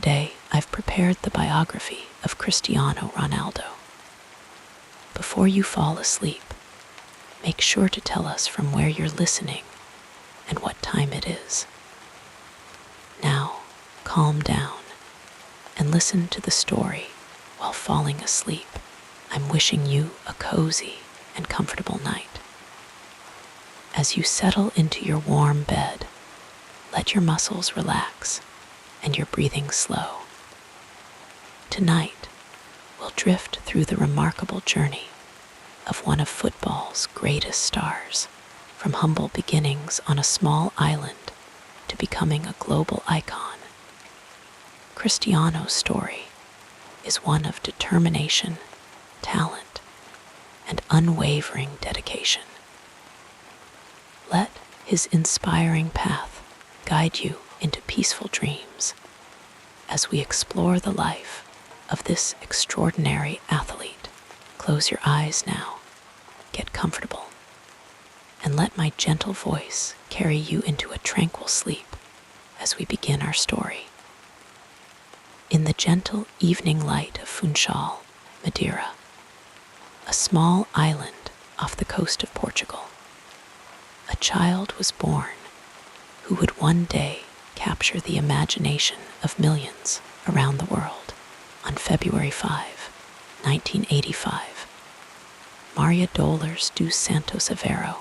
Today, I've prepared the biography of Cristiano Ronaldo. Before you fall asleep, make sure to tell us from where you're listening and what time it is. Now, calm down and listen to the story while falling asleep. I'm wishing you a cozy and comfortable night. As you settle into your warm bed, let your muscles relax and your breathing slow. Tonight, we'll drift through the remarkable journey of one of football's greatest stars, from humble beginnings on a small island to becoming a global icon. Cristiano's story is one of determination, talent, and unwavering dedication. Let his inspiring path guide you into peaceful dreams as we explore the life of this extraordinary athlete. Close your eyes now, get comfortable, and let my gentle voice carry you into a tranquil sleep as we begin our story. In the gentle evening light of Funchal, Madeira, a small island off the coast of Portugal, a child was born who would one day capture the imagination of millions around the world. On February 5, 1985, Maria Dolores dos Santos Aveiro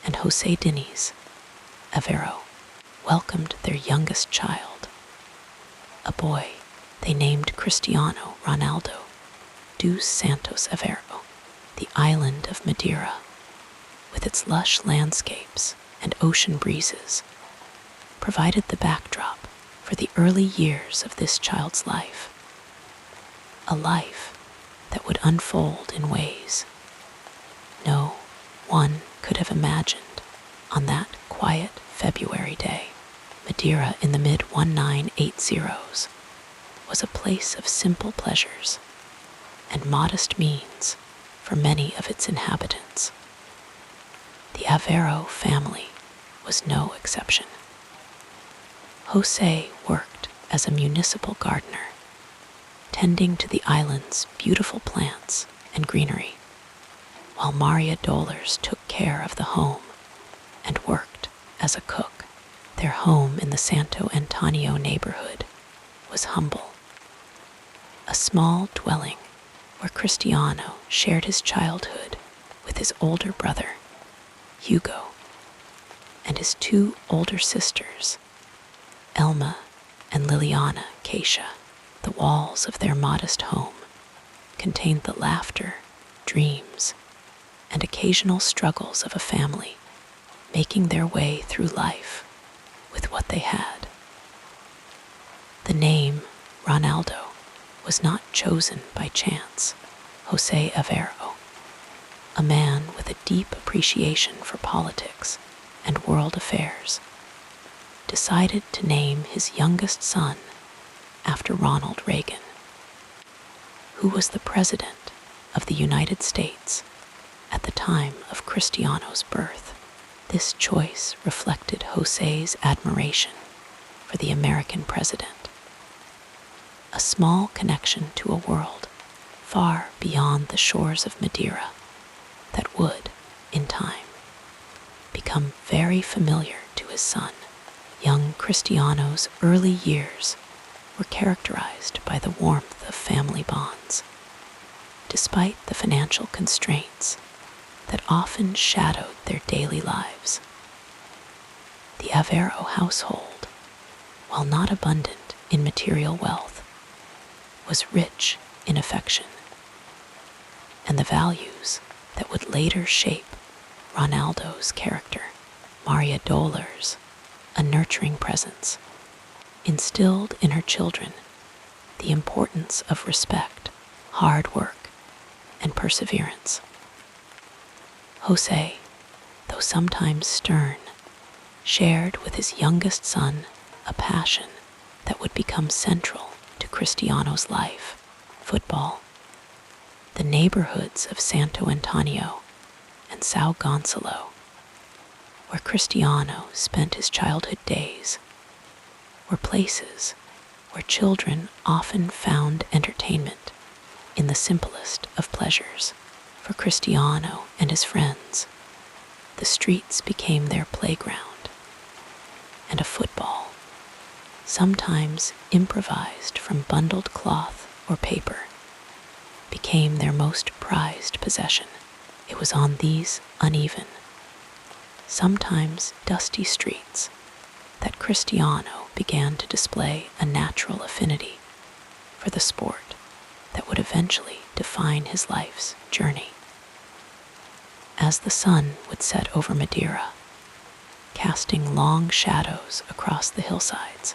and José Diniz Aveiro welcomed their youngest child, a boy they named Cristiano Ronaldo dos Santos Aveiro. The island of Madeira, with its lush landscapes and ocean breezes, provided the backdrop for the early years of this child's life, a life that would unfold in ways no one could have imagined. On that quiet February day, Madeira in the mid-1980s was a place of simple pleasures and modest means for many of its inhabitants. The Aveiro family was no exception. José worked as a municipal gardener, tending to the island's beautiful plants and greenery, while Maria Dolores took care of the home and worked as a cook. Their home in the Santo Antonio neighborhood was humble, a small dwelling where Cristiano shared his childhood with his older brother, Hugo, and his two older sisters, Elma and Liliana Keisha. The walls of their modest home contained the laughter, dreams, and occasional struggles of a family making their way through life with what they had. The name Ronaldo was not chosen by chance. José Aveiro, a man with a deep appreciation for politics and world affairs, decided to name his youngest son after Ronald Reagan, who was the president of the United States at the time of Cristiano's birth. This choice reflected José's admiration for the American president, a small connection to a world far beyond the shores of Madeira that would, in time, become very familiar to his son. Young Cristiano's early years were characterized by the warmth of family bonds, despite the financial constraints that often shadowed their daily lives. The Aveiro household, while not abundant in material wealth, was rich in affection and the values that would later shape Ronaldo's character. Maria Dolores, a nurturing presence, instilled in her children the importance of respect, hard work, and perseverance. José, though sometimes stern, shared with his youngest son a passion that would become central to Cristiano's life: football. The neighborhoods of Santo Antonio and São Gonçalo, where Cristiano spent his childhood days, were places where children often found entertainment in the simplest of pleasures. For Cristiano and his friends, the streets became their playground, and a football, sometimes improvised from bundled cloth or paper, became their most prized possession. It was on these uneven, sometimes dusty streets that Cristiano began to display a natural affinity for the sport that would eventually define his life's journey. As the sun would set over Madeira, casting long shadows across the hillsides,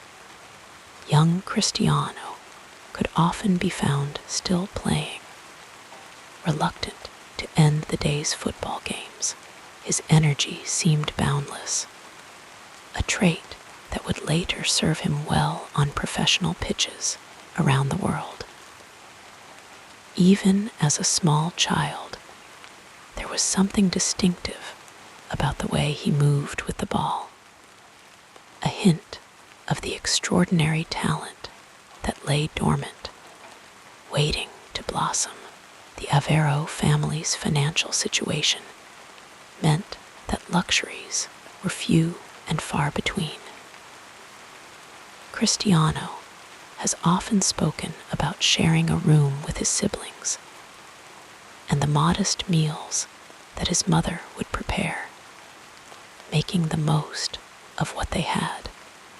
young Cristiano could often be found still playing, reluctant to end the day's football games. His energy seemed boundless, a trait that would later serve him well on professional pitches around the world. Even as a small child, there was something distinctive about the way he moved with the ball, a hint of the extraordinary talent that lay dormant, waiting to blossom. The Aveiro family's financial situation meant that luxuries were few and far between. Cristiano has often spoken about sharing a room with his siblings and the modest meals that his mother would prepare, making the most of what they had.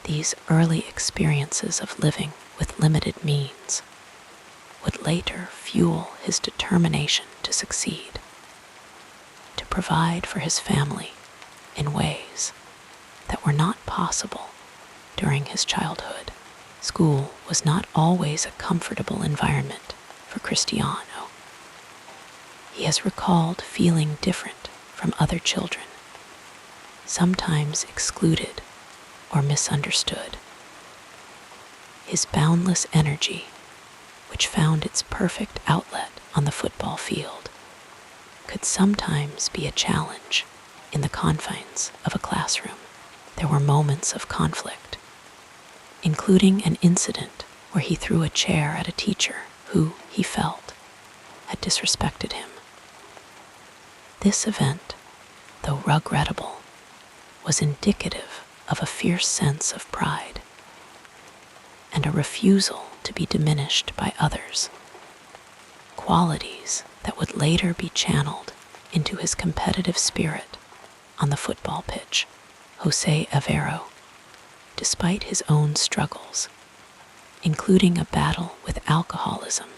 These early experiences of living with limited means would later fuel his determination to succeed, to provide for his family in ways that were not possible during his childhood. School was not always a comfortable environment for Cristiano. He has recalled feeling different from other children, sometimes excluded or misunderstood. His boundless energy, which found its perfect outlet on the football field, could sometimes be a challenge in the confines of a classroom. There were moments of conflict, including an incident where he threw a chair at a teacher who, he felt, had disrespected him. This event, though regrettable, was indicative of a fierce sense of pride and a refusal to be diminished by others, qualities that would later be channeled into his competitive spirit on the football pitch. Jose Aveiro, despite his own struggles, including a battle with alcoholism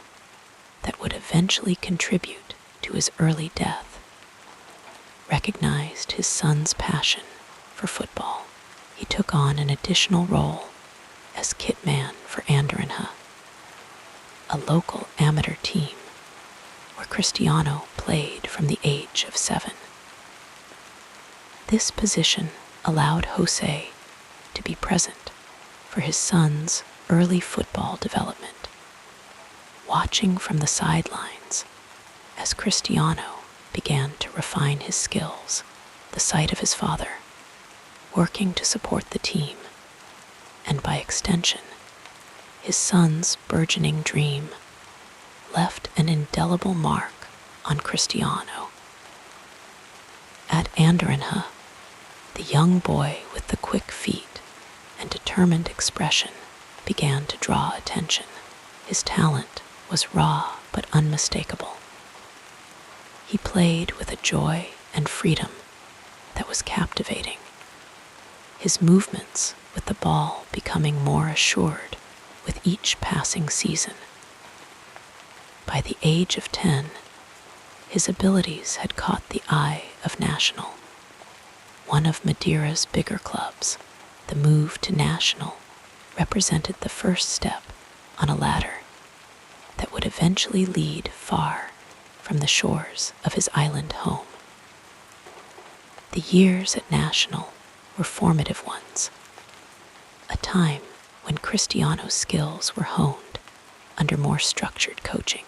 that would eventually contribute to his early death, recognized his son's passion for football. He took on an additional role as kitman for Andorra, a local amateur team where Cristiano played from the age of 7. This position allowed Jose to be present for his son's early football development, watching from the sidelines as Cristiano began to refine his skills. The sight of his father working to support the team, and by extension, his son's burgeoning dream, left an indelible mark on Cristiano. At Andorra, the young boy with the quick feet and determined expression began to draw attention. His talent was raw but unmistakable. He played with a joy and freedom that was captivating, his movements with the ball becoming more assured with each passing season. By the age of 10, his abilities had caught the eye of National, one of Madeira's bigger clubs. The move to National represented the first step on a ladder that would eventually lead far from the shores of his island home. The years at National were formative ones, a time when Cristiano's skills were honed under more structured coaching.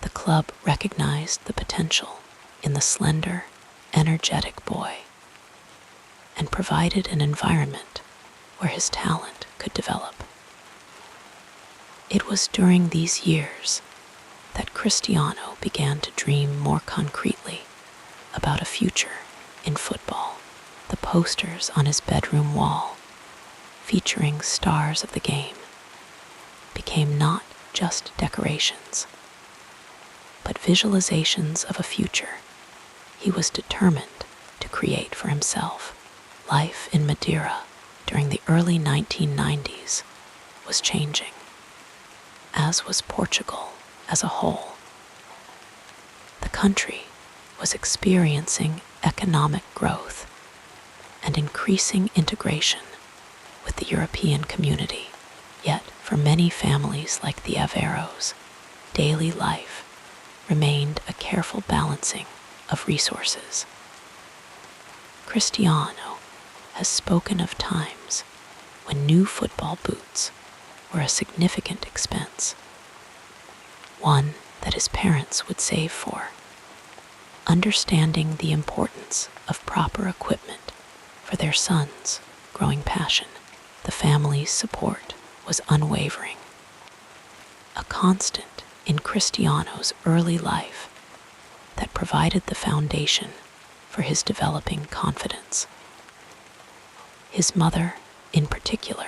The club recognized the potential in the slender, energetic boy and provided an environment where his talent could develop. It was during these years that Cristiano began to dream more concretely about a future in football. The posters on his bedroom wall, featuring stars of the game, became not just decorations, but visualizations of a future he was determined to create for himself. Life in Madeira during the early 1990s was changing, as was Portugal as a whole. The country was experiencing economic growth and increasing integration with the European community. Yet, for many families like the Averos, daily life remained a careful balancing of resources. Cristiano has spoken of times when new football boots were a significant expense, one that his parents would save for. Understanding the importance of proper equipment for their son's growing passion, the family's support was unwavering, a constant in Cristiano's early life that provided the foundation for his developing confidence. His mother, in particular,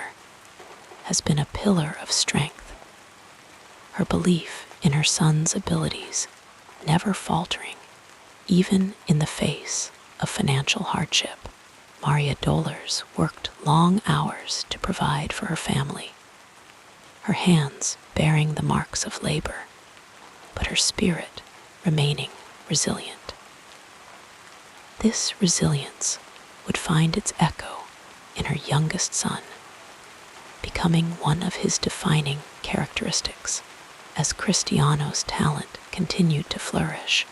has been a pillar of strength, her belief in her son's abilities never faltering, even in the face of financial hardship. Maria Dollars worked long hours to provide for her family, her hands bearing the marks of labor, but her spirit remaining resilient. This resilience would find its echo in her youngest son, becoming one of his defining characteristics. As Cristiano's talent continued to flourish,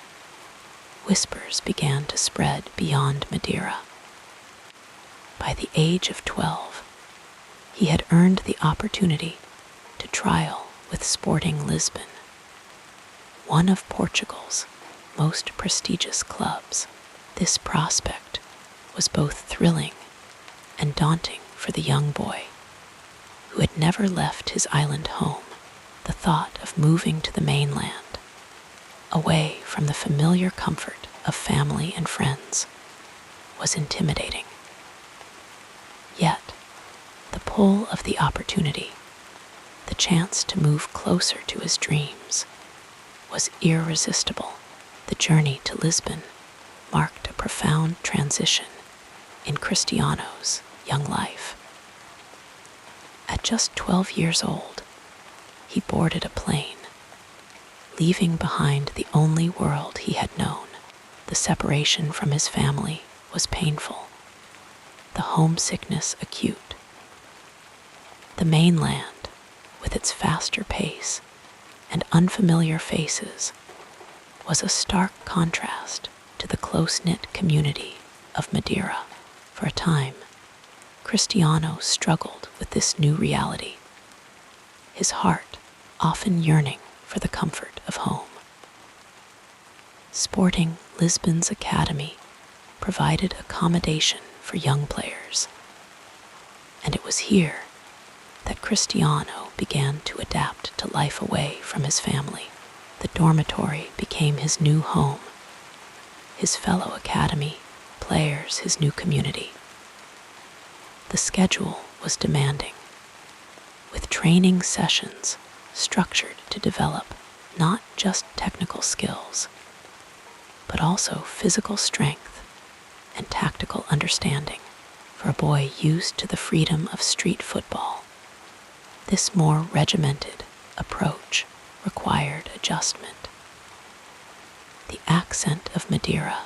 whispers began to spread beyond Madeira. By the age of 12, he had earned the opportunity to trial with Sporting Lisbon, one of Portugal's most prestigious clubs. This prospect was both thrilling and daunting for the young boy, who had never left his island home. The thought of moving to the mainland, away from the familiar comfort of family and friends, was intimidating. Yet, the pull of the opportunity, the chance to move closer to his dreams, was irresistible. The journey to Lisbon marked a profound transition in Cristiano's young life. At just 12 years old, he boarded a plane, leaving behind the only world he had known. The separation from his family was painful, the homesickness acute. The mainland, with its faster pace and unfamiliar faces, was a stark contrast to the close-knit community of Madeira. For a time, Cristiano struggled with this new reality, his heart often yearning for the comfort of home. Sporting Lisbon's academy provided accommodation for young players, and it was here that Cristiano began to adapt to life away from his family. The dormitory became his new home, his fellow academy players his new community. The schedule was demanding, with training sessions structured to develop not just technical skills, but also physical strength and tactical understanding. For a boy used to the freedom of street football, this more regimented approach required adjustment. The accent of Madeira,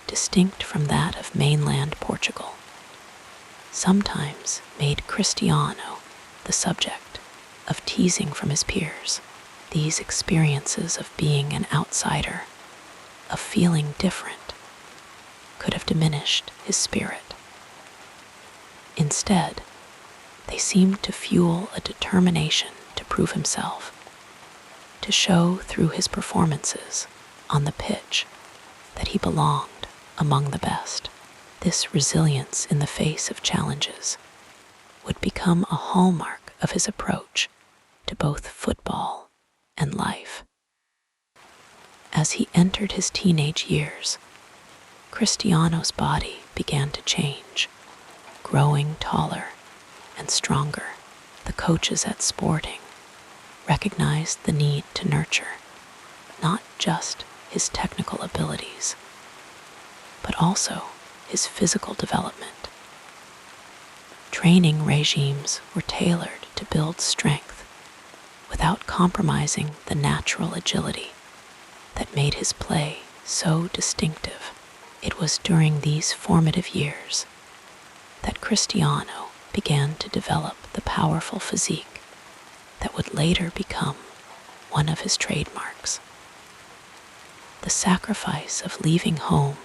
distinct from that of mainland Portugal, sometimes made Cristiano the subject of teasing from his peers. These experiences of being an outsider, of feeling different, could have diminished his spirit. Instead, they seemed to fuel a determination to prove himself, to show through his performances on the pitch that he belonged among the best. This resilience in the face of challenges would become a hallmark of his approach to both football and life. As he entered his teenage years, Cristiano's body began to change, growing taller and stronger. The coaches at Sporting recognized the need to nurture not just his technical abilities, but also his physical development. Training regimes were tailored to build strength without compromising the natural agility that made his play so distinctive. It was during these formative years that Cristiano began to develop the powerful physique that would later become one of his trademarks. The sacrifice of leaving home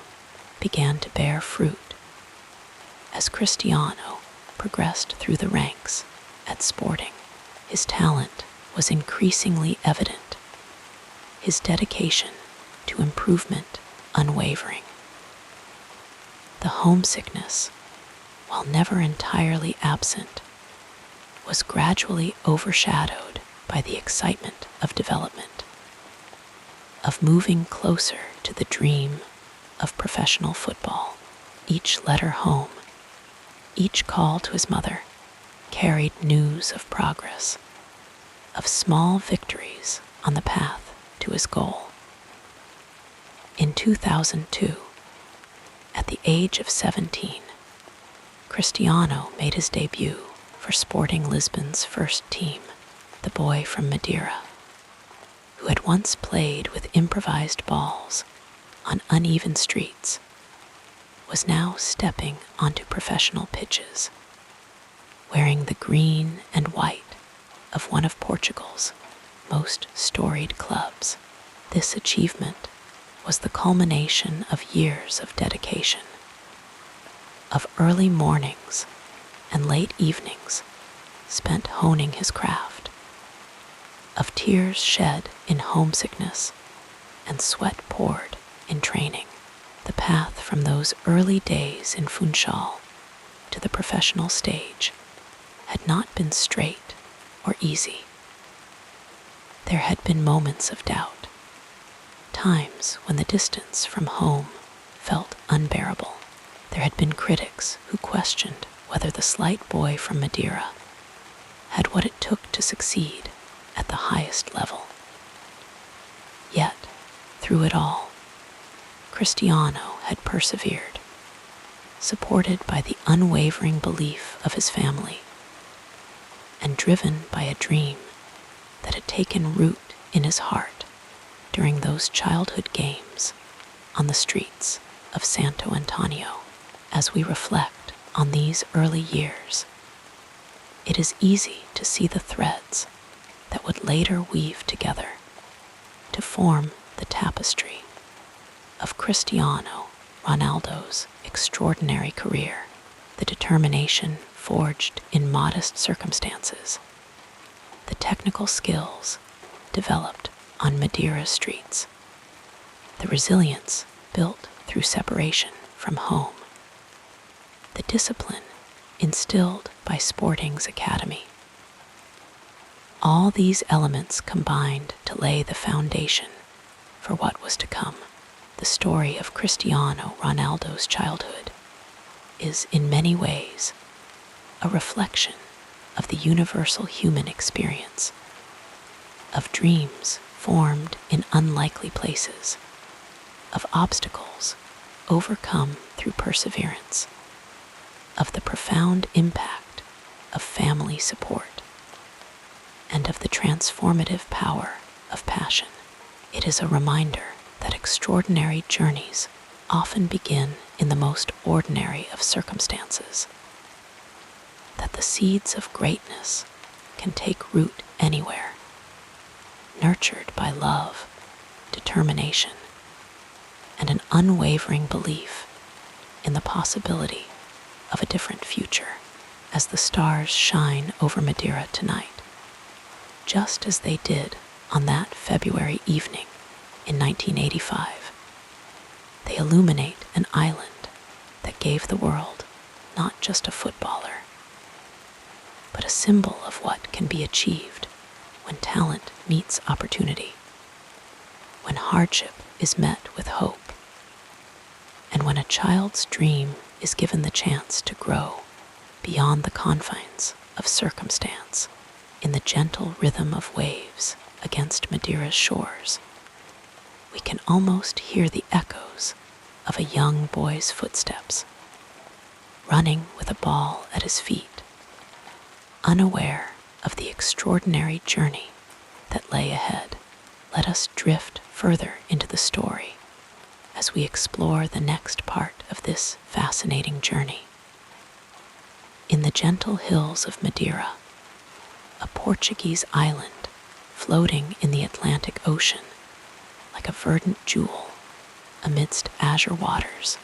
began to bear fruit as Cristiano progressed through the ranks at Sporting. His talent was increasingly evident, his dedication to improvement unwavering. The homesickness, while never entirely absent, was gradually overshadowed by the excitement of development, of moving closer to the dream of professional football. Each letter home, each call to his mother, carried news of progress, of small victories on the path to his goal. In 2002, at the age of 17, Cristiano made his debut for Sporting Lisbon's first team. The boy from Madeira, who had once played with improvised balls on uneven streets, was now stepping onto professional pitches, wearing the green and white of one of Portugal's most storied clubs. This achievement was the culmination of years of dedication, of early mornings and late evenings spent honing his craft, of tears shed in homesickness and sweat poured in training. The path from those early days in Funchal to the professional stage had not been straight or easy. There had been moments of doubt, times when the distance from home felt unbearable. There had been critics who questioned whether the slight boy from Madeira had what it took to succeed at the highest level. Yet, through it all, Cristiano had persevered, supported by the unwavering belief of his family, and driven by a dream that had taken root in his heart during those childhood games on the streets of Santo Antonio. As we reflect on these early years, it is easy to see the threads that would later weave together to form the tapestry of Cristiano Ronaldo's extraordinary career. The determination forged in modest circumstances, the technical skills developed on Madeira's streets, the resilience built through separation from home, the discipline instilled by Sporting's academy. All these elements combined to lay the foundation for what was to come. The story of Cristiano Ronaldo's childhood is in many ways a reflection of the universal human experience, of dreams formed in unlikely places, of obstacles overcome through perseverance, of the profound impact of family support, and of the transformative power of passion. It is a reminder that extraordinary journeys often begin in the most ordinary of circumstances, that the seeds of greatness can take root anywhere, nurtured by love, determination, and an unwavering belief in the possibility of a different future. As the stars shine over Madeira tonight, just as they did on that February evening in 1985, they illuminate an island that gave the world not just a footballer, but a symbol of what can be achieved when talent meets opportunity, when hardship is met with hope, and when a child's dream is given the chance to grow beyond the confines of circumstance. In the gentle rhythm of waves against Madeira's shores, we can almost hear the echoes of a young boy's footsteps, running with a ball at his feet, unaware of the extraordinary journey that lay ahead. Let us drift further into the story as we explore the next part of this fascinating journey. In the gentle hills of Madeira, a Portuguese island floating in the Atlantic Ocean like a verdant jewel amidst azure waters,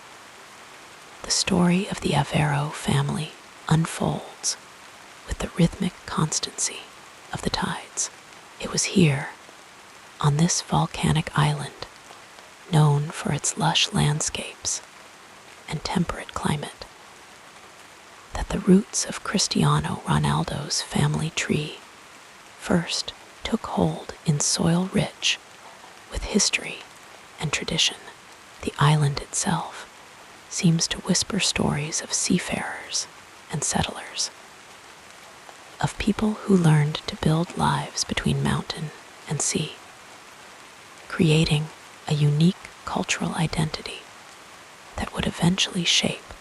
the story of the Aveiro family unfolds with the rhythmic constancy of the tides. It was here, on this volcanic island, known for its lush landscapes and temperate climate, that the roots of Cristiano Ronaldo's family tree first took hold in soil rich with history and tradition. The island itself seems to whisper stories of seafarers and settlers, of people who learned to build lives between mountain and sea, creating a unique cultural identity that would eventually shape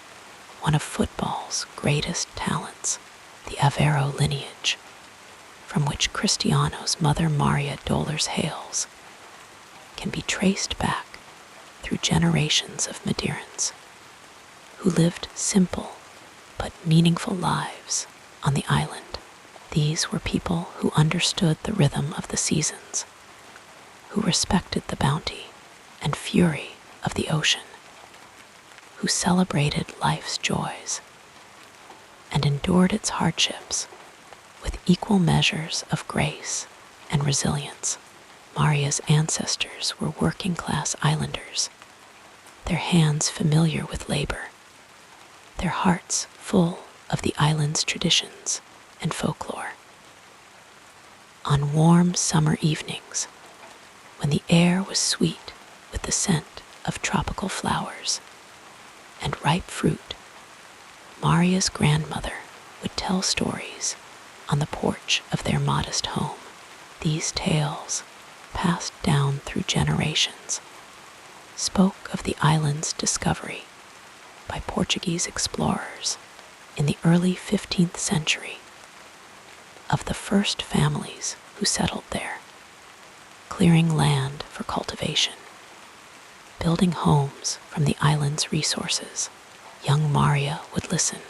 one of football's greatest talents. The Aveiro lineage, from which Cristiano's mother Maria Dollars hails, can be traced back through generations of Madeirans who lived simple but meaningful lives on the island. These were people who understood the rhythm of the seasons, who respected the bounty and fury of the ocean, who celebrated life's joys and endured its hardships with equal measures of grace and resilience. Maria's ancestors were working-class islanders, their hands familiar with labor, their hearts full of the island's traditions and folklore. On warm summer evenings, when the air was sweet with the scent of tropical flowers and ripe fruit, Maria's grandmother would tell stories on the porch of their modest home. These tales, passed down through generations, spoke of the island's discovery by Portuguese explorers in the early 15th century, of the first families who settled there, clearing land for cultivation, building homes from the island's resources. Young Maria would listen,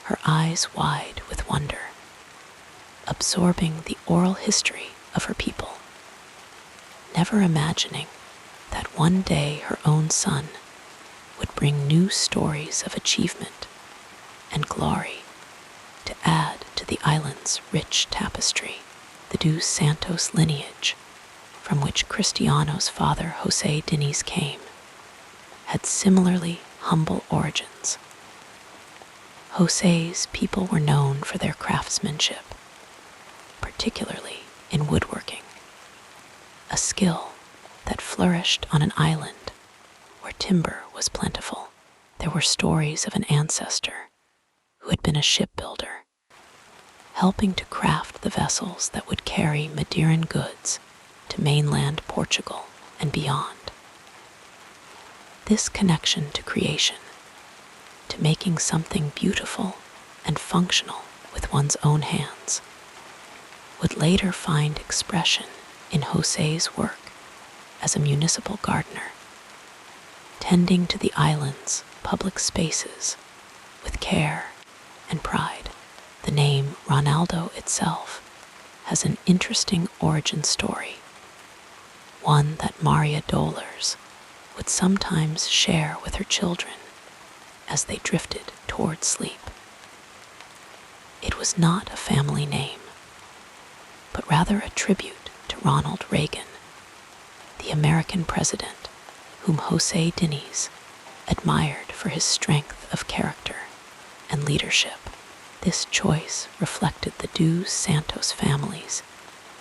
her eyes wide with wonder, absorbing the oral history of her people, never imagining that one day her own son would bring new stories of achievement and glory to add to the island's rich tapestry. The dos Santos lineage, from which Cristiano's father José Diniz came, had similarly humble origins. José's people were known for their craftsmanship, particularly in woodworking, a skill that flourished on an island where timber was plentiful. There were stories of an ancestor who had been a shipbuilder, helping to craft the vessels that would carry Madeiran goods to mainland Portugal and beyond. This connection to creation, to making something beautiful and functional with one's own hands, would later find expression in José's work as a municipal gardener, tending to the island's public spaces with care and pride. The name Ronaldo itself has an interesting origin story, one that Maria Dollars would sometimes share with her children as they drifted toward sleep. It was not a family name, but rather a tribute to Ronald Reagan, the American president whom José Diniz admired for his strength of character and leadership. This choice reflected the dos Santos family's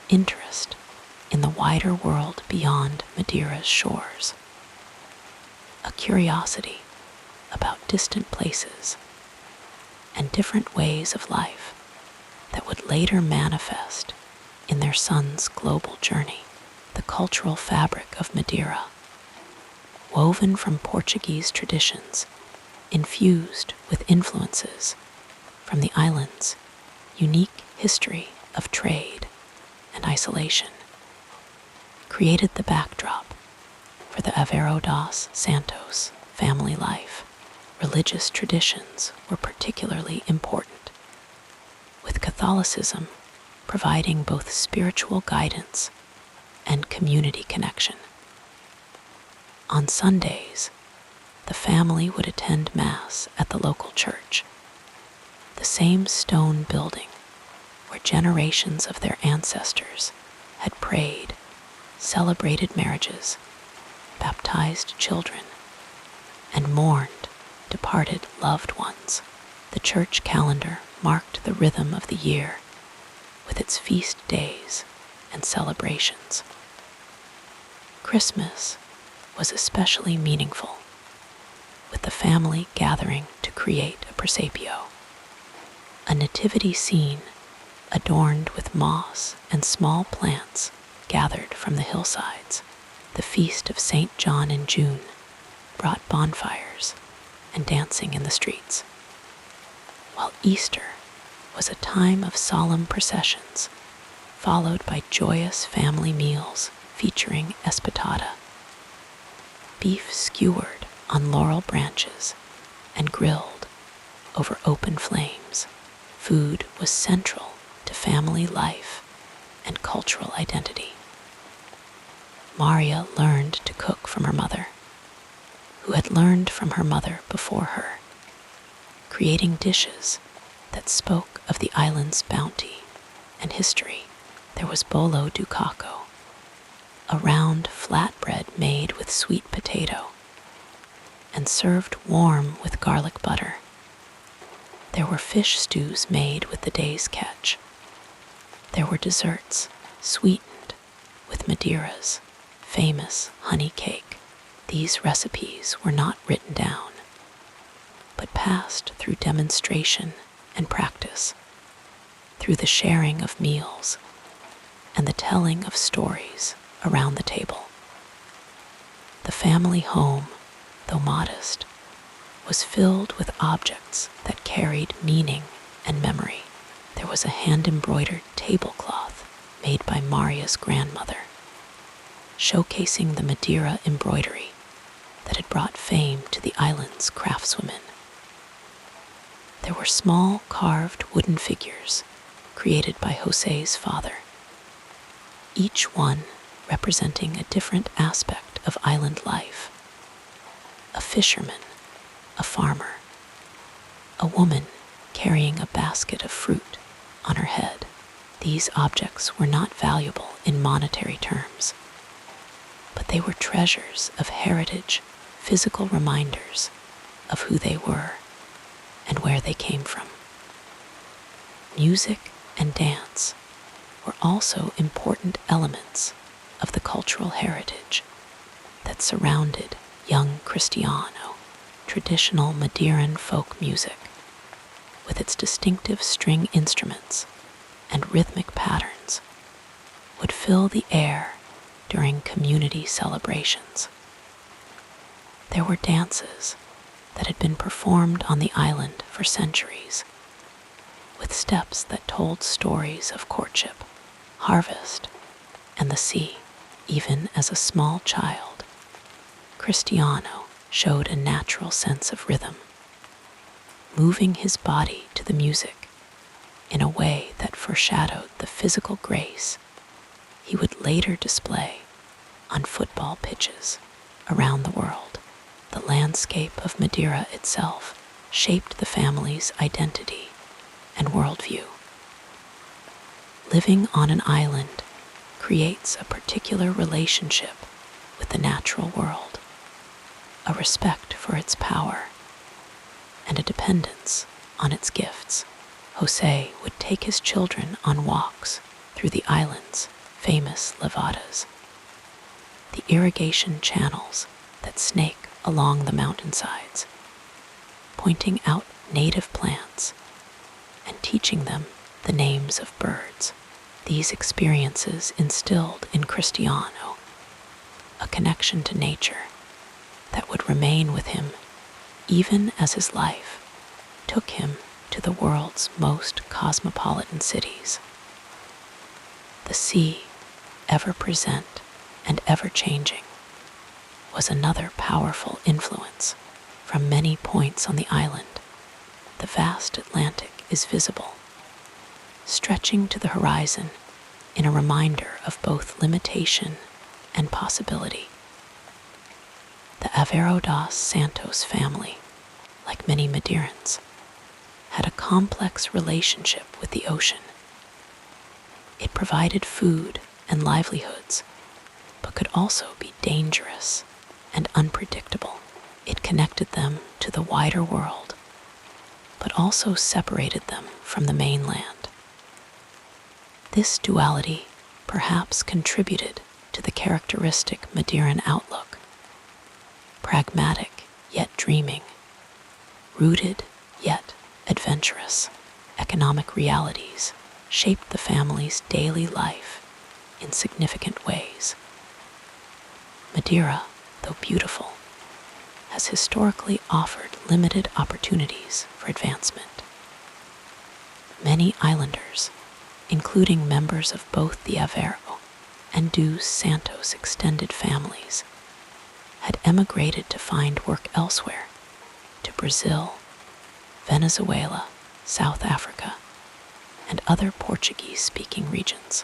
interest in the wider world beyond Madeira's shores, a curiosity about distant places and different ways of life that would later manifest in their son's global journey. The cultural fabric of Madeira, woven from Portuguese traditions, infused with influences from the island's unique history of trade and isolation, created the backdrop for the Aveiro dos Santos family life. Religious traditions were particularly important, with Catholicism providing both spiritual guidance and community connection. On Sundays, the family would attend Mass at the local church, the same stone building where generations of their ancestors had prayed, celebrated marriages, baptized children, and mourned departed loved ones. The church calendar marked the rhythm of the year with its feast days and celebrations. Christmas was especially meaningful, with the family gathering to create a presepio, a nativity scene adorned with moss and small plants gathered from the hillsides. The feast of St. John in June brought bonfires and dancing in the streets, while Easter was a time of solemn processions, followed by joyous family meals featuring espetada, beef skewered on laurel branches and grilled over open flames. Food was central to family life and cultural identity. Maria learned to cook from her mother, who had learned from her mother before her, creating dishes that spoke of the island's bounty and history. There was bolo do caco, a round flatbread made with sweet potato and served warm with garlic butter. There were fish stews made with the day's catch. There were desserts sweetened with Madeira's famous honey cake. These recipes were not written down, but passed through demonstration and practice, through the sharing of meals and the telling of stories around the table. The family home, though modest, was filled with objects that carried meaning and memory. There was a hand-embroidered tablecloth made by Maria's grandmother, showcasing the Madeira embroidery that had brought fame to the island's craftswomen. There were small carved wooden figures created by José's father, each one representing a different aspect of island life: a fisherman, a farmer, a woman carrying a basket of fruit on her head. These objects were not valuable in monetary terms, but they were treasures of heritage, physical reminders of who they were and where they came from. Music and dance were also important elements of the cultural heritage that surrounded young Christiano. Traditional Madeiran folk music, with its distinctive string instruments and rhythmic patterns, would fill the air during community celebrations. There were dances that had been performed on the island for centuries, with steps that told stories of courtship, harvest, and the sea. Even as a small child, Cristiano showed a natural sense of rhythm, moving his body to the music in a way that foreshadowed the physical grace he would later display on football pitches around the world. The landscape of Madeira itself shaped the family's identity and worldview. Living on an island creates a particular relationship with the natural world, a respect for its power, and a dependence on its gifts. José would take his children on walks through the island's famous levadas, the irrigation channels that snake along the mountainsides, pointing out native plants and teaching them the names of birds. These experiences instilled in Cristiano a connection to nature that would remain with him even as his life took him to the world's most cosmopolitan cities. The sea, ever present and ever changing, was another powerful influence. From many points on the island, the vast Atlantic is visible, stretching to the horizon in a reminder of both limitation and possibility. The Aveiro dos Santos family, like many Madeirans, had a complex relationship with the ocean. It provided food and livelihoods, but could also be dangerous and unpredictable. It connected them to the wider world, but also separated them from the mainland. This duality perhaps contributed to the characteristic Madeiran outlook, pragmatic yet dreaming, rooted yet adventurous. Economic realities shaped the family's daily life in significant ways. Madeira, though beautiful, has historically offered limited opportunities for advancement. Many islanders, including members of both the Aveiro and dos Santos extended families, had emigrated to find work elsewhere, to Brazil, Venezuela, South Africa, and other Portuguese-speaking regions.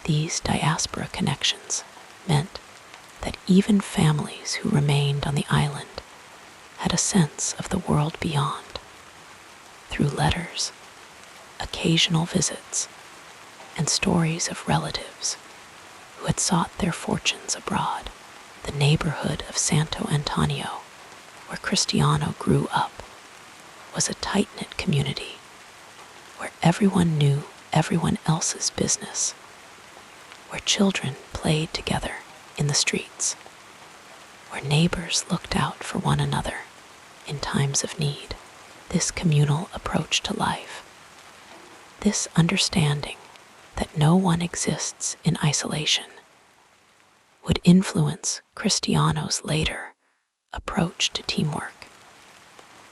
These diaspora connections meant that even families who remained on the island had a sense of the world beyond. Through letters, occasional visits, and stories of relatives who had sought their fortunes abroad. The neighborhood of Santo Antonio, where Cristiano grew up, was a tight-knit community where everyone knew everyone else's business, where children played together in the streets, where neighbors looked out for one another in times of need. This communal approach to life, this understanding that no one exists in isolation, would influence Cristiano's later approach to teamwork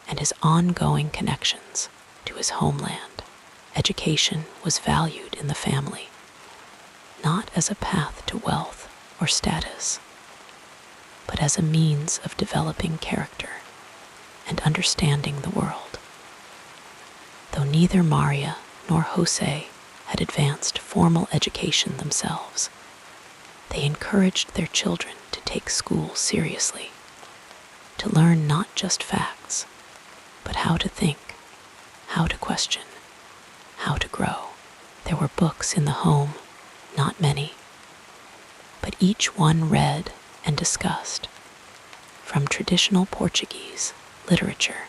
and his ongoing connections to his homeland. Education was valued in the family, not as a path to wealth or status, but as a means of developing character and understanding the world. Though neither Maria nor Jose had advanced formal education themselves, they encouraged their children to take school seriously, to learn not just facts, but how to think, how to question, how to grow. There were books in the home, not many, but each one read and discussed, from traditional Portuguese literature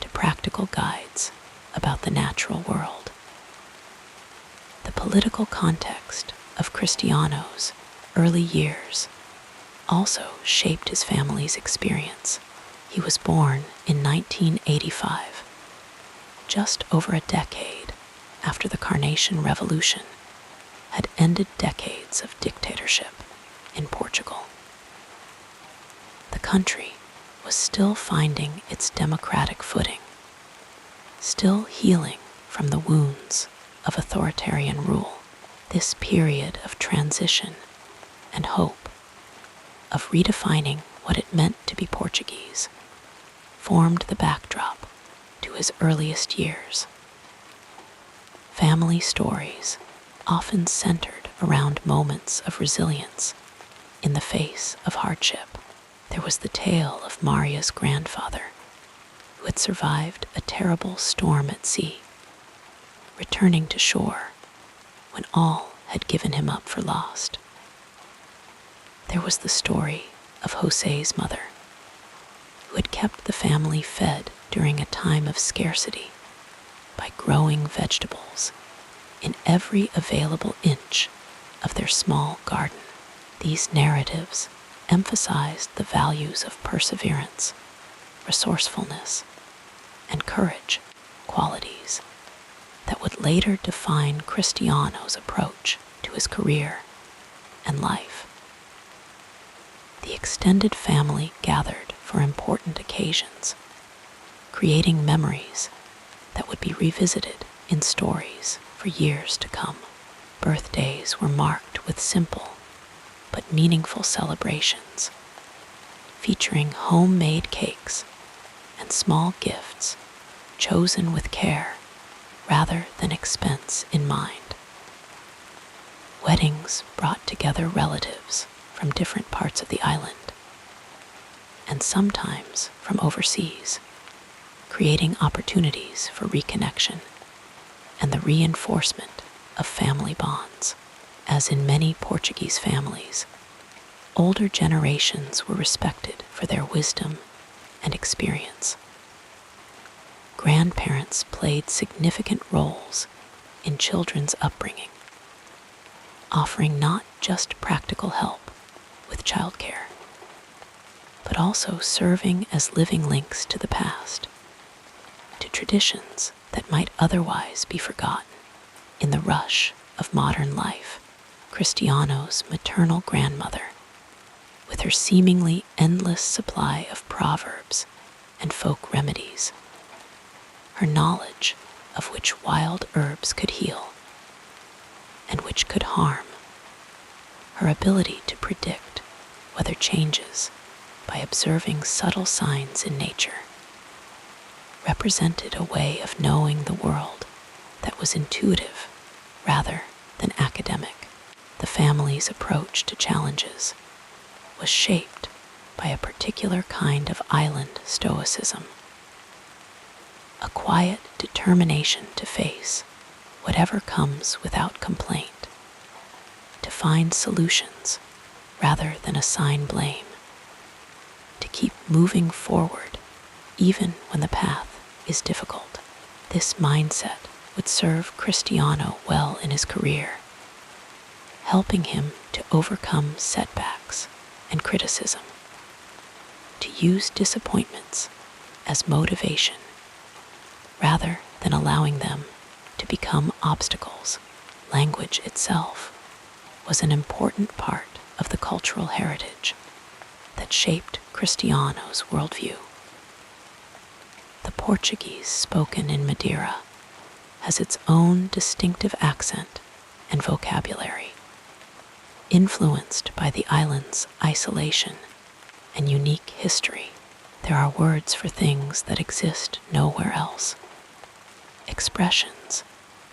to practical guides about the natural world. The political context of Cristiano's early years also shaped his family's experience. He was born in 1985, just over a decade after the Carnation Revolution had ended decades of dictatorship in Portugal. The country was still finding its democratic footing, still healing from the wounds of authoritarian rule. This period of transition and hope, of redefining what it meant to be Portuguese, formed the backdrop to his earliest years. Family stories often centered around moments of resilience in the face of hardship. There was the tale of Maria's grandfather, who had survived a terrible storm at sea, returning to shore when all had given him up for lost. There was the story of Jose's mother, who had kept the family fed during a time of scarcity by growing vegetables in every available inch of their small garden. These narratives emphasized the values of perseverance, resourcefulness, and courage, qualities that would later define Cristiano's approach to his career and life. The extended family gathered for important occasions, creating memories that would be revisited in stories for years to come. Birthdays were marked with simple but meaningful celebrations, featuring homemade cakes and small gifts chosen with care rather than expense in mind. Weddings brought together relatives from different parts of the island, and sometimes from overseas, creating opportunities for reconnection and the reinforcement of family bonds. As in many Portuguese families, older generations were respected for their wisdom and experience. Grandparents played significant roles in children's upbringing, offering not just practical help with childcare, but also serving as living links to the past, to traditions that might otherwise be forgotten in the rush of modern life. Cristiano's maternal grandmother, with her seemingly endless supply of proverbs and folk remedies, her knowledge of which wild herbs could heal and which could harm, her ability to predict weather changes by observing subtle signs in nature, represented a way of knowing the world that was intuitive rather than academic. The family's approach to challenges was shaped by a particular kind of island stoicism, a quiet determination to face whatever comes without complaint, to find solutions rather than assign blame, to keep moving forward even when the path is difficult. This mindset would serve Cristiano well in his career, helping him to overcome setbacks and criticism, to use disappointments as motivation rather than allowing them to become obstacles. Language itself was an important part of the cultural heritage that shaped Cristiano's worldview. The Portuguese spoken in Madeira has its own distinctive accent and vocabulary, influenced by the island's isolation and unique history. There are words for things that exist nowhere else, expressions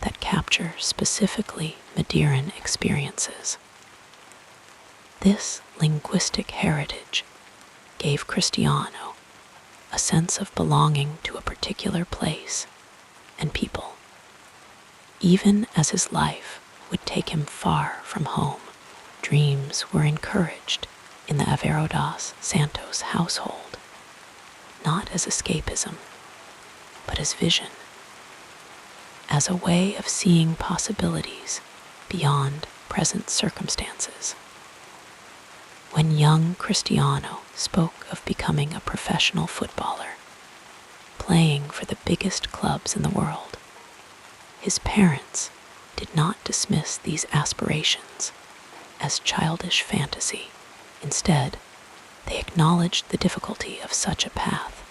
that capture specifically Madeiran experiences. This linguistic heritage gave Cristiano a sense of belonging to a particular place and people, even as his life would take him far from home. Dreams were encouraged in the Aveiro dos Santos household, not as escapism, but as vision, as a way of seeing possibilities beyond present circumstances. When young Cristiano spoke of becoming a professional footballer, playing for the biggest clubs in the world, his parents did not dismiss these aspirations as childish fantasy. Instead, they acknowledged the difficulty of such a path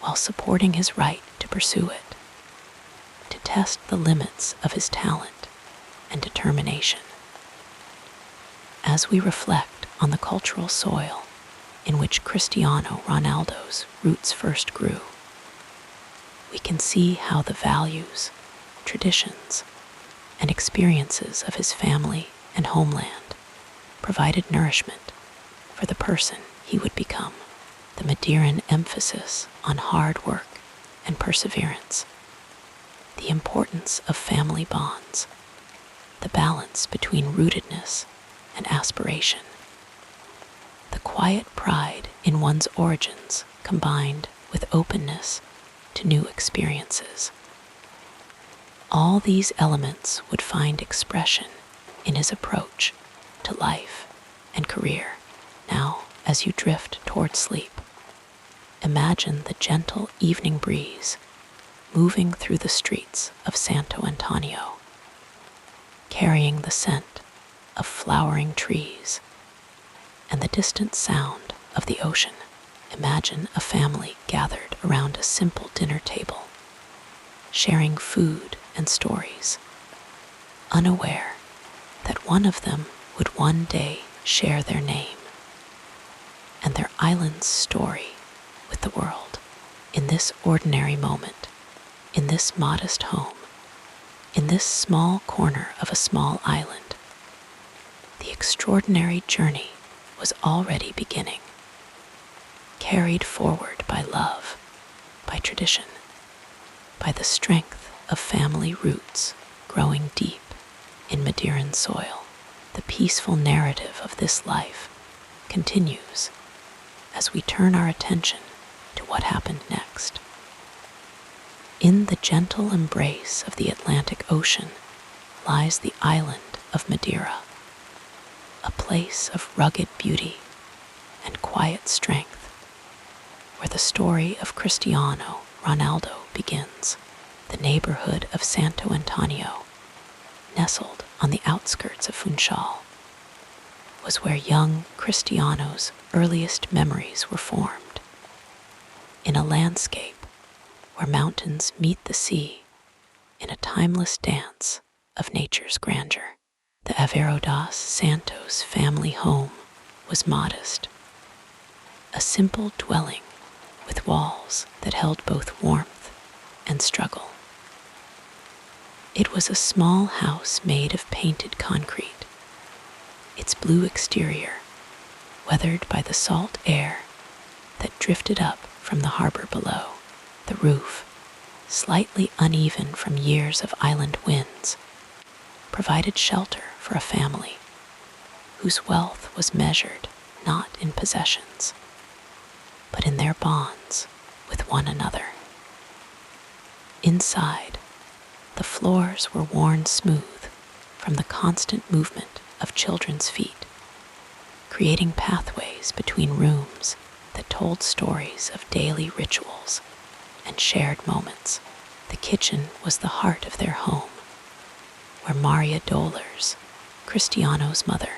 while supporting his right to pursue it, to test the limits of his talent and determination. As we reflect on the cultural soil in which Cristiano Ronaldo's roots first grew, we can see how the values, traditions, and experiences of his family and homeland provided nourishment for the person he would become. The Madeiran emphasis on hard work and perseverance, the importance of family bonds, the balance between rootedness and aspiration, the quiet pride in one's origins combined with openness to new experiences. All these elements would find expression in his approach to life and career. Now, as you drift toward sleep, imagine the gentle evening breeze moving through the streets of Santo Antonio, carrying the scent of flowering trees and the distant sound of the ocean. Imagine a family gathered around a simple dinner table, sharing food and stories, unaware that one of them would one day share their name and their island's story with the world. In this ordinary moment, in this modest home, in this small corner of a small island, the extraordinary journey was already beginning, carried forward by love, by tradition, by the strength of family roots growing deep in Madeiran soil. The peaceful narrative of this life continues as we turn our attention to what happened next. In the gentle embrace of the Atlantic Ocean lies the island of Madeira, a place of rugged beauty and quiet strength, where the story of Cristiano Ronaldo begins. The neighborhood of Santo Antonio, nestled on the outskirts of Funchal, was where young Cristiano's earliest memories were formed. In a landscape where mountains meet the sea in a timeless dance of nature's grandeur, the Aveiro dos Santos family home was modest, a simple dwelling with walls that held both warmth and struggle. It was a small house made of painted concrete, its blue exterior weathered by the salt air that drifted up from the harbor below. The roof, slightly uneven from years of island winds, provided shelter for a family whose wealth was measured not in possessions, but in their bonds with one another. Inside, the floors were worn smooth from the constant movement of children's feet, creating pathways between rooms that told stories of daily rituals and shared moments. The kitchen was the heart of their home, where Maria Dollars, Cristiano's mother,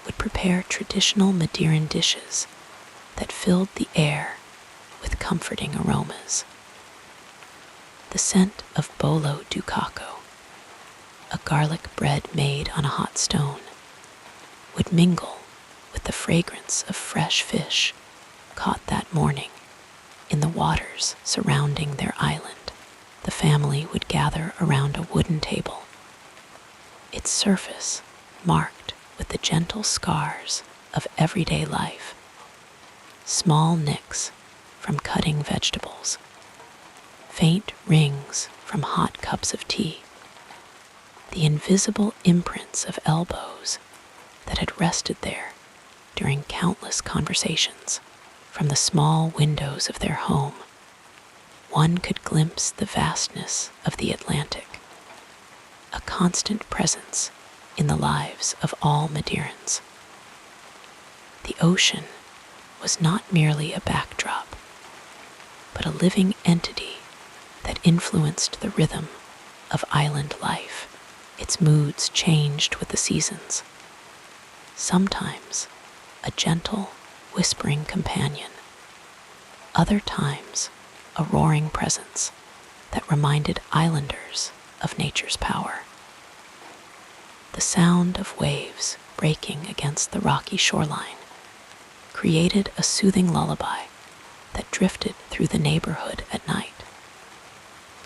would prepare traditional Madeiran dishes that filled the air with comforting aromas. The scent of bolo do caco, a garlic bread made on a hot stone, would mingle with the fragrance of fresh fish caught that morning in the waters surrounding their island. The family would gather around a wooden table, its surface marked with the gentle scars of everyday life, small nicks from cutting vegetables, faint rings from hot cups of tea, the invisible imprints of elbows that had rested there during countless conversations. From the small windows of their home, one could glimpse the vastness of the Atlantic, a constant presence in the lives of all Madeirans. The ocean was not merely a backdrop, but a living entity that influenced the rhythm of island life. Its moods changed with the seasons. Sometimes a gentle, whispering companion, other times a roaring presence that reminded islanders of nature's power. The sound of waves breaking against the rocky shoreline created a soothing lullaby that drifted through the neighborhood at night,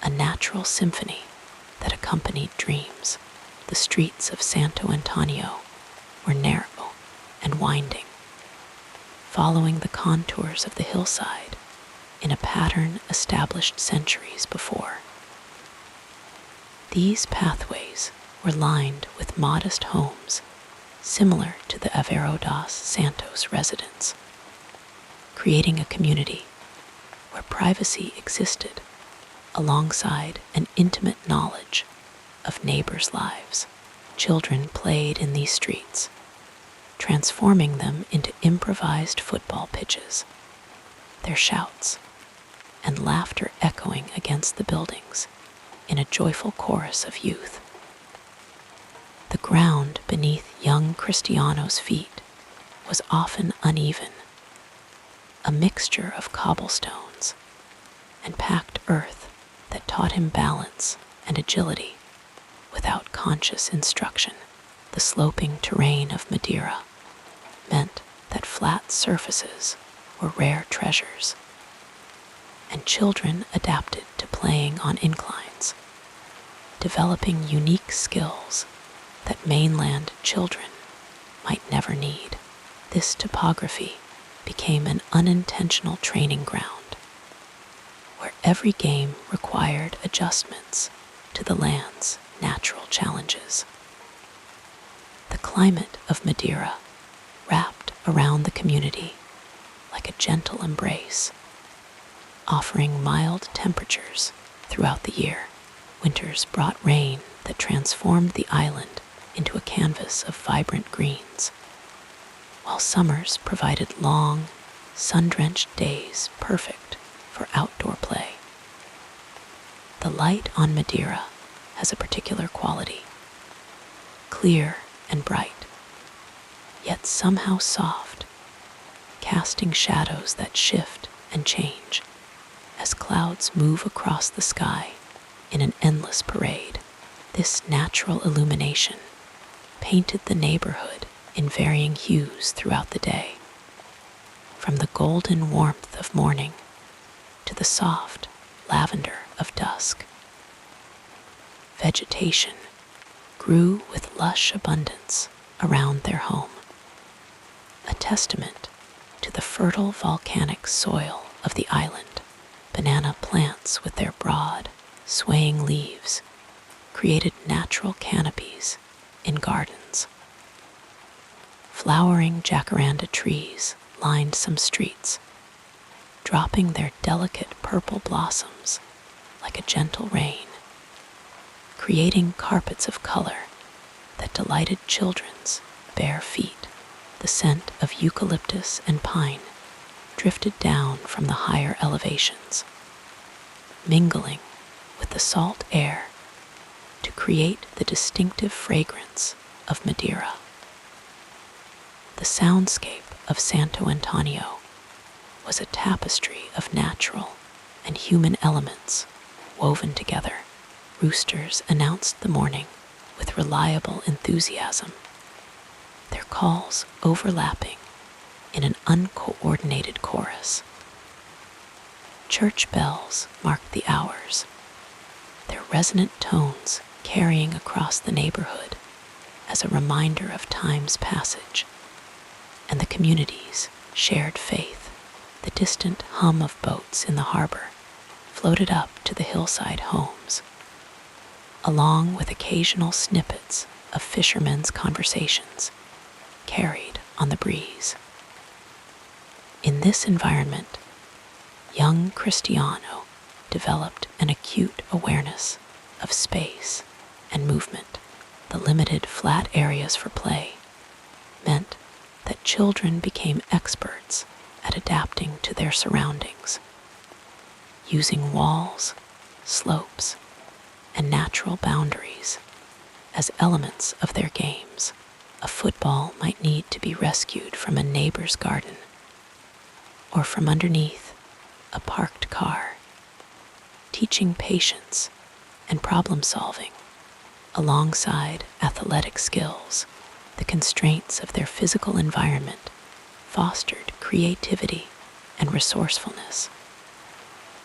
a natural symphony that accompanied dreams. The streets of Santo Antonio were narrow and winding, following the contours of the hillside in a pattern established centuries before. These pathways were lined with modest homes similar to the Aveiro dos Santos residence, creating a community where privacy existed alongside an intimate knowledge of neighbors' lives. Children played in these streets, transforming them into improvised football pitches, their shouts and laughter echoing against the buildings in a joyful chorus of youth. The ground beneath young Cristiano's feet was often uneven, a mixture of cobblestones and packed earth that taught him balance and agility without conscious instruction. The sloping terrain of Madeira meant that flat surfaces were rare treasures, and children adapted to playing on inclines, developing unique skills that mainland children might never need. This topography became an unintentional training ground, where every game required adjustments to the land's natural challenges. The climate of Madeira wrapped around the community like a gentle embrace, offering mild temperatures throughout the year. Winters brought rain that transformed the island into a canvas of vibrant greens, while summers provided long, sun-drenched days perfect for outdoor play. The light on Madeira has a particular quality, clear and bright, yet somehow soft, casting shadows that shift and change as clouds move across the sky in an endless parade. This natural illumination painted the neighborhood in varying hues throughout the day, from the golden warmth of morning to the soft lavender of dusk. Vegetation grew with lush abundance around their home, a testament to the fertile volcanic soil of the island. Banana plants with their broad, swaying leaves created natural canopies in gardens. Flowering jacaranda trees lined some streets, dropping their delicate purple blossoms like a gentle rain, creating carpets of color that delighted children's bare feet. The scent of eucalyptus and pine drifted down from the higher elevations, mingling with the salt air to create the distinctive fragrance of Madeira. The soundscape of Santo Antonio was a tapestry of natural and human elements woven together. Roosters announced the morning with reliable enthusiasm, their calls overlapping in an uncoordinated chorus. Church bells marked the hours, their resonant tones carrying across the neighborhood as a reminder of time's passage and the community's shared faith. The distant hum of boats in the harbor floated up to the hillside homes, along with occasional snippets of fishermen's conversations carried on the breeze. In this environment, young Cristiano developed an acute awareness of space and movement. The limited flat areas for play meant that children became experts at adapting to their surroundings, using walls, slopes, and natural boundaries as elements of their games. A football might need to be rescued from a neighbor's garden or from underneath a parked car, teaching patience and problem solving alongside athletic skills. The constraints of their physical environment fostered creativity and resourcefulness,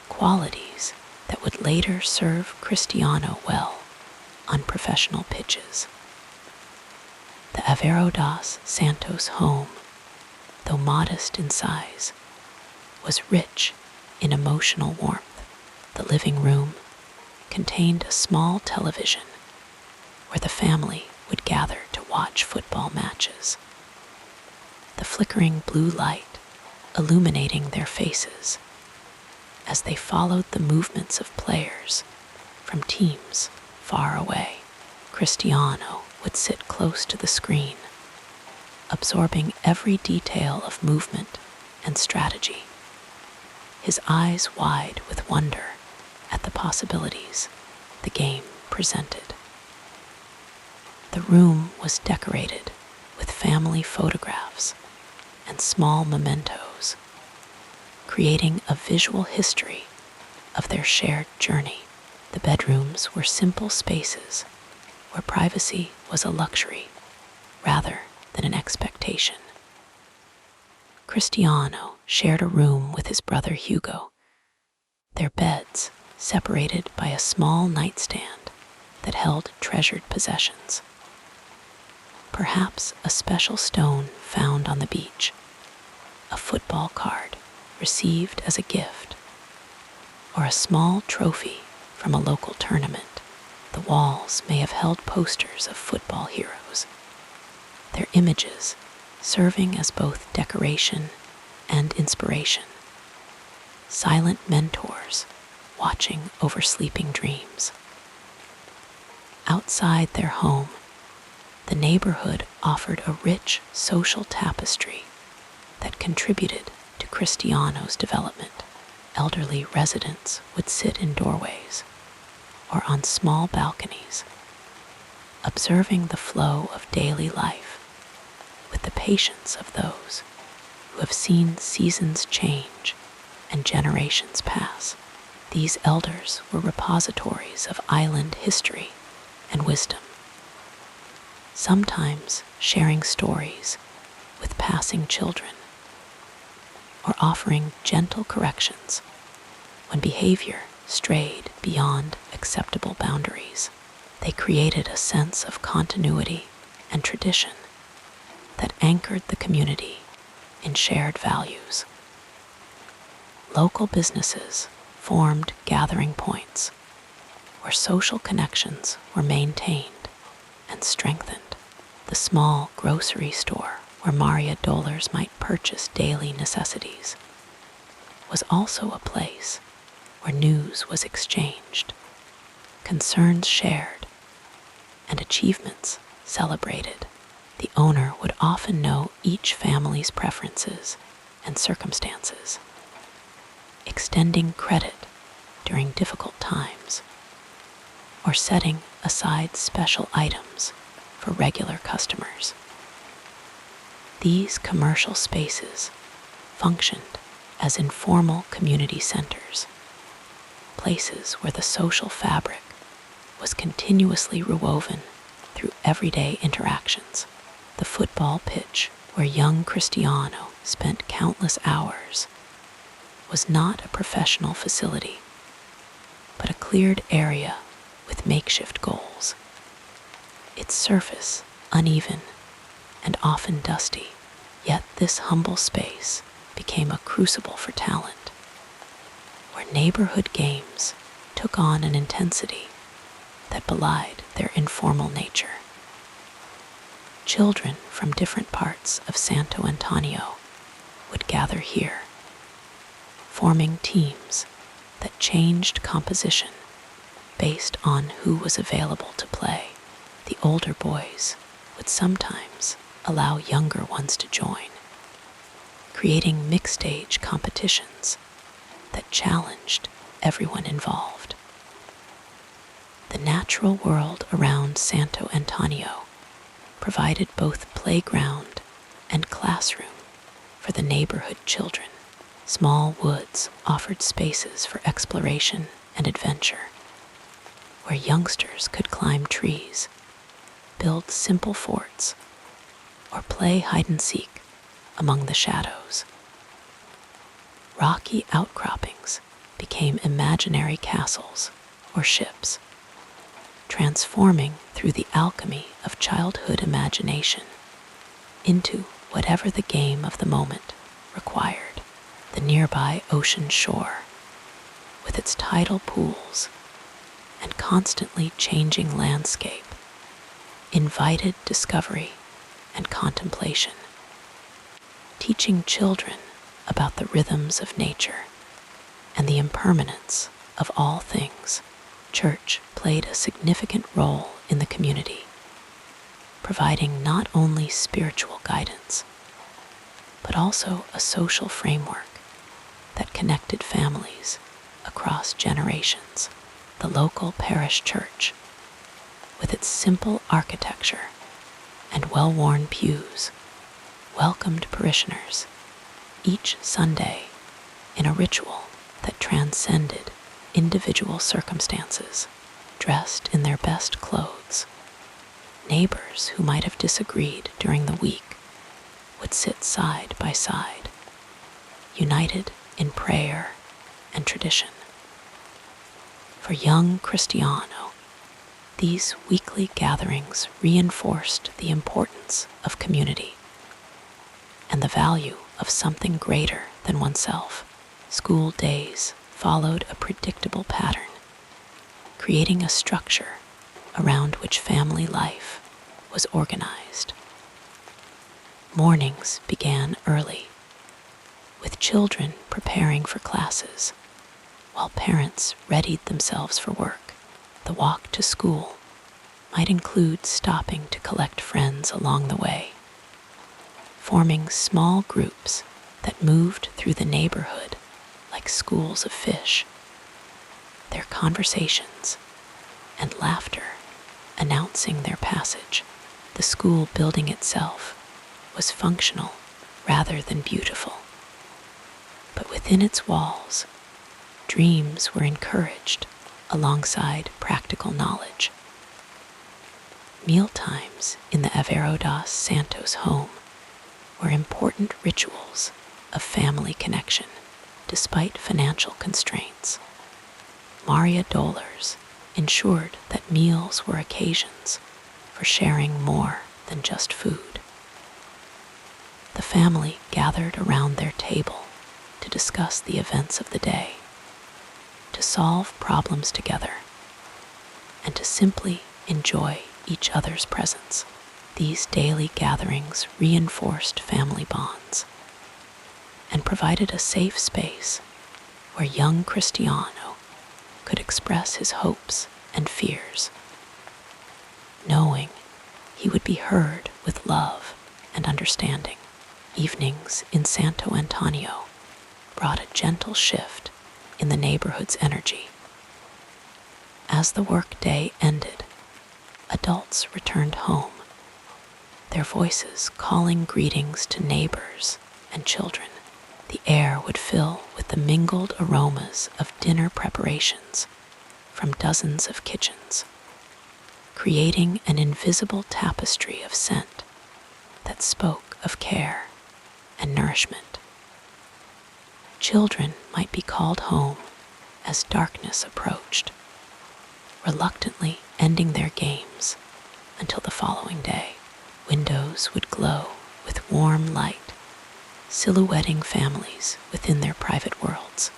qualities that would later serve Cristiano well on professional pitches. The Aveiro dos Santos home, though modest in size, was rich in emotional warmth. The living room contained a small television where the family would gather to watch football matches, the flickering blue light illuminating their faces as they followed the movements of players from teams far away. Cristiano would sit close to the screen, absorbing every detail of movement and strategy, his eyes wide with wonder at the possibilities the game presented. The room was decorated with family photographs and small mementos, creating a visual history of their shared journey. The bedrooms were simple spaces where privacy was a luxury rather than an expectation. Cristiano shared a room with his brother Hugo, their beds separated by a small nightstand that held treasured possessions. Perhaps a special stone found on the beach, a football card received as a gift, or a small trophy from a local tournament. The walls may have held posters of football heroes, their images serving as both decoration and inspiration, silent mentors watching over sleeping dreams. Outside their home, the neighborhood offered a rich social tapestry that contributed to Cristiano's development. Elderly residents would sit in doorways or on small balconies, observing the flow of daily life with the patience of those who have seen seasons change and generations pass. These elders were repositories of island history and wisdom, sometimes sharing stories with passing children or offering gentle corrections when behavior strayed beyond acceptable boundaries. They created a sense of continuity and tradition that anchored the community in shared values. Local businesses formed gathering points where social connections were maintained and strengthened. The small grocery store where Maria Dollars might purchase daily necessities was also a place where news was exchanged, concerns shared, and achievements celebrated. The owner would often know each family's preferences and circumstances, extending credit during difficult times, or setting aside special items for regular customers. These commercial spaces functioned as informal community centers, places where the social fabric was continuously rewoven through everyday interactions. The football pitch where young Cristiano spent countless hours was not a professional facility, but a cleared area with makeshift goals. Its surface uneven and often dusty, yet this humble space became a crucible for talent, where neighborhood games took on an intensity that belied their informal nature. Children from different parts of Santo Antonio would gather here, forming teams that changed composition based on who was available to play. The older boys would sometimes allow younger ones to join, creating mixed-age competitions that challenged everyone involved. The natural world around Santo Antonio provided both playground and classroom for the neighborhood children. Small woods offered spaces for exploration and adventure, where youngsters could climb trees, build simple forts, or play hide-and-seek among the shadows. Rocky outcroppings became imaginary castles or ships, transforming through the alchemy of childhood imagination into whatever the game of the moment required. The nearby ocean shore, with its tidal pools and constantly changing landscape, invited discovery and contemplation, teaching children about the rhythms of nature and the impermanence of all things. Church played a significant role in the community, providing not only spiritual guidance, but also a social framework that connected families across generations. The local parish church, with its simple architecture and well-worn pews, welcomed parishioners each Sunday in a ritual that transcended individual circumstances. Dressed in their best clothes, neighbors who might have disagreed during the week would sit side by side, united in prayer and tradition. For young Christiano, these weekly gatherings reinforced the importance of community and the value of something greater than oneself. School days followed a predictable pattern, creating a structure around which family life was organized. Mornings began early, with children preparing for classes, while parents readied themselves for work. The walk to school might include stopping to collect friends along the way, forming small groups that moved through the neighborhood like schools of fish, their conversations and laughter announcing their passage. The school building itself was functional rather than beautiful, but within its walls, dreams were encouraged alongside practical knowledge. Mealtimes in the Aveiro dos Santos home were important rituals of family connection. Despite financial constraints, Maria Dollars ensured that meals were occasions for sharing more than just food. The family gathered around their table to discuss the events of the day, to solve problems together, and to simply enjoy each other's presence. These daily gatherings reinforced family bonds and provided a safe space where young Christiano could express his hopes and fears, knowing he would be heard with love and understanding. Evenings in Santo Antonio brought a gentle shift in the neighborhood's energy. As the workday ended, adults returned home, their voices calling greetings to neighbors and children. The air would fill with the mingled aromas of dinner preparations from dozens of kitchens, creating an invisible tapestry of scent that spoke of care and nourishment. Children might be called home as darkness approached, reluctantly ending their games until the following day. Windows would glow with warm light, silhouetting families within their private worlds.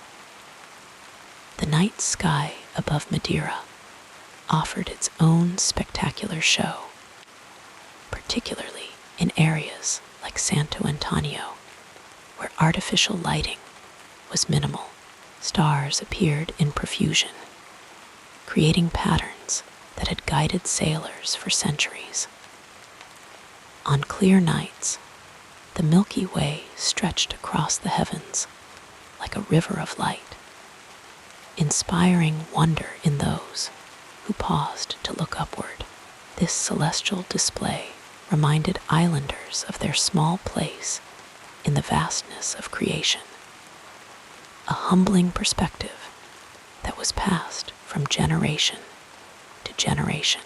The night sky above Madeira offered its own spectacular show, particularly in areas like Santo Antonio, where artificial lighting was minimal. Stars appeared in profusion, creating patterns that had guided sailors for centuries. On clear nights, the Milky Way stretched across the heavens like a river of light, inspiring wonder in those who paused to look upward. This celestial display reminded islanders of their small place in the vastness of creation, a humbling perspective that was passed from generation to generation.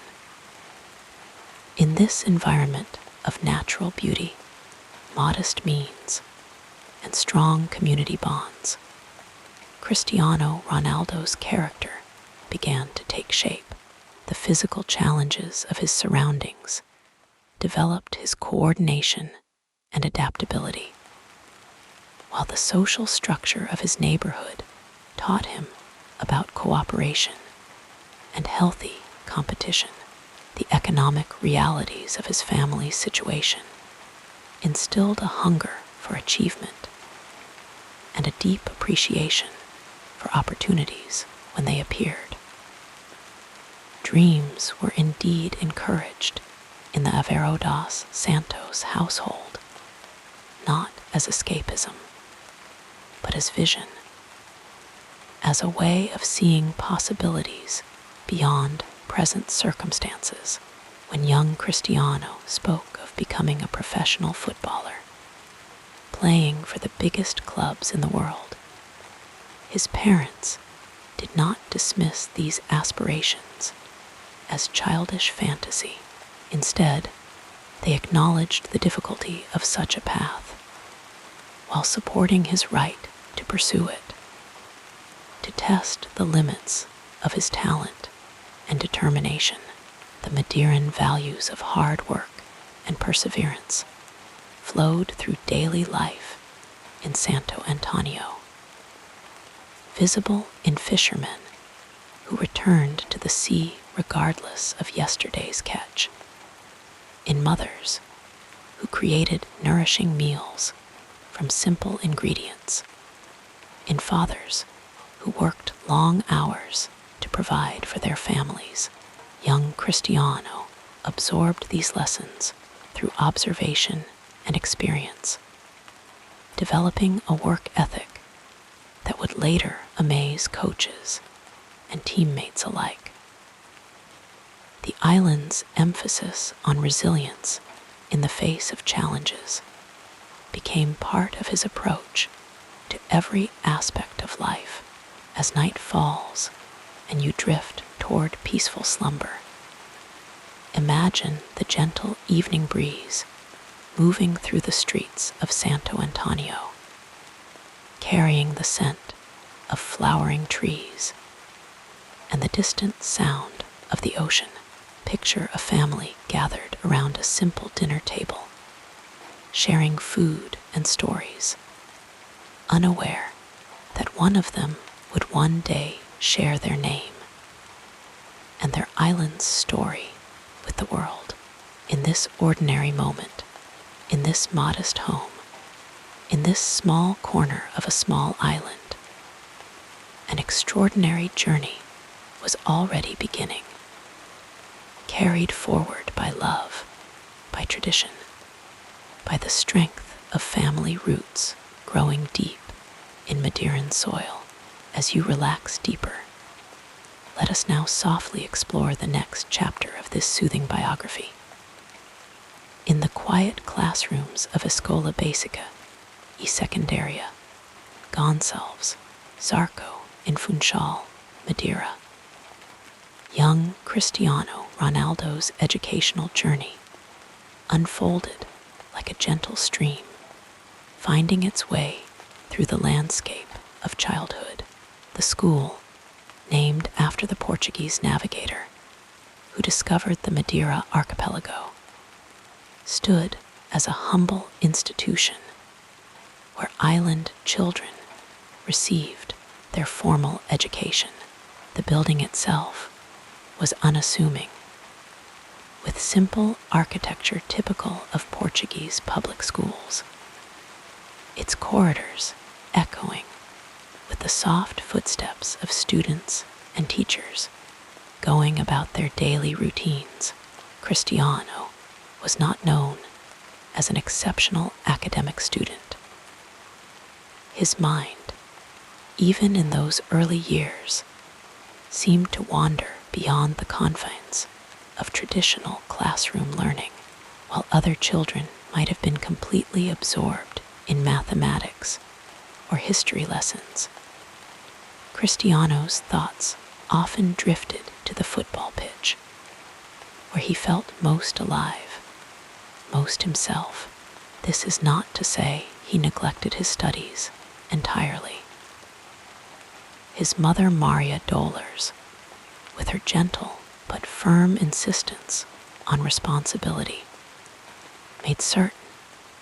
In this environment of natural beauty, modest means, and strong community bonds, Cristiano Ronaldo's character began to take shape. The physical challenges of his surroundings developed his coordination and adaptability, while the social structure of his neighborhood taught him about cooperation and healthy competition. The economic realities of his family's situation instilled a hunger for achievement and a deep appreciation for opportunities when they appeared. Dreams were indeed encouraged, in the Avero dos Santos household, not as escapism, but as vision, as a way of seeing possibilities beyond present circumstances. When young Cristiano spoke of becoming a professional footballer, playing for the biggest clubs in the world, his parents did not dismiss these aspirations as childish fantasy. Instead, they acknowledged the difficulty of such a path, while supporting his right to pursue it, to test the limits of his talent and determination. The Madeiran values of hard work and perseverance flowed through daily life in Santo Antonio, visible in fishermen who returned to the sea regardless of yesterday's catch, in mothers who created nourishing meals from simple ingredients, in fathers who worked long hours to provide for their families. Young Cristiano absorbed these lessons through observation and experience, developing a work ethic that would later amaze coaches and teammates alike. The island's emphasis on resilience in the face of challenges became part of his approach to every aspect of life. As night falls and you drift toward peaceful slumber, imagine the gentle evening breeze moving through the streets of Santo Antonio, carrying the scent of flowering trees and the distant sound of the ocean. Picture a family gathered around a simple dinner table, sharing food and stories, unaware that one of them would one day share their name and their island's story with the world. In this ordinary moment, in this modest home, in this small corner of a small island, an extraordinary journey was already beginning, carried forward by love, by tradition, by the strength of family roots growing deep in Madeiran soil. As you relax deeper, let us now softly explore the next chapter of this soothing biography. In the quiet classrooms of Escola Básica y Secundaria, Gonçalves, Zarco in Funchal, Madeira, young Cristiano Ronaldo's educational journey unfolded like a gentle stream, finding its way through the landscape of childhood. The school, named after the Portuguese navigator who discovered the Madeira archipelago, stood as a humble institution where island children received their formal education. The building itself was unassuming, with simple architecture typical of Portuguese public schools, its corridors echoing with the soft footsteps of students and teachers going about their daily routines. Cristiano was not known as an exceptional academic student. His mind, even in those early years, seemed to wander beyond the confines of traditional classroom learning, while other children might have been completely absorbed in mathematics or history lessons. Cristiano's thoughts often drifted to the football pitch, where he felt most alive, most himself. This is not to say he neglected his studies entirely. His mother, Maria Dolores, with her gentle but firm insistence on responsibility, made certain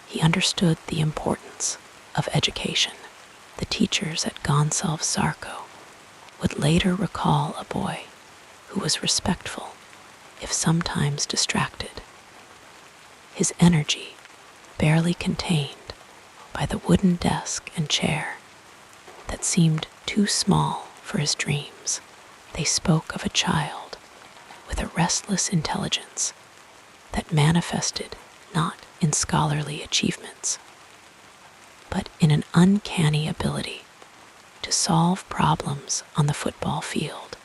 he understood the importance of education. The teachers at Gonçalves Zarco would later recall a boy who was respectful, if sometimes distracted, his energy barely contained by the wooden desk and chair that seemed too small for his dreams. They spoke of a child with a restless intelligence that manifested not in scholarly achievements, but in an uncanny ability to solve problems on the football field,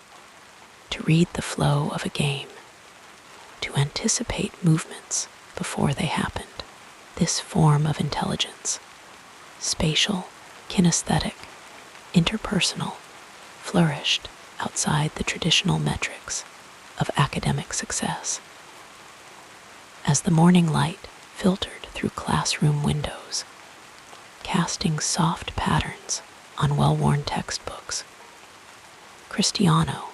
to read the flow of a game, to anticipate movements before they happened. This form of intelligence, spatial, kinesthetic, interpersonal, flourished outside the traditional metrics of academic success. As the morning light filtered through classroom windows, casting soft patterns on well-worn textbooks, Christiano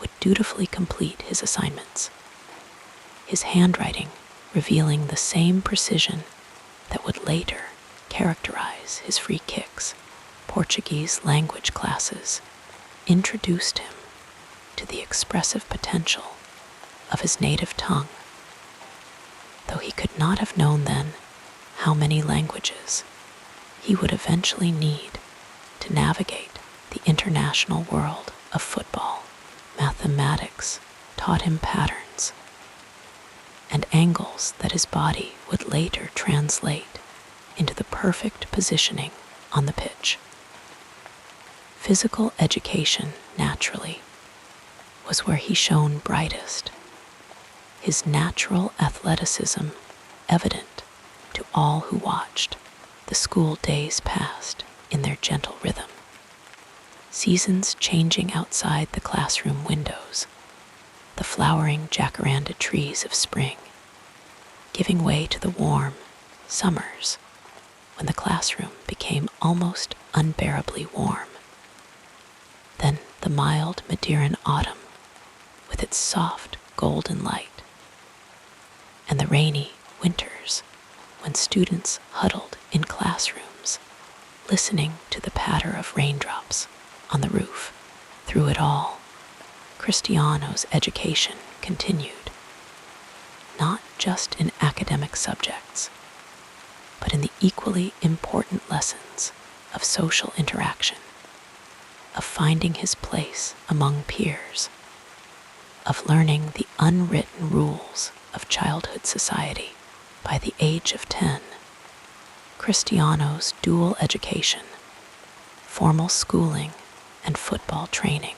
would dutifully complete his assignments, his handwriting revealing the same precision that would later characterize his free kicks. Portuguese language classes introduced him to the expressive potential of his native tongue, though he could not have known then how many languages he would eventually need to navigate the international world of football. Mathematics taught him patterns and angles that his body would later translate into the perfect positioning on the pitch. Physical education, naturally, was where he shone brightest, his natural athleticism evident to all who watched the school days passed in their gentle rhythm, seasons changing outside the classroom windows, the flowering jacaranda trees of spring, giving way to the warm summers when the classroom became almost unbearably warm. Then the mild Madeiran autumn with its soft golden light, and the rainy winters when students huddled in classrooms, listening to the patter of raindrops on the roof. Through it all, Christiano's education continued, not just in academic subjects, but in the equally important lessons of social interaction, of finding his place among peers, of learning the unwritten rules of childhood society. By the age of 10, Christiano's dual education, formal schooling and football training,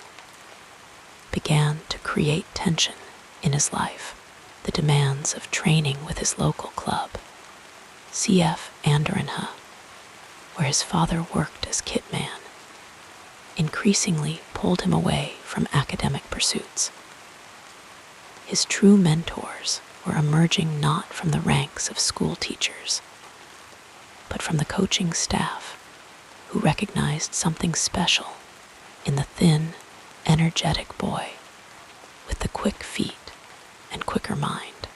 began to create tension in his life. The demands of training with his local club, CF Anderenha, where his father worked as kit man, increasingly pulled him away from academic pursuits. His true mentors were emerging not from the ranks of school teachers, but from the coaching staff who recognized something special in the thin, energetic boy with the quick feet and quicker mind.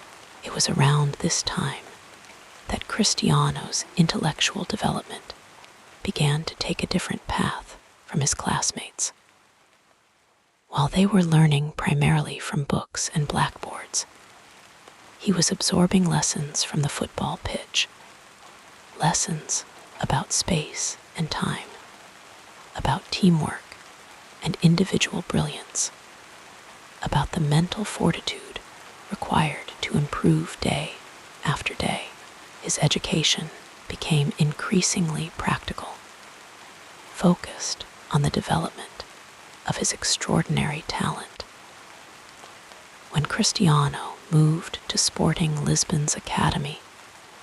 It was around this time that Christiano's intellectual development began to take a different path from his classmates. While they were learning primarily from books and blackboards, he was absorbing lessons from the football pitch, lessons about space and time, about teamwork and individual brilliance, about the mental fortitude required to improve day after day. His education became increasingly practical, focused on the development of his extraordinary talent. When Christiano moved to Sporting Lisbon's academy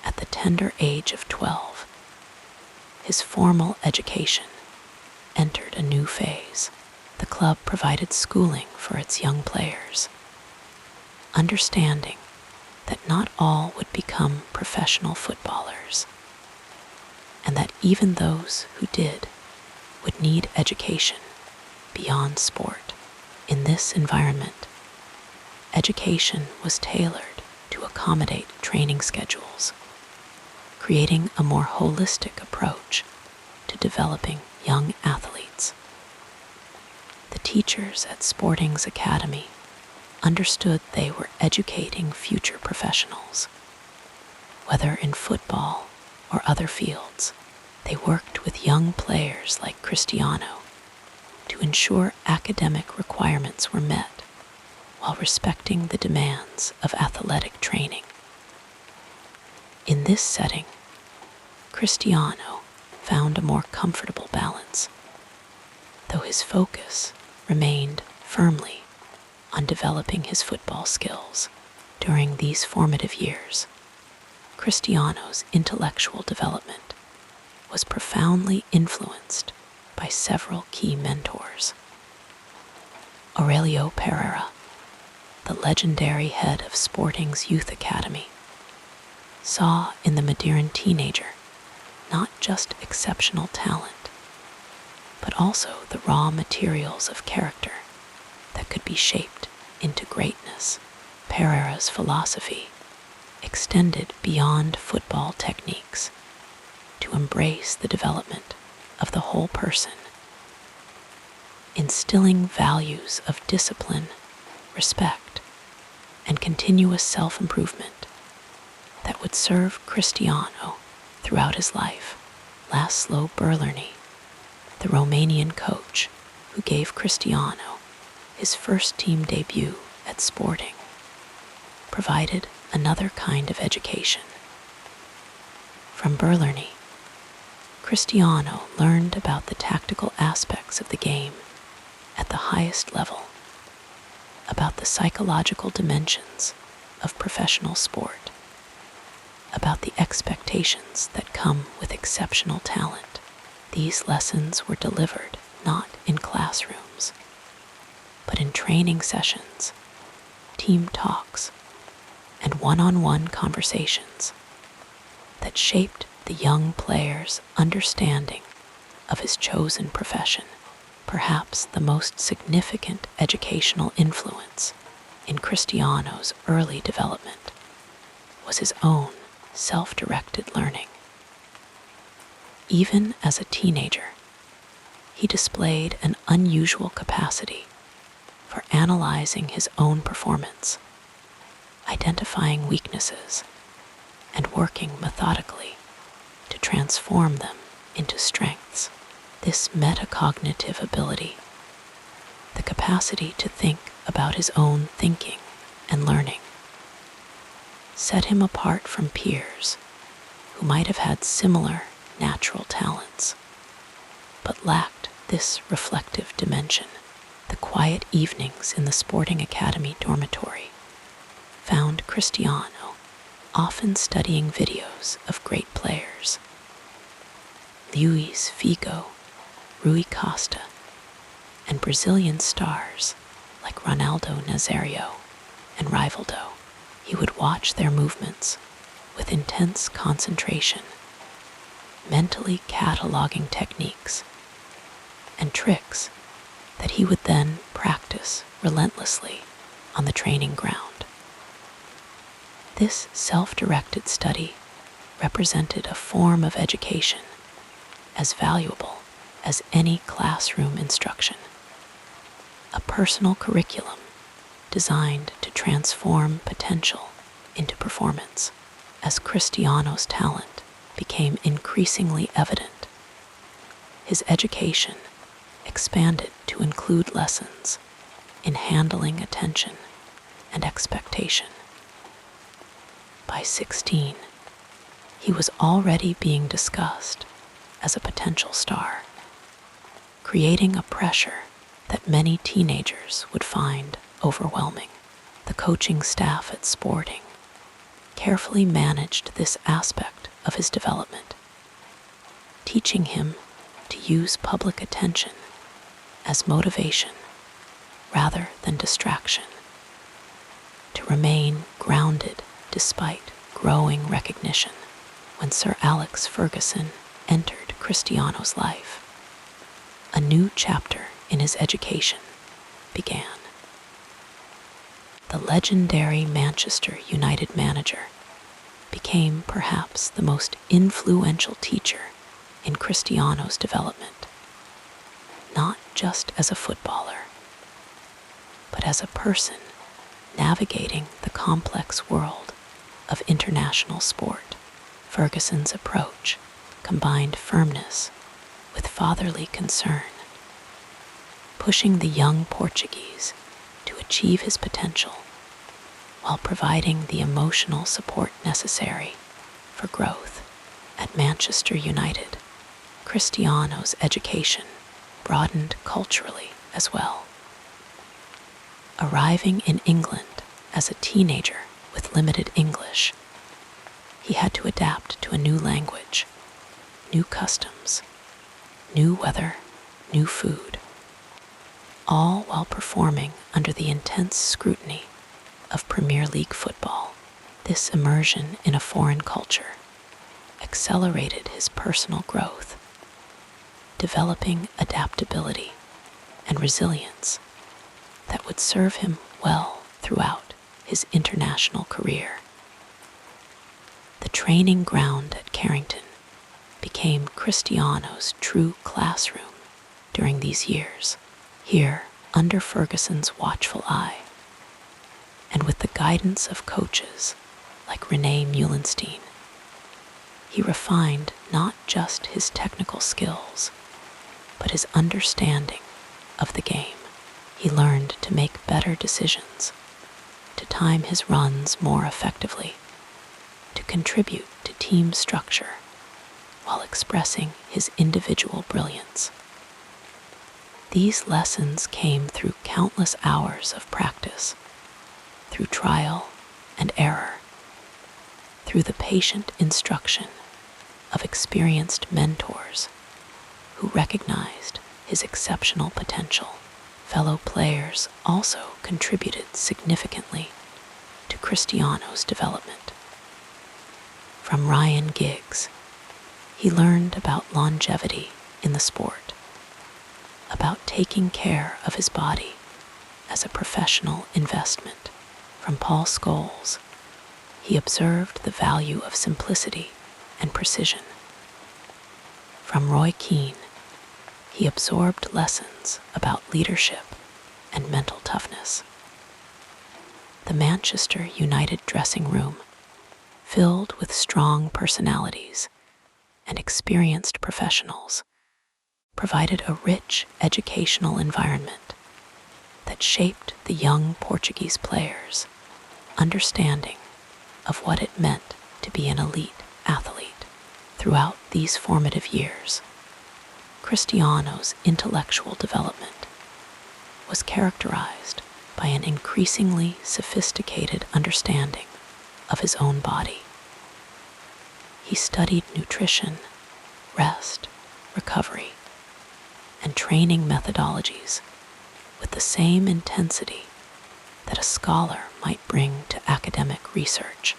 at the tender age of 12, his formal education entered a new phase. The club provided schooling for its young players, understanding that not all would become professional footballers, and that even those who did would need education beyond sport. In this environment, education was tailored to accommodate training schedules, creating a more holistic approach to developing young athletes. The teachers at Sporting's academy understood they were educating future professionals. Whether in football or other fields, they worked with young players like Christiano to ensure academic requirements were met while respecting the demands of athletic training. In this setting, Cristiano found a more comfortable balance, though his focus remained firmly on developing his football skills. During these formative years, Cristiano's intellectual development was profoundly influenced by several key mentors. Aurelio Pereira, the legendary head of Sporting's youth academy, saw in the Madeiran teenager not just exceptional talent, but also the raw materials of character that could be shaped into greatness. Pereira's philosophy extended beyond football techniques to embrace the development of the whole person, instilling values of discipline, respect, and continuous self-improvement that would serve Cristiano throughout his life. Laszlo Berlerni, the Romanian coach who gave Cristiano his first team debut at Sporting, provided another kind of education. From Berlerni, Cristiano learned about the tactical aspects of the game at the highest level, about the psychological dimensions of professional sport, about the expectations that come with exceptional talent. These lessons were delivered not in classrooms, but in training sessions, team talks, and one-on-one conversations that shaped the young player's understanding of his chosen profession. Perhaps the most significant educational influence in Cristiano's early development was his own self-directed learning. Even as a teenager, he displayed an unusual capacity for analyzing his own performance, identifying weaknesses, and working methodically to transform them into strengths. This metacognitive ability, the capacity to think about his own thinking and learning, set him apart from peers who might have had similar natural talents, but lacked this reflective dimension. The quiet evenings in the Sporting Academy dormitory found Cristiano often studying videos of great players. Luis Figo, Rui Costa, and Brazilian stars like Ronaldo Nazario and Rivaldo. He would watch their movements with intense concentration, mentally cataloging techniques and tricks that he would then practice relentlessly on the training ground. This self-directed study represented a form of education as valuable as any classroom instruction, a personal curriculum designed to transform potential into performance. As Cristiano's talent became increasingly evident, his education expanded to include lessons in handling attention and expectation. By 16, he was already being discussed as a potential star, creating a pressure that many teenagers would find overwhelming. The coaching staff at Sporting carefully managed this aspect of his development, teaching him to use public attention as motivation rather than distraction, to remain grounded despite growing recognition. When Sir Alex Ferguson entered Cristiano's life, a new chapter in his education began. The legendary Manchester United manager became perhaps the most influential teacher in Cristiano's development, not just as a footballer, but as a person navigating the complex world of international sport. Ferguson's approach combined firmness with fatherly concern, pushing the young Portuguese to achieve his potential while providing the emotional support necessary for growth. At Manchester United, Cristiano's education broadened culturally as well. Arriving in England as a teenager with limited English, he had to adapt to a new language, new customs, new weather, new food, all while performing under the intense scrutiny of Premier League football. This immersion in a foreign culture accelerated his personal growth, developing adaptability and resilience that would serve him well throughout his international career. The training ground at Carrington became Cristiano's true classroom during these years. Here, under Ferguson's watchful eye, and with the guidance of coaches like Rene Muhlenstein, he refined not just his technical skills, but his understanding of the game. He learned to make better decisions, to time his runs more effectively, to contribute to team structure while expressing his individual brilliance. These lessons came through countless hours of practice, through trial and error, through the patient instruction of experienced mentors who recognized his exceptional potential. Fellow players also contributed significantly to Cristiano's development. From Ryan Giggs, he learned about longevity in the sport, about taking care of his body as a professional investment. From Paul Scholes, he observed the value of simplicity and precision. From Roy Keane, he absorbed lessons about leadership and mental toughness. The Manchester United dressing room, filled with strong personalities and experienced professionals, provided a rich educational environment that shaped the young Portuguese players' understanding of what it meant to be an elite athlete. Throughout these formative years, Cristiano's intellectual development was characterized by an increasingly sophisticated understanding of his own body. He studied nutrition, rest, recovery, and training methodologies with the same intensity that a scholar might bring to academic research.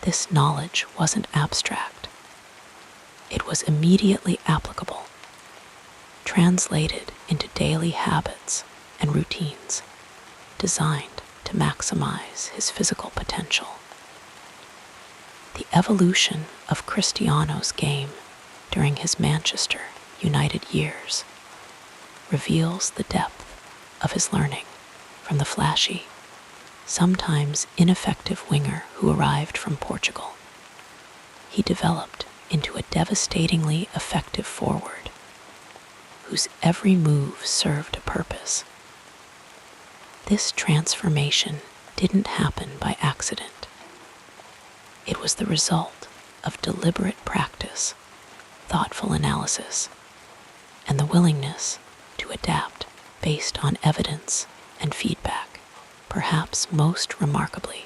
This knowledge wasn't abstract. It was immediately applicable, translated into daily habits and routines designed to maximize his physical potential. The evolution of Cristiano's game during his Manchester United years reveals the depth of his learning. From the flashy, sometimes ineffective winger who arrived from Portugal, he developed into a devastatingly effective forward whose every move served a purpose. This transformation didn't happen by accident. It was the result of deliberate practice, thoughtful analysis, and the willingness to adapt based on evidence and feedback. Perhaps most remarkably,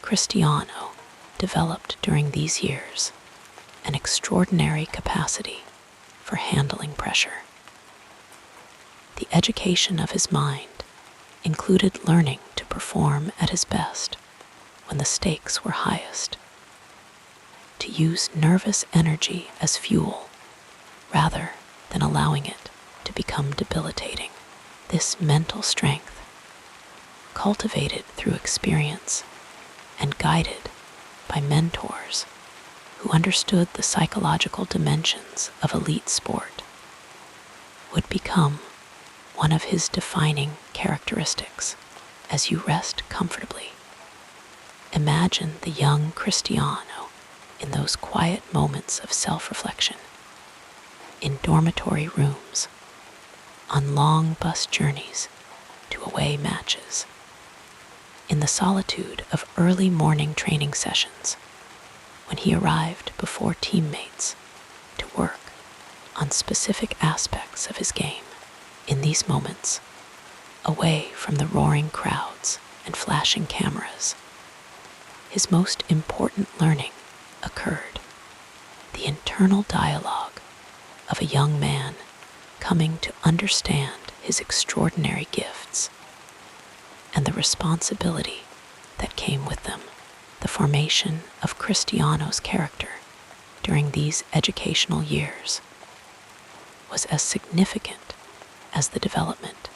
Cristiano developed during these years an extraordinary capacity for handling pressure. The education of his mind included learning to perform at his best when the stakes were highest, to use nervous energy as fuel rather than allowing it to become debilitating. This mental strength, cultivated through experience and guided by mentors who understood the psychological dimensions of elite sport, would become one of his defining characteristics. As you rest comfortably, imagine the young Cristiano in those quiet moments of self-reflection, in dormitory rooms, on long bus journeys to away matches, in the solitude of early morning training sessions, when he arrived before teammates to work on specific aspects of his game. In these moments, away from the roaring crowds and flashing cameras, his most important learning occurred: the internal dialogue of a young man coming to understand his extraordinary gifts and the responsibility that came with them. The formation of Cristiano's character during these educational years was as significant as the development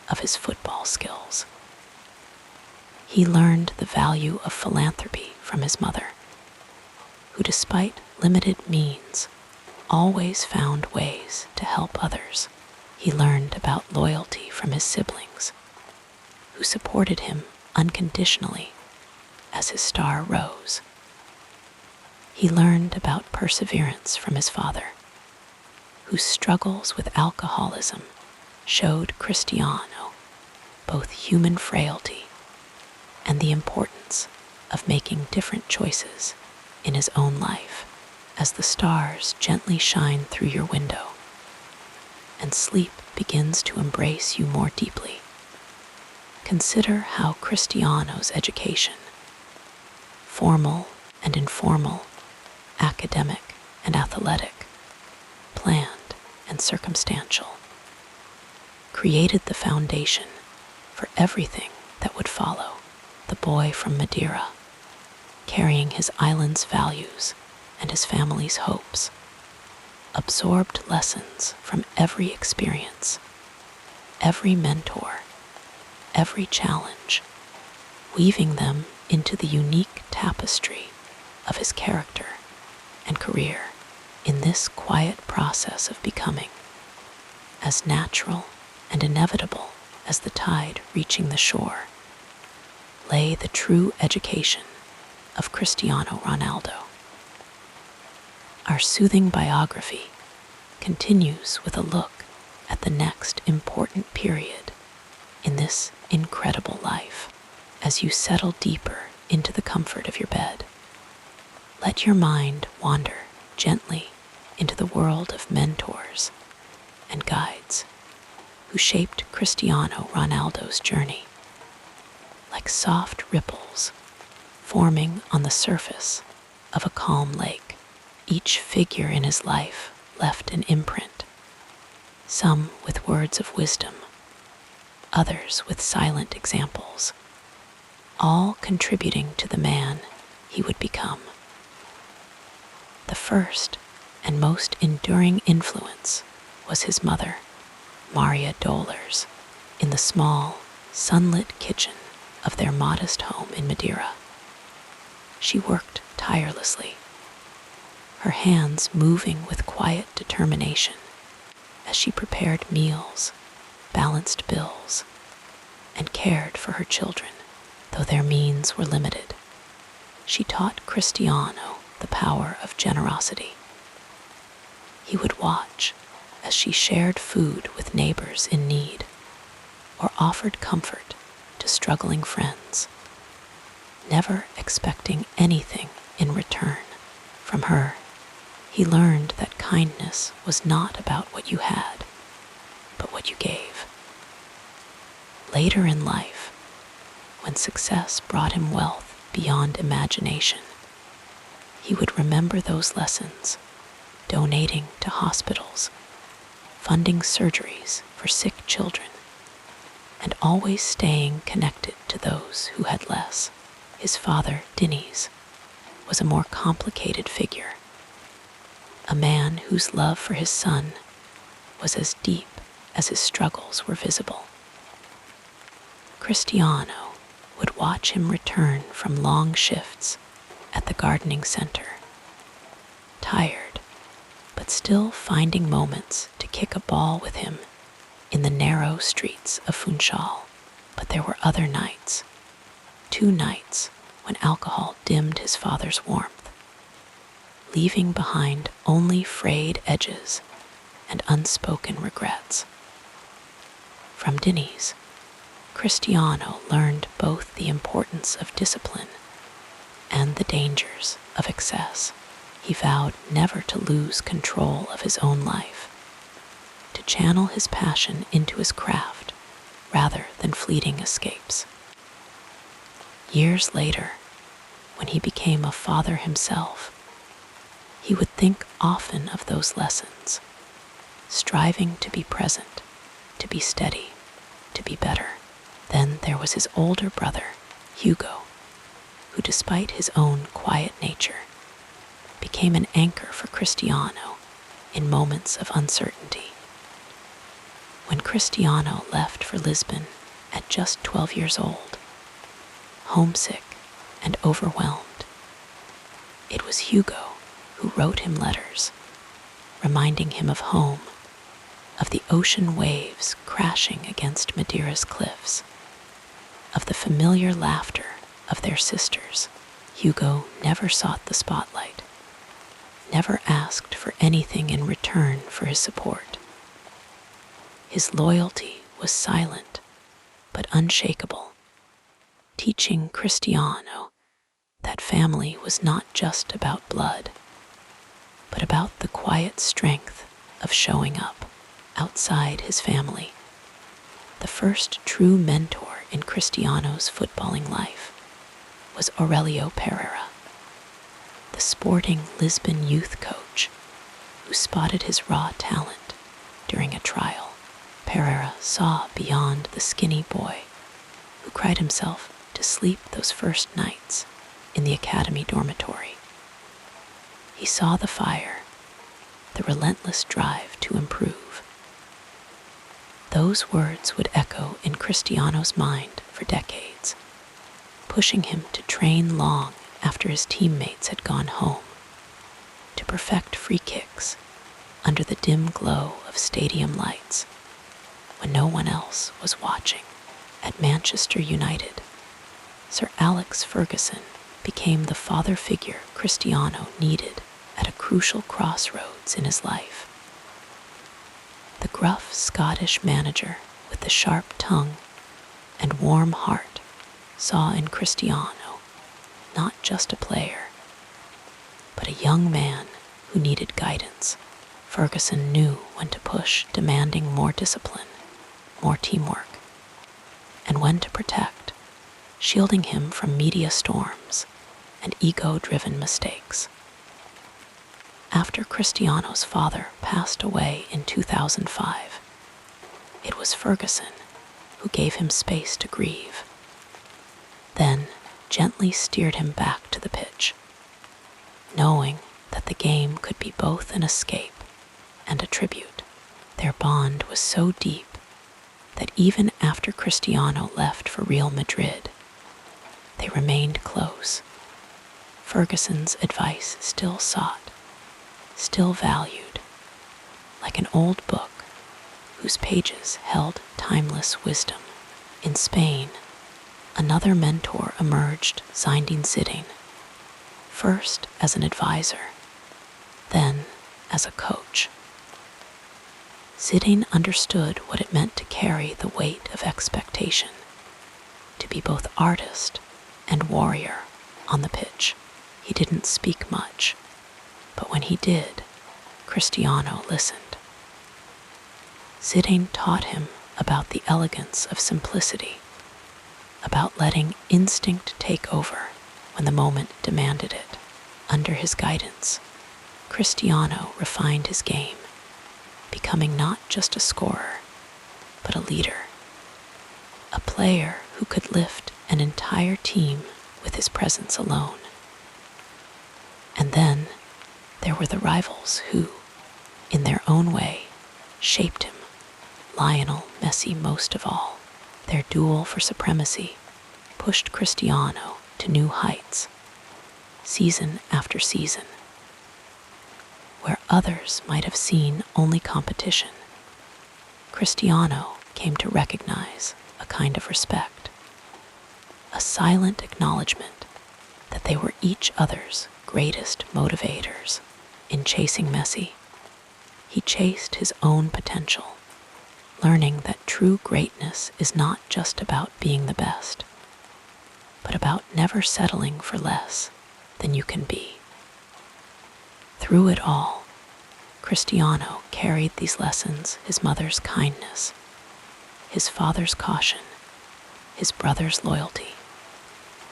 of his football skills. He learned the value of philanthropy from his mother, who, despite limited means, always found ways to help others. He learned about loyalty from his siblings, who supported him unconditionally as his star rose. He learned about perseverance from his father, whose struggles with alcoholism showed Cristiano both human frailty and the importance of making different choices in his own life. As the stars gently shine through your window and sleep begins to embrace you more deeply, consider how Cristiano's education, formal and informal, academic and athletic, planned and circumstantial, created the foundation for everything that would follow. The boy from Madeira, carrying his island's values and his family's hopes, absorbed lessons from every experience, every mentor, every challenge, weaving them into the unique tapestry of his character and career. In this quiet process of becoming, as natural and inevitable as the tide reaching the shore, lay the true education of Cristiano Ronaldo. Our soothing biography continues with a look at the next important period in this incredible life. As you settle deeper into the comfort of your bed, let your mind wander gently into the world of mentors and guides who shaped Cristiano Ronaldo's journey. Like soft ripples forming on the surface of a calm lake, each figure in his life left an imprint, some with words of wisdom, others with silent examples, all contributing to the man he would become. The first and most enduring influence was his mother, Maria Dollars, in the small, sunlit kitchen of their modest home in Madeira. She worked tirelessly, her hands moving with quiet determination as she prepared meals, balanced bills, and cared for her children. Though their means were limited, she taught Cristiano the power of generosity. He would watch as she shared food with neighbors in need or offered comfort to struggling friends, never expecting anything in return from her. He learned that kindness was not about what you had, but what you gave. Later in life, when success brought him wealth beyond imagination, he would remember those lessons, donating to hospitals, funding surgeries for sick children, and always staying connected to those who had less. His father, Diniz, was a more complicated figure, a man whose love for his son was as deep as his struggles were visible. Cristiano would watch him return from long shifts at the gardening center, tired, but still finding moments to kick a ball with him in the narrow streets of Funchal. But there were other nights, 2 nights when alcohol dimmed his father's warmth, leaving behind only frayed edges and unspoken regrets. From Diniz, Cristiano learned both the importance of discipline and the dangers of excess. He vowed never to lose control of his own life, to channel his passion into his craft rather than fleeting escapes. Years later, when he became a father himself, he would think often of those lessons, striving to be present, to be steady, to be better. Then there was his older brother, Hugo, who, despite his own quiet nature, became an anchor for Cristiano in moments of uncertainty. When Cristiano left for Lisbon at just 12 years old, homesick and overwhelmed, it was Hugo who wrote him letters, reminding him of home, of the ocean waves crashing against Madeira's cliffs, of the familiar laughter of their sisters. Hugo never sought the spotlight, never asked for anything in return for his support. His loyalty was silent but unshakable, teaching Cristiano that family was not just about blood, but about the quiet strength of showing up outside his family. The first true mentor in Cristiano's footballing life was Aurelio Pereira, the sporting Lisbon youth coach who spotted his raw talent during a trial. Pereira saw beyond the skinny boy who cried himself to sleep those first nights in the academy dormitory. He saw the fire, the relentless drive to improve. Those words would echo in Cristiano's mind for decades, pushing him to train long after his teammates had gone home, to perfect free kicks under the dim glow of stadium lights when no one else was watching. At Manchester United, Sir Alex Ferguson became the father figure Cristiano needed at a crucial crossroads in his life. The gruff Scottish manager with the sharp tongue and warm heart saw in Cristiano not just a player, but a young man who needed guidance. Ferguson knew when to push, demanding more discipline, more teamwork, and when to protect, shielding him from media storms and ego-driven mistakes. After Cristiano's father passed away in 2005, it was Ferguson who gave him space to grieve, then gently steered him back to the pitch, knowing that the game could be both an escape and a tribute. Their bond was so deep that even after Cristiano left for Real Madrid, they remained close. Ferguson's advice still sought, still valued, like an old book whose pages held timeless wisdom. In Spain, another mentor emerged, Zinedine Zidane, first as an advisor, then as a coach. Zidane understood what it meant to carry the weight of expectation, to be both artist and warrior on the pitch. He didn't speak much, but when he did, Cristiano listened. Zidane taught him about the elegance of simplicity, about letting instinct take over when the moment demanded it. Under his guidance, Cristiano refined his game, becoming not just a scorer, but a leader, a player who could lift an entire team with his presence alone. And then there were the rivals who, in their own way, shaped him, Lionel Messi most of all. Their duel for supremacy pushed Cristiano to new heights, season after season. Where others might have seen only competition, Cristiano came to recognize a kind of respect, a silent acknowledgement that they were each other's greatest motivators. In chasing Messi, he chased his own potential, learning that true greatness is not just about being the best, but about never settling for less. than you can be. Through it all, Cristiano carried these lessons: his mother's kindness, his father's caution, his brother's loyalty,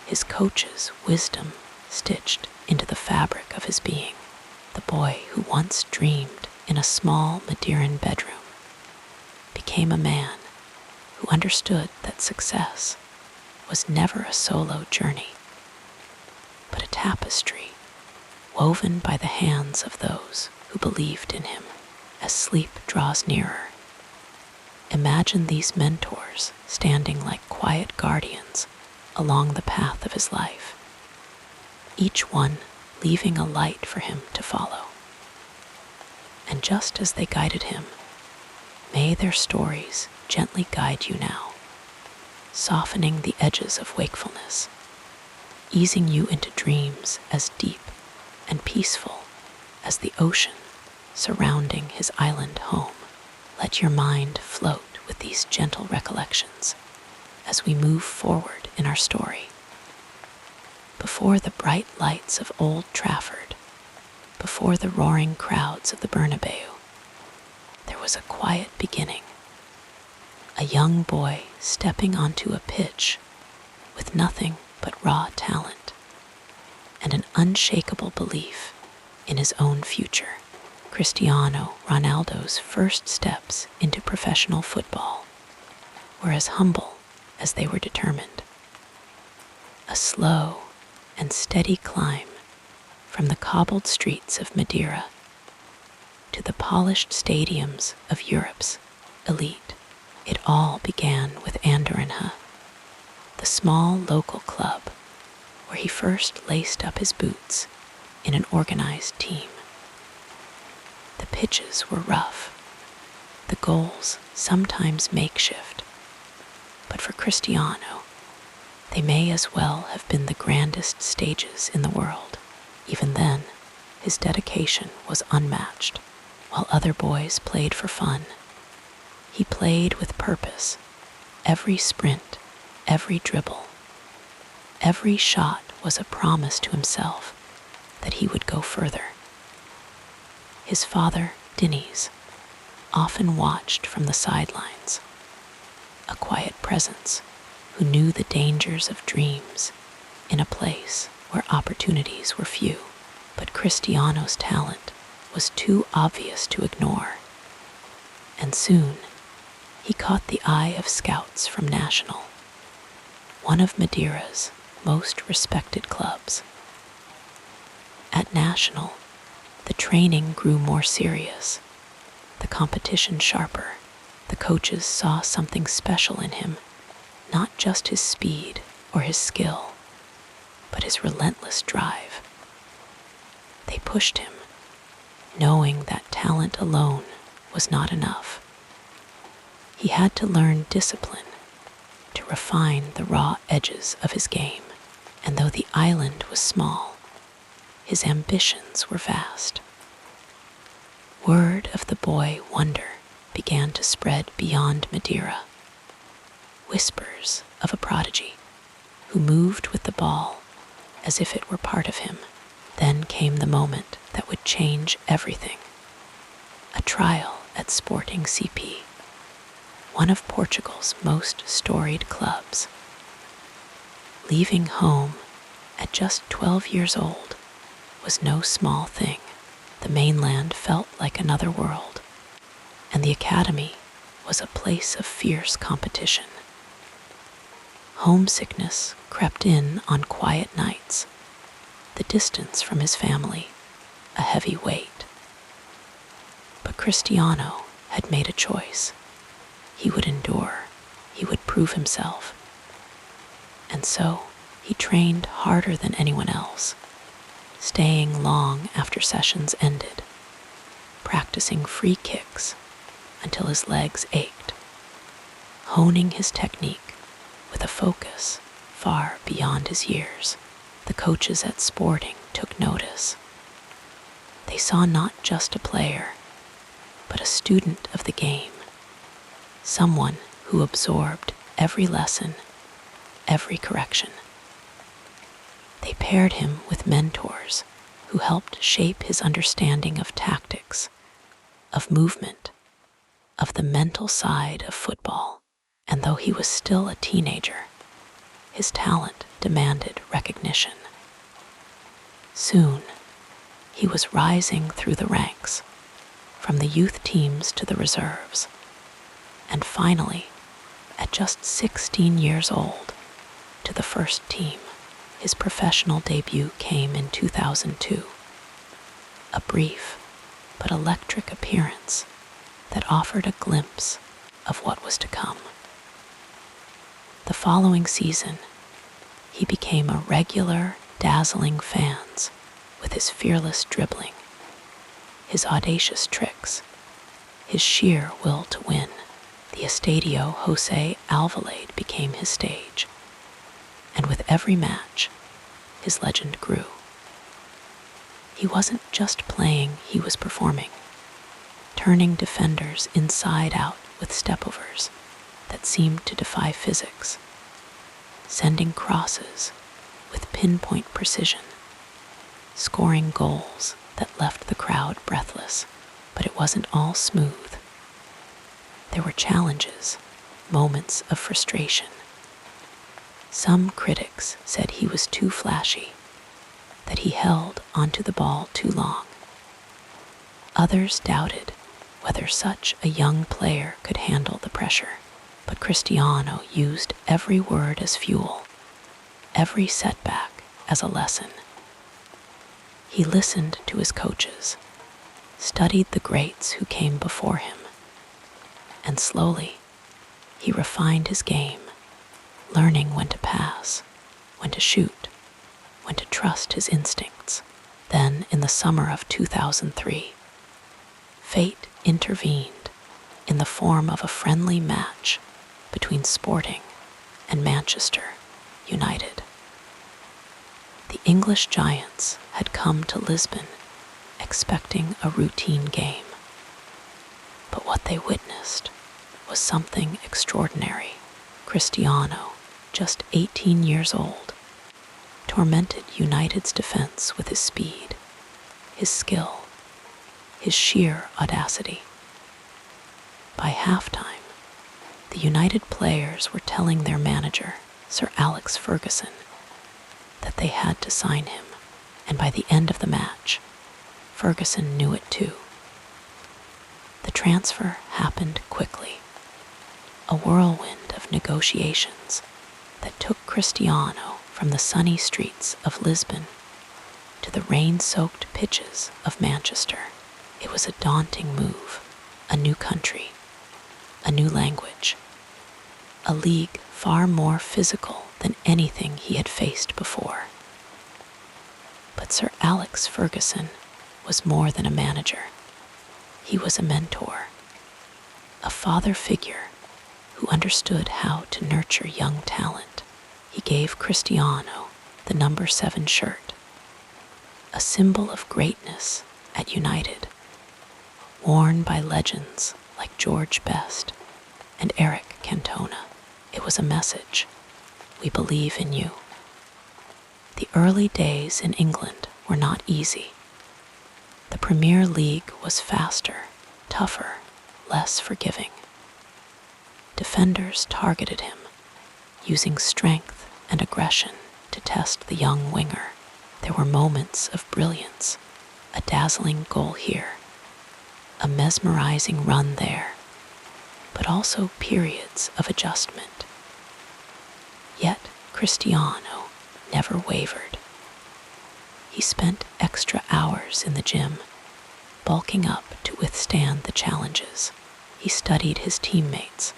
his coach's wisdom stitched into the fabric of his being. The boy who once dreamed in a small Madeiran bedroom became a man who understood that success was never a solo journey, but a tapestry woven by the hands of those who believed in him. As sleep draws nearer, imagine these mentors standing like quiet guardians along the path of his life, each one leaving a light for him to follow. And just as they guided him, may their stories gently guide you now, softening the edges of wakefulness, easing you into dreams as deep and peaceful as the ocean surrounding his island home. Let your mind float with these gentle recollections as we move forward in our story. Before the bright lights of Old Trafford, before the roaring crowds of the Bernabeu, there was a quiet beginning. A young boy stepping onto a pitch with nothing but raw talent and an unshakable belief in his own future. Cristiano Ronaldo's first steps into professional football were as humble as they were determined. A slow and steady climb from the cobbled streets of Madeira to the polished stadiums of Europe's elite. It all began with Andorinha, the small local club where he first laced up his boots in an organized team. The pitches were rough, the goals sometimes makeshift, but for Cristiano, they may as well have been the grandest stages in the world. Even then, his dedication was unmatched. While other boys played for fun, he played with purpose. Every sprint, every dribble, every shot was a promise to himself that he would go further. His father, Diniz, often watched from the sidelines, a quiet presence who knew the dangers of dreams in a place where opportunities were few. But Cristiano's talent was too obvious to ignore, and soon he caught the eye of scouts from National, one of Madeira's most respected clubs. At National, the training grew more serious, the competition sharper. The coaches saw something special in him, not just his speed or his skill, but his relentless drive. They pushed him, knowing that talent alone was not enough. He had to learn discipline to refine the raw edges of his game. And though the island was small, his ambitions were vast. Word of the boy wonder began to spread beyond Madeira. Whispers of a prodigy who moved with the ball as if it were part of him. Then came the moment that would change everything. A trial at Sporting CP, one of Portugal's most storied clubs. Leaving home at just 12 years old was no small thing. The mainland felt like another world, and the academy was a place of fierce competition. Homesickness crept in on quiet nights, the distance from his family a heavy weight. But Cristiano had made a choice. He would endure, he would prove himself. And so he trained harder than anyone else, staying long after sessions ended, practicing free kicks until his legs ached, honing his technique with a focus far beyond his years. The coaches at Sporting took notice. They saw not just a player, but a student of the game, someone who absorbed every lesson, every correction. They paired him with mentors who helped shape his understanding of tactics, of movement, of the mental side of football. And though he was still a teenager, his talent demanded recognition. Soon, he was rising through the ranks, from the youth teams to the reserves, and finally, at just 16 years old, to the first team. His professional debut came in 2002, a brief but electric appearance that offered a glimpse of what was to come. The following season, he became a regular, dazzling fans with his fearless dribbling, his audacious tricks, his sheer will to win. The Estadio José Alvalade became his stage, and with every match, his legend grew. He wasn't just playing, he was performing, turning defenders inside out with stepovers that seemed to defy physics, sending crosses with pinpoint precision, scoring goals that left the crowd breathless. But it wasn't all smooth. There were challenges, moments of frustration. Some critics said he was too flashy, that he held onto the ball too long. Others doubted whether such a young player could handle the pressure. But Cristiano used every word as fuel, every setback as a lesson. He listened to his coaches, studied the greats who came before him, and slowly he refined his game, learning when to pass, when to shoot, when to trust his instincts. Then, in the summer of 2003, fate intervened in the form of a friendly match between Sporting and Manchester United. The English giants had come to Lisbon expecting a routine game. But what they witnessed was something extraordinary. Cristiano, just 18 years old, tormented United's defense with his speed, his skill, his sheer audacity. By halftime, the United players were telling their manager, Sir Alex Ferguson, that they had to sign him, and by the end of the match, Ferguson knew it too. The transfer happened quickly, a whirlwind of negotiations that took Cristiano from the sunny streets of Lisbon to the rain-soaked pitches of Manchester. It was a daunting move, a new country, a new language, a league far more physical than anything he had faced before. But Sir Alex Ferguson was more than a manager. He was a mentor, a father figure who understood how to nurture young talent. He gave Cristiano the number 7 shirt, a symbol of greatness at United, worn by legends like George Best and Eric Cantona. It was a message: we believe in you. The early days in England were not easy. The Premier League was faster, tougher, less forgiving. Defenders targeted him, using strength and aggression to test the young winger. There were moments of brilliance, a dazzling goal here, a mesmerizing run there, but also periods of adjustment. Yet Cristiano never wavered. He spent extra hours in the gym, bulking up to withstand the challenges. He studied his teammates,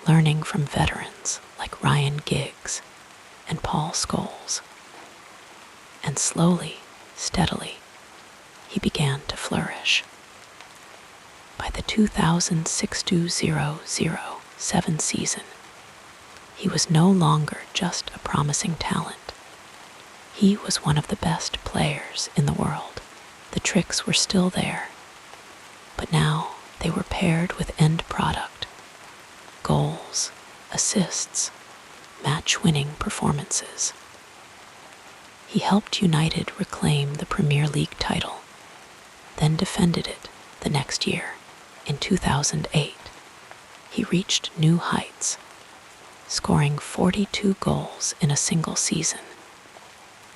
learning from veterans like Ryan Giggs and Paul Scholes. And slowly, steadily, he began to flourish. By the 2006-2007 season, he was no longer just a promising talent. He was one of the best players in the world. The tricks were still there, but now they were paired with end product: goals, assists, match-winning performances. He helped United reclaim the Premier League title, then defended it the next year. In 2008, he reached new heights, scoring 42 goals in a single season,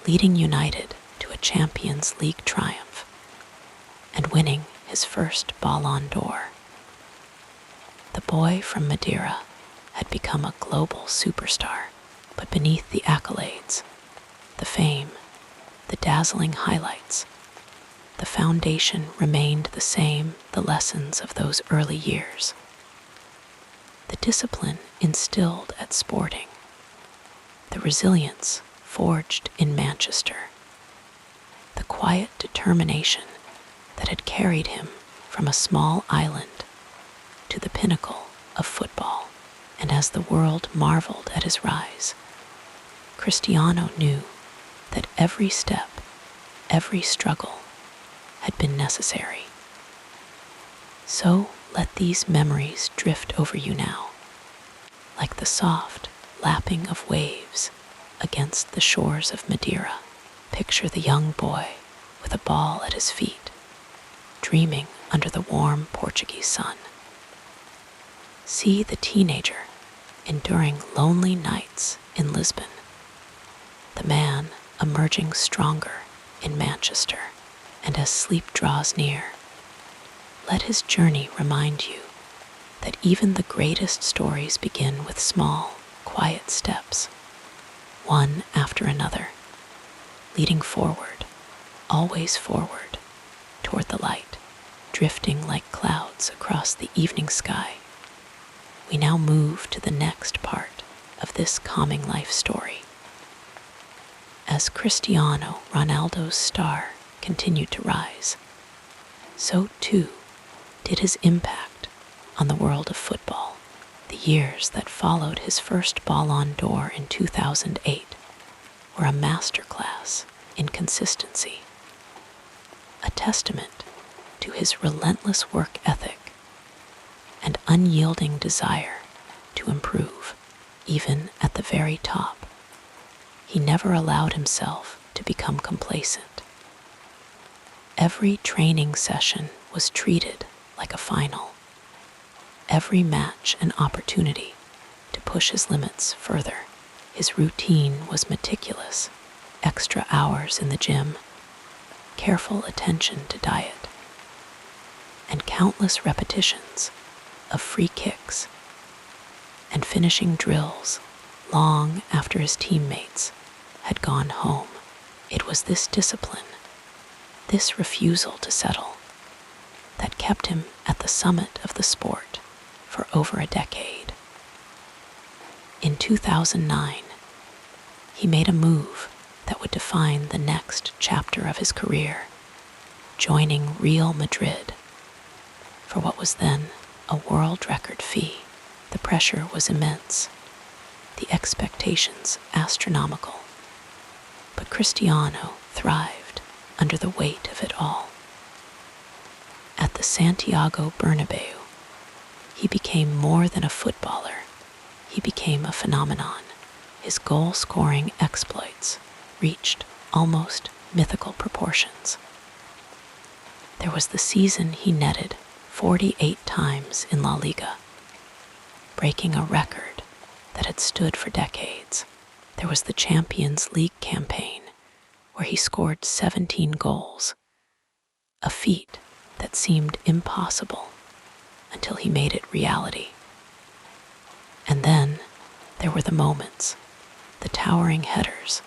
leading United to a Champions League triumph and winning his first Ballon d'Or. The boy from Madeira had become a global superstar, but beneath the accolades, the fame, the dazzling highlights, the foundation remained the same, the lessons of those early years. The discipline instilled at Sporting, the resilience forged in Manchester, the quiet determination that had carried him from a small island to the pinnacle of football. And as the world marveled at his rise, Cristiano knew that every step, every struggle had been necessary. So let these memories drift over you now, like the soft lapping of waves against the shores of Madeira. Picture the young boy with a ball at his feet, dreaming under the warm Portuguese sun. See the teenager enduring lonely nights in Lisbon, the man emerging stronger in Manchester. And as sleep draws near, let his journey remind you that even the greatest stories begin with small, quiet steps, one after another, leading forward, always forward, toward the light, drifting like clouds across the evening sky. We now move to the next part of this calming life story. As Cristiano Ronaldo's star continued to rise, so too did his impact on the world of football. The years that followed his first Ballon d'Or in 2008 were a masterclass in consistency, a testament to his relentless work ethic and unyielding desire to improve. Even at the very top, he never allowed himself to become complacent. Every training session was treated like a final, every match an opportunity to push his limits further. His routine was meticulous: extra hours in the gym, careful attention to diet, and countless repetitions of free kicks and finishing drills long after his teammates had gone home. It was this discipline, this refusal to settle, that kept him at the summit of the sport for over a decade. In 2009, he made a move that would define the next chapter of his career, joining Real Madrid for what was then a world record fee. The pressure was immense, the expectations astronomical, but Cristiano thrived under the weight of it all. At the Santiago Bernabeu, he became more than a footballer. He became a phenomenon. His goal-scoring exploits reached almost mythical proportions. There was the season he netted 48 times in La Liga, breaking a record that had stood for decades. There was the Champions League campaign, where he scored 17 goals, a feat that seemed impossible until he made it reality. And then there were the moments, the towering headers,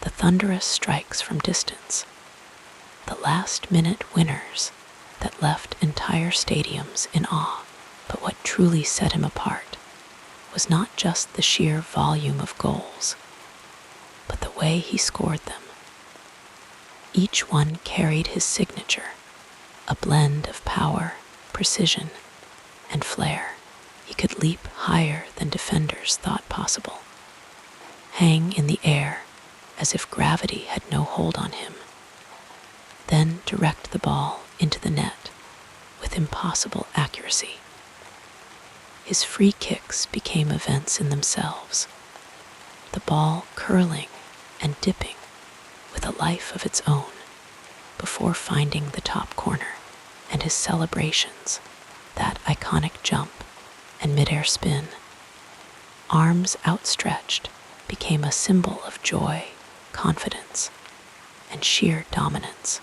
the thunderous strikes from distance, the last-minute winners that left entire stadiums in awe. But what truly set him apart was not just the sheer volume of goals, but the way he scored them. Each one carried his signature, a blend of power, precision, and flair. He could leap higher than defenders thought possible, hang in the air as if gravity had no hold on him, then direct the ball into the net with impossible accuracy. His free kicks became events in themselves, the ball curling and dipping with a life of its own before finding the top corner, and his celebrations, that iconic jump and midair spin, arms outstretched, became a symbol of joy, confidence, and sheer dominance.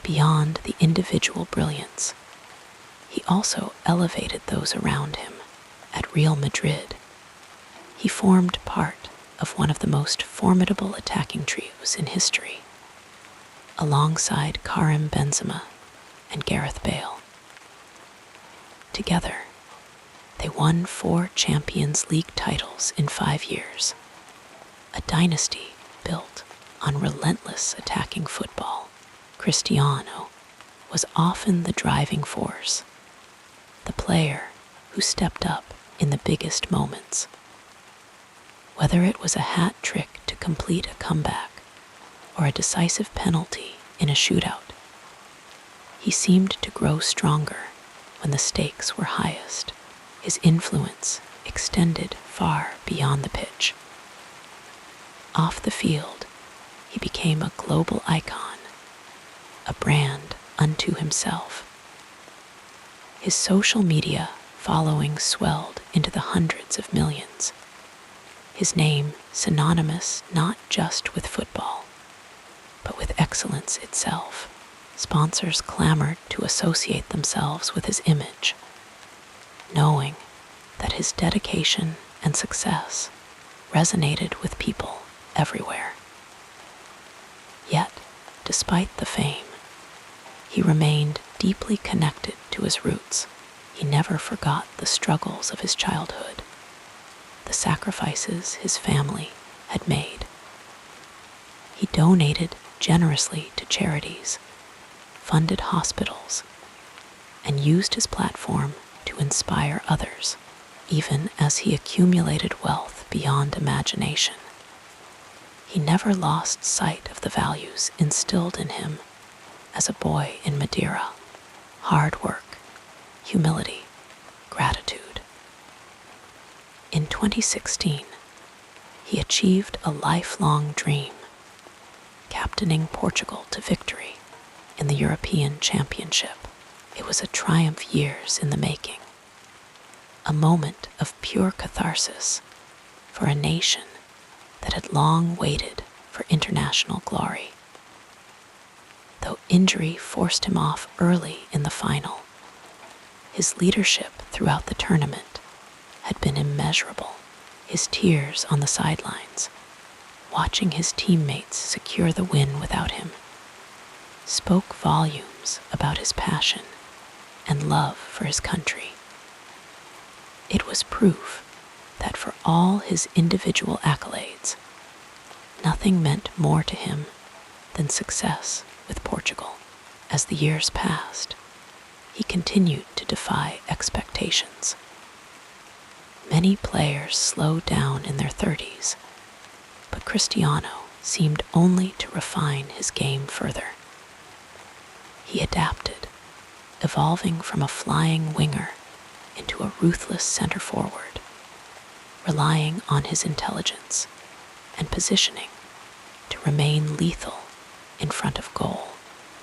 Beyond the individual brilliance, he also elevated those around him. At Real Madrid, he formed part of one of the most formidable attacking trios in history, alongside Karim Benzema and Gareth Bale. Together, they won 4 Champions League titles in 5 years, a dynasty built on relentless attacking football. Cristiano was often the driving force, the player who stepped up in the biggest moments. Whether it was a hat trick to complete a comeback or a decisive penalty in a shootout, he seemed to grow stronger when the stakes were highest. His influence extended far beyond the pitch. Off the field, he became a global icon, a brand unto himself. His social media following swelled into the hundreds of millions, his name synonymous not just with football, but with excellence itself. Sponsors clamored to associate themselves with his image, knowing that his dedication and success resonated with people everywhere. Yet, despite the fame, he remained deeply connected to his roots. He never forgot the struggles of his childhood, the sacrifices his family had made. He donated generously to charities, funded hospitals, and used his platform to inspire others, even as he accumulated wealth beyond imagination. He never lost sight of the values instilled in him as a boy in Madeira: hard work, humility, gratitude. In 2016, he achieved a lifelong dream, captaining Portugal to victory in the European Championship. It was a triumph years in the making, a moment of pure catharsis for a nation that had long waited for international glory. Though injury forced him off early in the final, his leadership throughout the tournament had been immeasurable. His tears on the sidelines, watching his teammates secure the win without him, spoke volumes about his passion and love for his country. It was proof that for all his individual accolades, nothing meant more to him than success with Portugal. As the years passed, he continued to defy expectations. Many players slowed down in their 30s, but Cristiano seemed only to refine his game further. He adapted, evolving from a flying winger into a ruthless center forward, relying on his intelligence and positioning to remain lethal in front of goal.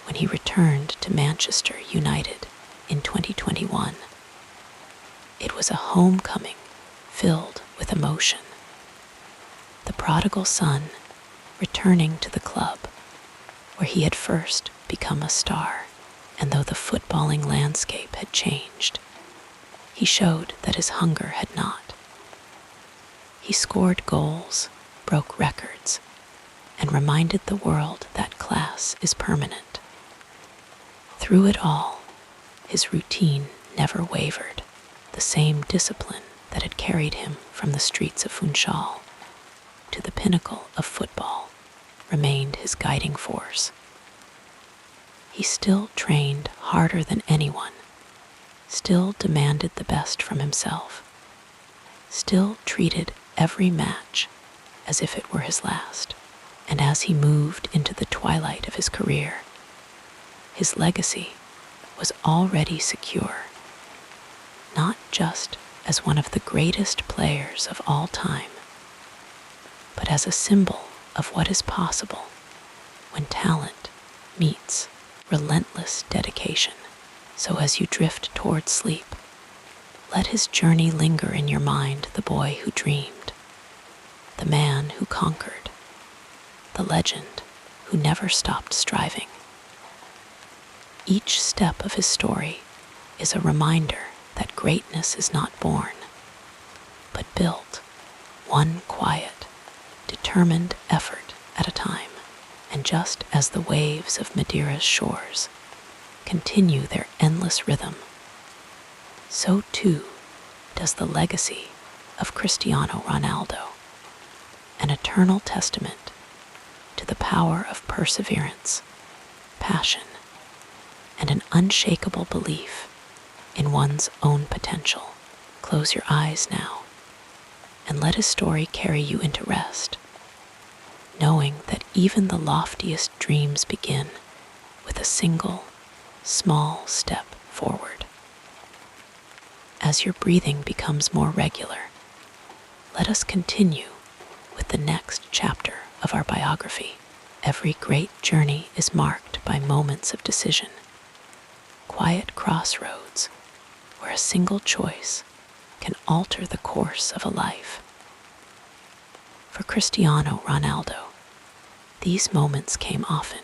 When he returned to Manchester United in 2021, it was a homecoming filled with emotion. The prodigal son returning to the club where he had first become a star, and though the footballing landscape had changed, he showed that his hunger had not. He scored goals, broke records, and reminded the world that class is permanent. Through it all, his routine never wavered. The same discipline that had carried him from the streets of Funchal to the pinnacle of football remained his guiding force. He still trained harder than anyone, still demanded the best from himself, still treated every match as if it were his last. And as he moved into the twilight of his career, his legacy was already secure, not just as one of the greatest players of all time, but as a symbol of what is possible when talent meets relentless dedication. So as you drift toward sleep, let his journey linger in your mind, the boy who dreamed, the man who conquered, the legend who never stopped striving. Each step of his story is a reminder that greatness is not born, but built, one quiet, determined effort at a time. And just as the waves of Madeira's shores continue their endless rhythm, so too does the legacy of Cristiano Ronaldo, an eternal testament to the power of perseverance, passion, and an unshakable belief in one's own potential. Close your eyes now and let his story carry you into rest, knowing that even the loftiest dreams begin with a single, small step forward. As your breathing becomes more regular, let us continue with the next chapter of our biography. Every great journey is marked by moments of decision, quiet crossroads where a single choice can alter the course of a life. For Cristiano Ronaldo, these moments came often,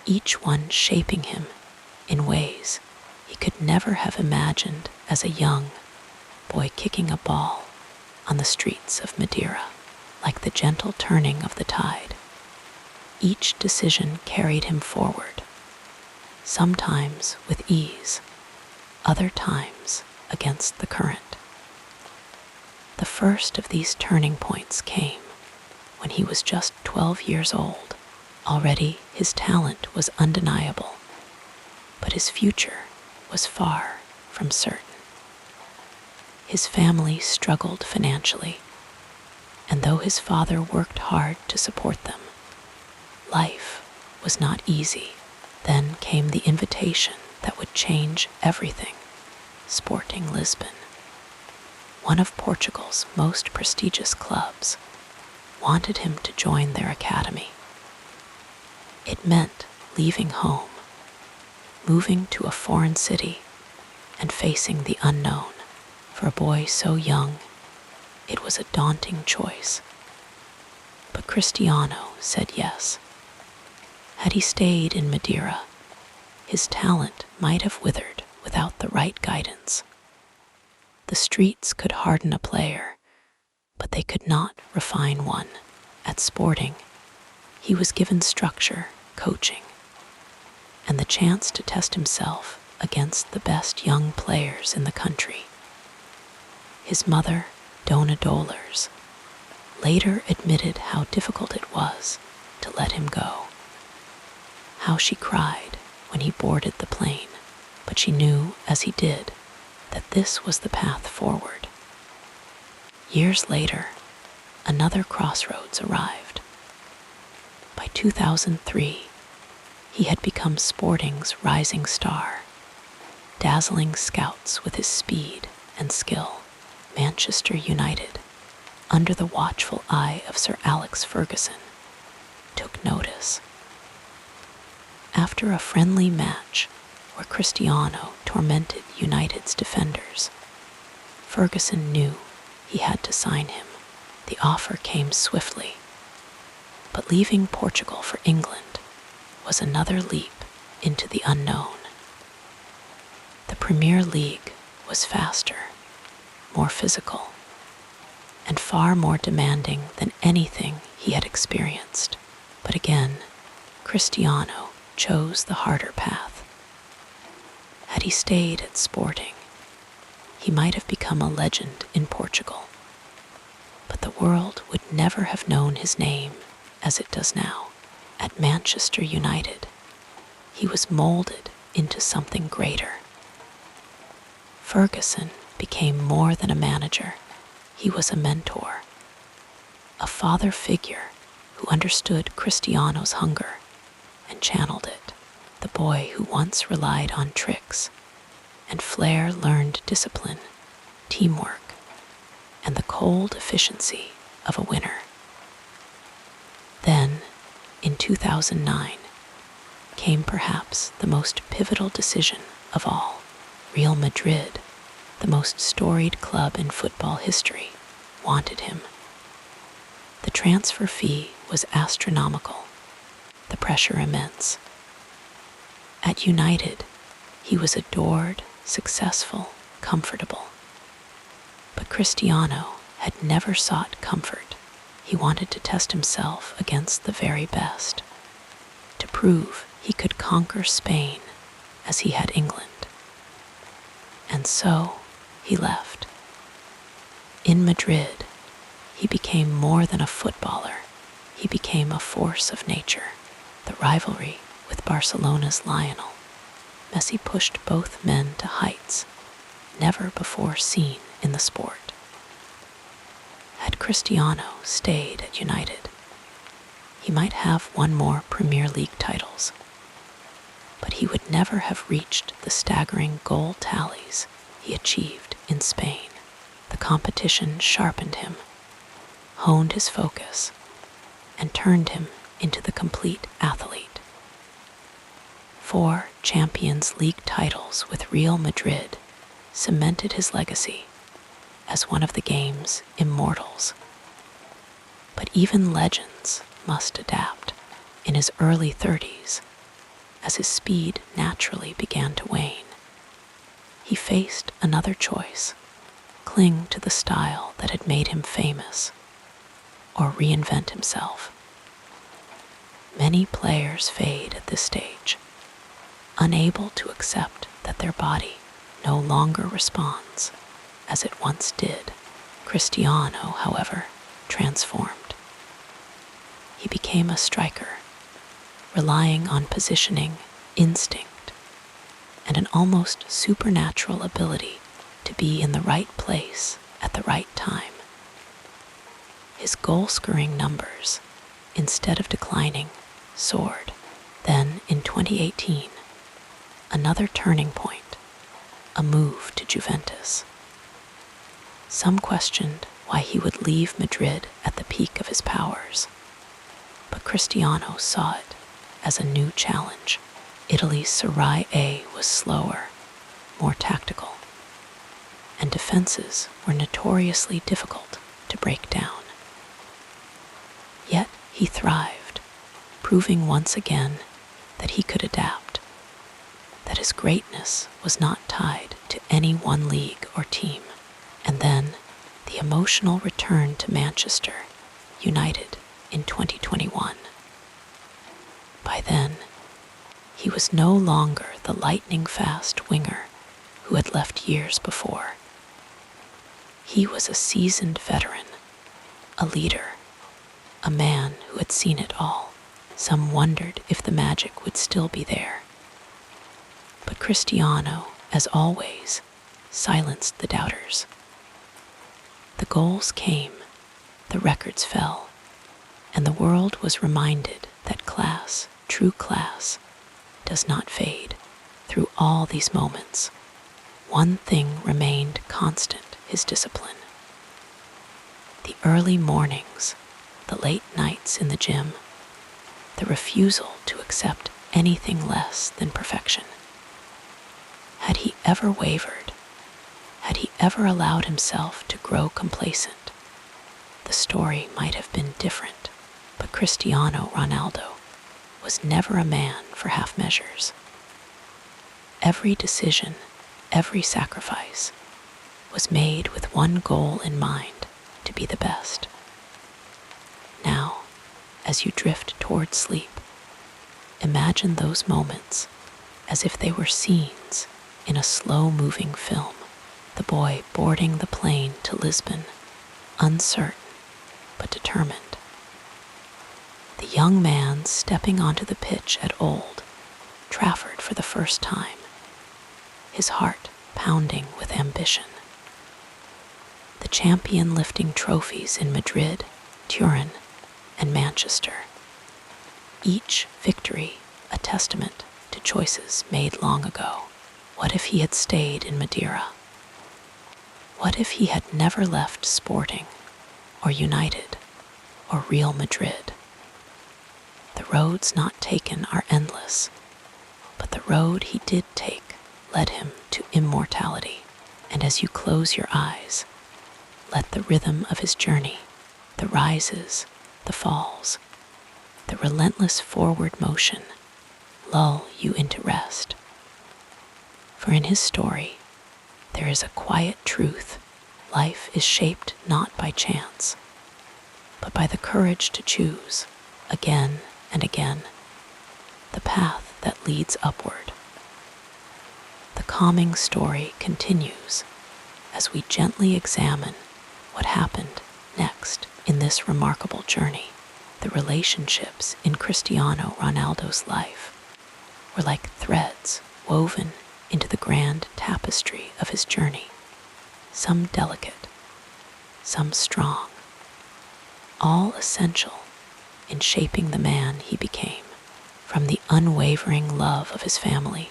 each one shaping him in ways he could never have imagined as a young boy kicking a ball on the streets of Madeira. Like the gentle turning of the tide, each decision carried him forward, sometimes with ease, other times against the current. The first of these turning points came when he was just 12 years old. Already his talent was undeniable, but his future was far from certain. His family struggled financially, and though his father worked hard to support them, life was not easy. Then came the invitation that would change everything. Sporting Lisbon, one of Portugal's most prestigious clubs, wanted him to join their academy. It meant leaving home, moving to a foreign city, and facing the unknown. For a boy so young, it was a daunting choice. But Cristiano said yes. Had he stayed in Madeira, his talent might have withered without the right guidance. The streets could harden a player, but they could not refine one. At Sporting, he was given structure, coaching, and the chance to test himself against the best young players in the country. His mother, Dona Dolores, later admitted how difficult it was to let him go, how she cried when he boarded the plane, but she knew as he did that this was the path forward. Years later, another crossroads arrived. By 2003, he had become Sporting's rising star, dazzling scouts with his speed and skill. Manchester United, under the watchful eye of Sir Alex Ferguson, took notice. After a friendly match where Cristiano tormented United's defenders, Ferguson knew he had to sign him. The offer came swiftly, but leaving Portugal for England was another leap into the unknown. The Premier League was faster, more physical, and far more demanding than anything he had experienced. But again, Cristiano chose the harder path. Had he stayed at Sporting, he might have become a legend in Portugal, but the world would never have known his name as it does now. At Manchester United, he was molded into something greater. Ferguson became more than a manager. He was a mentor, a father figure who understood Cristiano's hunger and channeled it. The boy who once relied on tricks and flair learned discipline, teamwork, and the cold efficiency of a winner. 2009 came perhaps the most pivotal decision of all. Real Madrid, the most storied club in football history, wanted him. The transfer fee was astronomical, the pressure immense. At United, he was adored, successful, comfortable. But Cristiano had never sought comfort. He wanted to test himself against the very best, to prove he could conquer Spain as he had England. And so he left. In Madrid, he became more than a footballer. He became a force of nature. The rivalry with Barcelona's Lionel Messi pushed both men to heights never before seen in the sport. Had Cristiano stayed at United, he might have won more Premier League titles, but he would never have reached the staggering goal tallies he achieved in Spain. The competition sharpened him, honed his focus, and turned him into the complete athlete. 4 Champions League titles with Real Madrid cemented his legacy as one of the game's immortals. But even legends must adapt. In his early 30s, as his speed naturally began to wane, he faced another choice: cling to the style that had made him famous, or reinvent himself. Many players fade at this stage, unable to accept that their body no longer responds as it once did. Cristiano, however, transformed. He became a striker, relying on positioning, instinct, and an almost supernatural ability to be in the right place at the right time. His goal-scoring numbers, instead of declining, soared. Then, in 2018, another turning point, a move to Juventus. Some questioned why he would leave Madrid at the peak of his powers, but Cristiano saw it as a new challenge. Italy's Serie A was slower, more tactical, and defenses were notoriously difficult to break down. Yet he thrived, proving once again that he could adapt, that his greatness was not tied to any one league or team. And then the emotional return to Manchester United in 2021. By then, he was no longer the lightning-fast winger who had left years before. He was a seasoned veteran, a leader, a man who had seen it all. Some wondered if the magic would still be there. But Cristiano, as always, silenced the doubters. The goals came, the records fell, and the world was reminded that class, true class, does not fade. Through all these moments, one thing remained constant: his discipline. The early mornings, the late nights in the gym, the refusal to accept anything less than perfection. Had he ever wavered? Had he ever allowed himself to grow complacent? The story might have been different, but Cristiano Ronaldo was never a man for half measures. Every decision, every sacrifice was made with one goal in mind: to be the best. Now, as you drift toward sleep, imagine those moments as if they were scenes in a slow-moving film. The boy boarding the plane to Lisbon, uncertain but determined. The young man stepping onto the pitch at Old Trafford for the first time, his heart pounding with ambition. The champion lifting trophies in Madrid, Turin, and Manchester. Each victory a testament to choices made long ago. What if he had stayed in Madeira? What if he had never left Sporting, or United, or Real Madrid? The roads not taken are endless, but the road he did take led him to immortality. And as you close your eyes, let the rhythm of his journey, the rises, the falls, the relentless forward motion, lull you into rest. For in his story, there is a quiet truth. Life is shaped not by chance, but by the courage to choose, again and again, the path that leads upward. The calming story continues as we gently examine what happened next in this remarkable journey. The relationships in Cristiano Ronaldo's life were like threads woven into the grand tapestry of his journey, some delicate, some strong, all essential in shaping the man he became. From the unwavering love of his family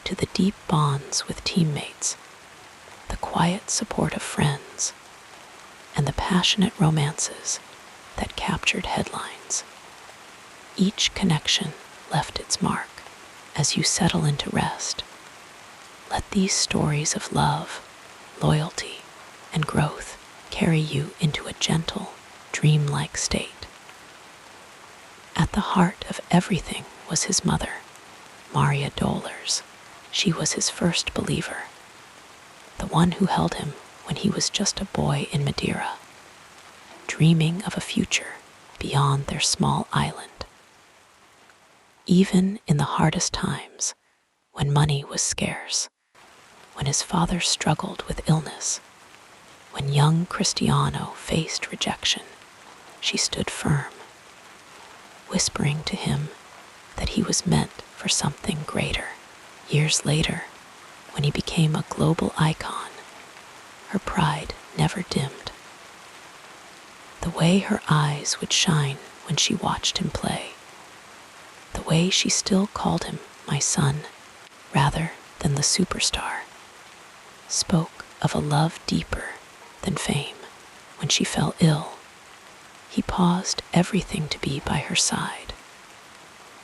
to the deep bonds with teammates, the quiet support of friends, and the passionate romances that captured headlines. Each connection left its mark. As you settle into rest, let these stories of love, loyalty, and growth carry you into a gentle, dreamlike state. At the heart of everything was his mother, Maria Dolores. She was his first believer, the one who held him when he was just a boy in Madeira, dreaming of a future beyond their small island. Even in the hardest times, when money was scarce, when his father struggled with illness, when young Cristiano faced rejection, she stood firm, whispering to him that he was meant for something greater. Years later, when he became a global icon, her pride never dimmed. The way her eyes would shine when she watched him play, the way she still called him my son rather than the superstar, spoke of a love deeper than fame. When she fell ill, he paused everything to be by her side,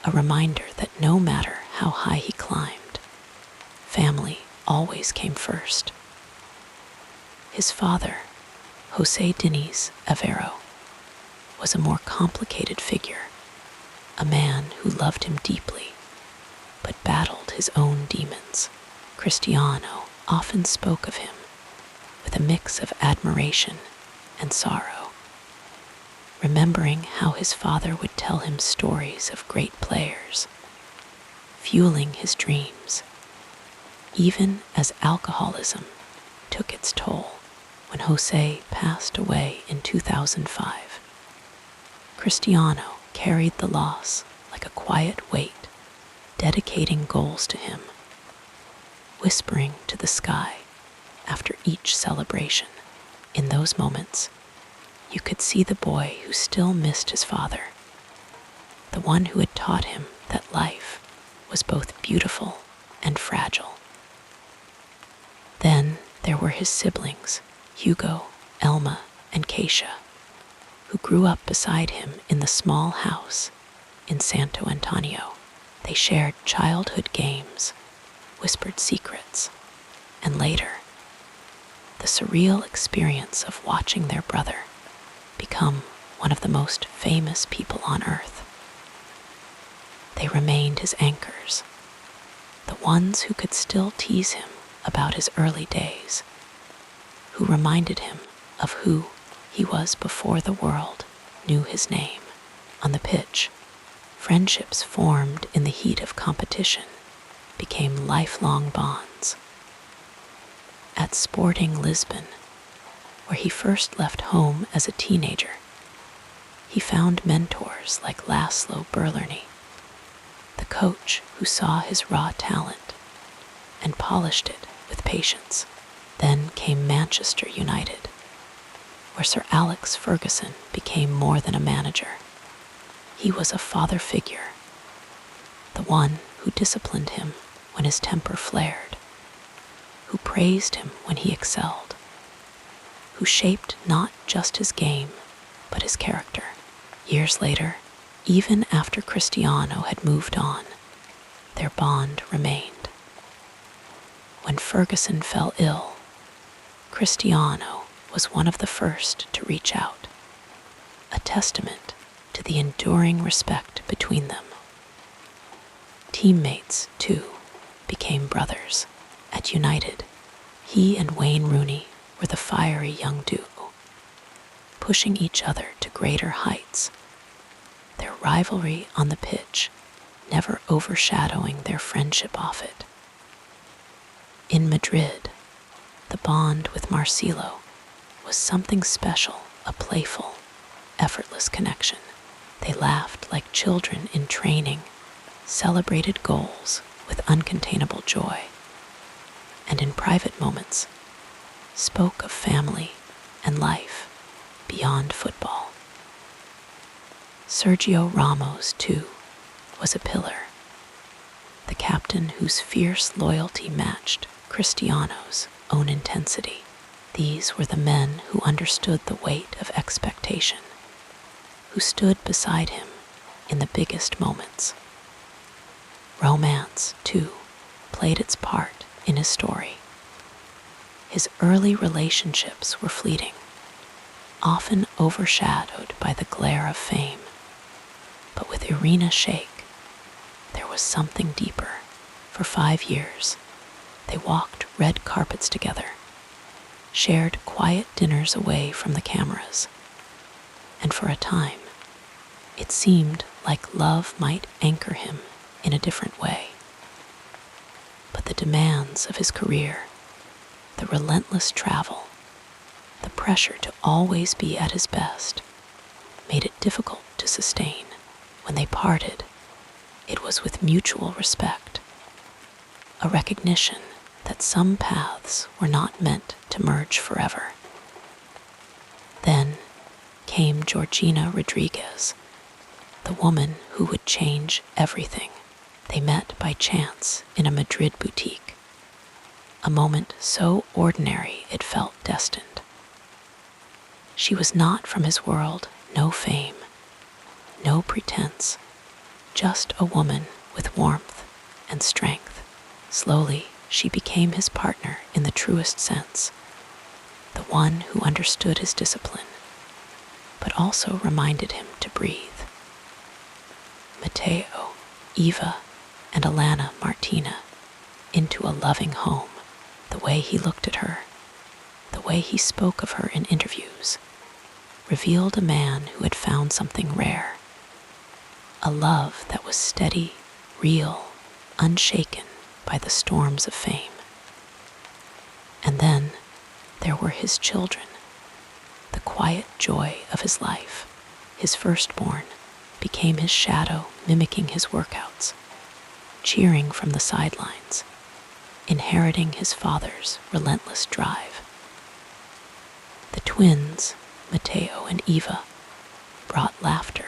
a reminder that no matter how high he climbed, family always came first. His father, Jose Diniz Avero, was a more complicated figure, a man who loved him deeply, but battled his own demons. Cristiano often spoke of him with a mix of admiration and sorrow, remembering how his father would tell him stories of great players, fueling his dreams, even as alcoholism took its toll. When Jose passed away in 2005, Cristiano carried the loss like a quiet weight, dedicating goals to him, whispering to the sky after each celebration. In those moments, you could see the boy who still missed his father, the one who had taught him that life was both beautiful and fragile. Then there were his siblings, Hugo, Elma, and Keisha, who grew up beside him in the small house in Santo Antonio. They shared childhood games, whispered secrets, and later, the surreal experience of watching their brother become one of the most famous people on earth. They remained his anchors, the ones who could still tease him about his early days, who reminded him of who he was before the world knew his name. On the pitch, friendships formed in the heat of competition became lifelong bonds. At Sporting Lisbon, where he first left home as a teenager, he found mentors like Laszlo Berlerny, the coach who saw his raw talent and polished it with patience. Then came Manchester United, where Sir Alex Ferguson became more than a manager. He was a father figure, the one who disciplined him when his temper flared, who praised him when he excelled, who shaped not just his game, but his character. Years later, even after after Cristiano had moved on, their bond remained. When Ferguson fell ill, Cristiano was one of the first to reach out, a testament to the enduring respect between them. Teammates, too, became brothers. At United, he and Wayne Rooney were the fiery young duo, pushing each other to greater heights, their rivalry on the pitch never overshadowing their friendship off it. In Madrid, the bond with Marcelo was something special, a playful, effortless connection. They laughed like children in training, celebrated goals with uncontainable joy, and in private moments, spoke of family and life beyond football. Sergio Ramos, too, was a pillar, the captain whose fierce loyalty matched Cristiano's own intensity. These were the men who understood the weight of expectation, who stood beside him in the biggest moments. Romance, too, played its part in his story. His early relationships were fleeting, often overshadowed by the glare of fame. But with Irina Shayk, there was something deeper. For 5 years, they walked red carpets together, shared quiet dinners away from the cameras, and for a time, it seemed like love might anchor him in a different way. But the demands of his career, the relentless travel, the pressure to always be at his best, made it difficult to sustain. When they parted, it was with mutual respect, a recognition that some paths were not meant to merge forever. Then came Georgina Rodriguez, the woman who would change everything. They met by chance in a Madrid boutique, a moment so ordinary it felt destined. She was not from his world, no fame, no pretense, just a woman with warmth and strength. Slowly, she became his partner in the truest sense, the one who understood his discipline, but also reminded him to breathe. Matteo, Eva, and Alana Martina into a loving home. The way he looked at her, the way he spoke of her in interviews, revealed a man who had found something rare, a love that was steady, real, unshaken by the storms of fame. And then there were his children, the quiet joy of his life. His firstborn became his shadow, mimicking his workouts, cheering from the sidelines, inheriting his father's relentless drive. The twins, Matteo and Eva, brought laughter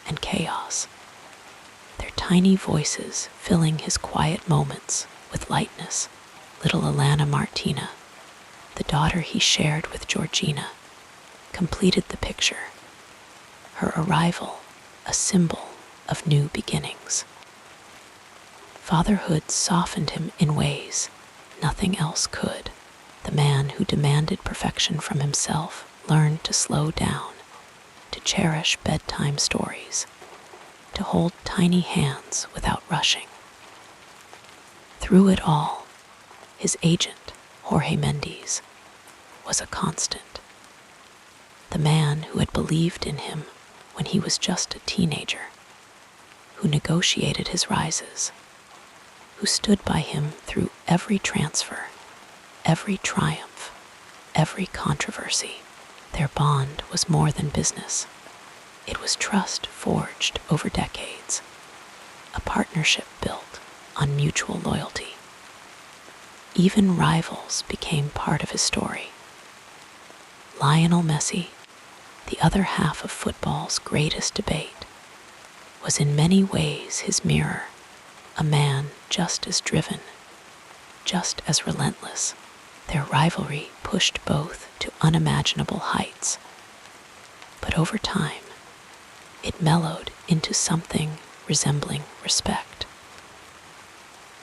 and chaos, their tiny voices filling his quiet moments with lightness. Little Alana Martina, the daughter he shared with Georgina, completed the picture, her arrival a symbol of new beginnings. Fatherhood softened him in ways nothing else could. The man who demanded perfection from himself learned to slow down, to cherish bedtime stories, to hold tiny hands without rushing. Through it all, his agent, Jorge Mendes, was a constant. The man who had believed in him when he was just a teenager, who negotiated his rises, who stood by him through every transfer, every triumph, every controversy. Their bond was more than business. It was trust forged over decades, a partnership built on mutual loyalty. Even rivals became part of his story. Lionel Messi, the other half of football's greatest debate, was in many ways his mirror, a man just as driven, just as relentless. Their rivalry pushed both to unimaginable heights. But over time, it mellowed into something resembling respect.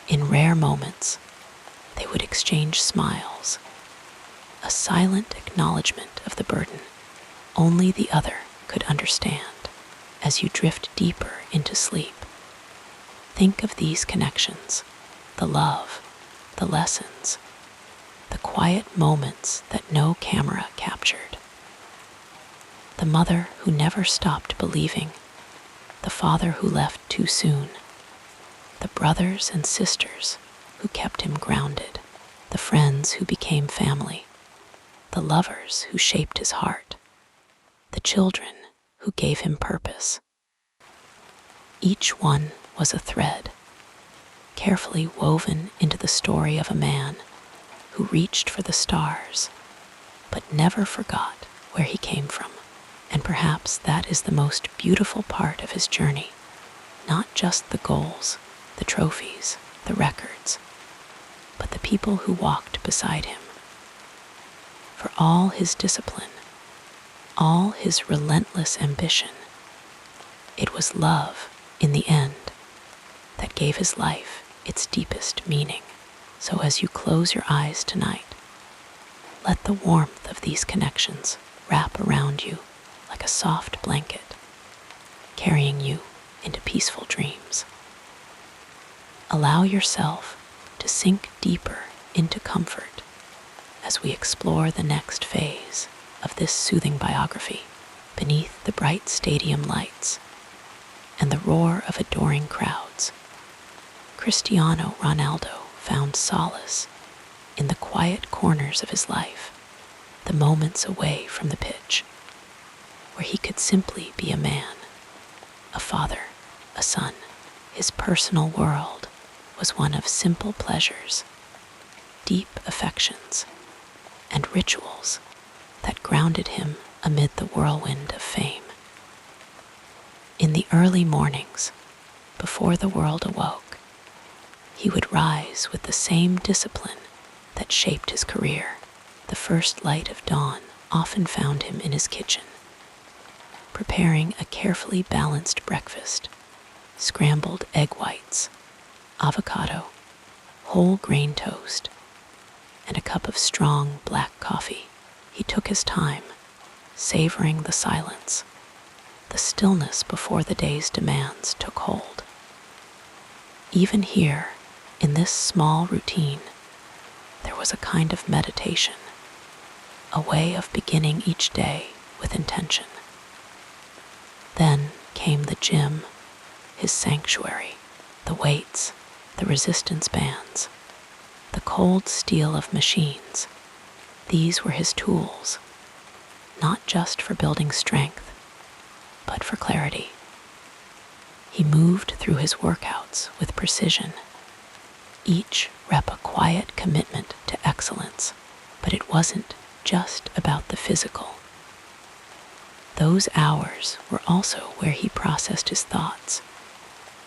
In rare moments, they would exchange smiles, a silent acknowledgement of the burden only the other could understand. As you drift deeper into sleep, think of these connections, the love, the lessons, the quiet moments that no camera captured. The mother who never stopped believing, the father who left too soon, the brothers and sisters who kept him grounded, the friends who became family, the lovers who shaped his heart, the children who gave him purpose. Each one was a thread, carefully woven into the story of a man who reached for the stars, but never forgot where he came from. And perhaps that is the most beautiful part of his journey, not just the goals, the trophies, the records, but the people who walked beside him. For all his discipline, all his relentless ambition, it was love, in the end, that gave his life its deepest meaning. So as you close your eyes tonight, let the warmth of these connections wrap around you like a soft blanket, carrying you into peaceful dreams. Allow yourself to sink deeper into comfort as we explore the next phase of this soothing biography. Beneath the bright stadium lights and the roar of adoring crowds, Cristiano Ronaldo found solace in the quiet corners of his life, the moments away from the pitch, where he could simply be a man, a father, a son. His personal world was one of simple pleasures, deep affections, and rituals that grounded him amid the whirlwind of fame. In the early mornings, before the world awoke, he would rise with the same discipline that shaped his career. The first light of dawn often found him in his kitchen, preparing a carefully balanced breakfast: scrambled egg whites, avocado, whole grain toast, and a cup of strong black coffee. He took his time, savoring the silence, the stillness before the day's demands took hold. Even here, in this small routine, there was a kind of meditation, a way of beginning each day with intention. Then came the gym, his sanctuary, the weights, the resistance bands, the cold steel of machines. These were his tools, not just for building strength, but for clarity. He moved through his workouts with precision, each rep a quiet commitment to excellence. But it wasn't just about the physical. Those hours were also where he processed his thoughts,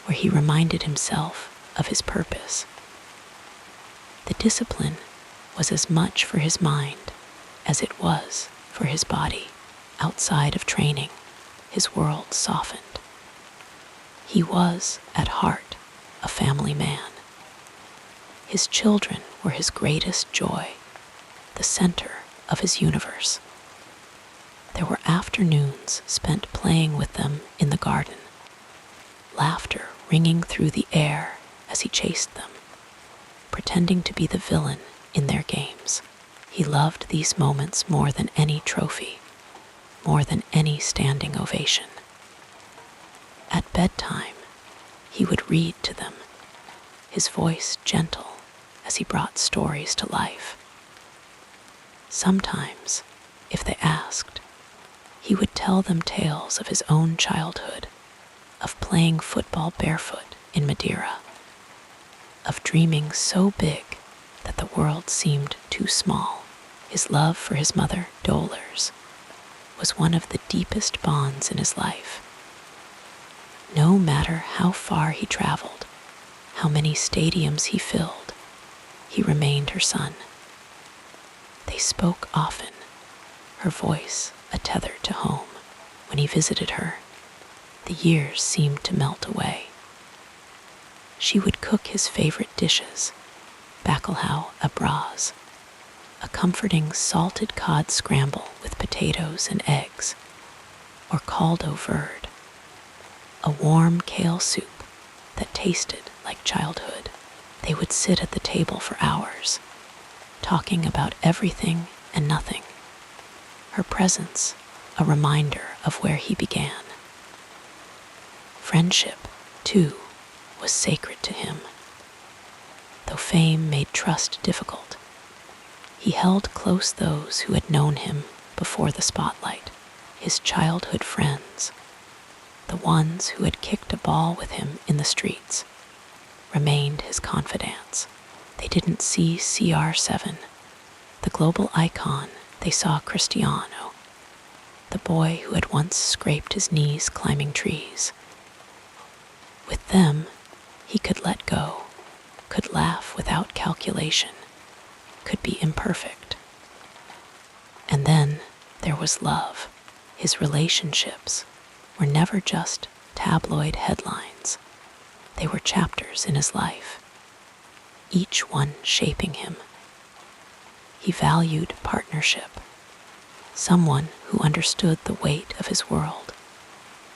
where he reminded himself of his purpose. The discipline was as much for his mind as it was for his body. Outside of training, his world softened. He was, at heart, a family man. His children were his greatest joy, the center of his universe. There were afternoons spent playing with them in the garden, laughter ringing through the air as he chased them, pretending to be the villain in their games. He loved these moments more than any trophy, more than any standing ovation. At bedtime, he would read to them, his voice gentle as he brought stories to life. Sometimes, if they asked, he would tell them tales of his own childhood, of playing football barefoot in Madeira, of dreaming so big that the world seemed too small. His love for his mother, Dolores, was one of the deepest bonds in his life. No matter how far he traveled, how many stadiums he filled, he remained her son. They spoke often, her voice a tether to home. When he visited her, the years seemed to melt away. She would cook his favorite dishes, bacalhau à bras, a comforting salted cod scramble with potatoes and eggs, or caldo verde, a warm kale soup that tasted like childhood. They would sit at the table for hours, talking about everything and nothing, her presence a reminder of where he began. Friendship, too, was sacred to him. Though fame made trust difficult, he held close those who had known him before the spotlight, his childhood friends, the ones who had kicked a ball with him in the streets, remained his confidants. They didn't see CR7, the global icon. They saw Cristiano, the boy who had once scraped his knees climbing trees. With them, he could let go, could laugh without calculation, could be imperfect. And then there was love. His relationships were never just tabloid headlines. They were chapters in his life, each one shaping him. He valued partnership, someone who understood the weight of his world,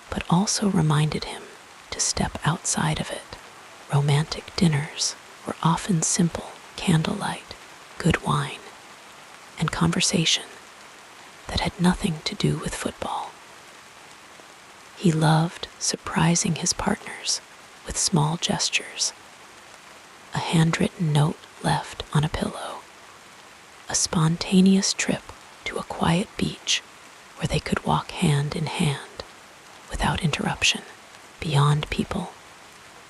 but also reminded him to step outside of it. Romantic dinners were often simple candlelight, good wine, and conversation that had nothing to do with football. He loved surprising his partners with small gestures, a handwritten note left on a pillow, a spontaneous trip to a quiet beach where they could walk hand in hand without interruption. Beyond people,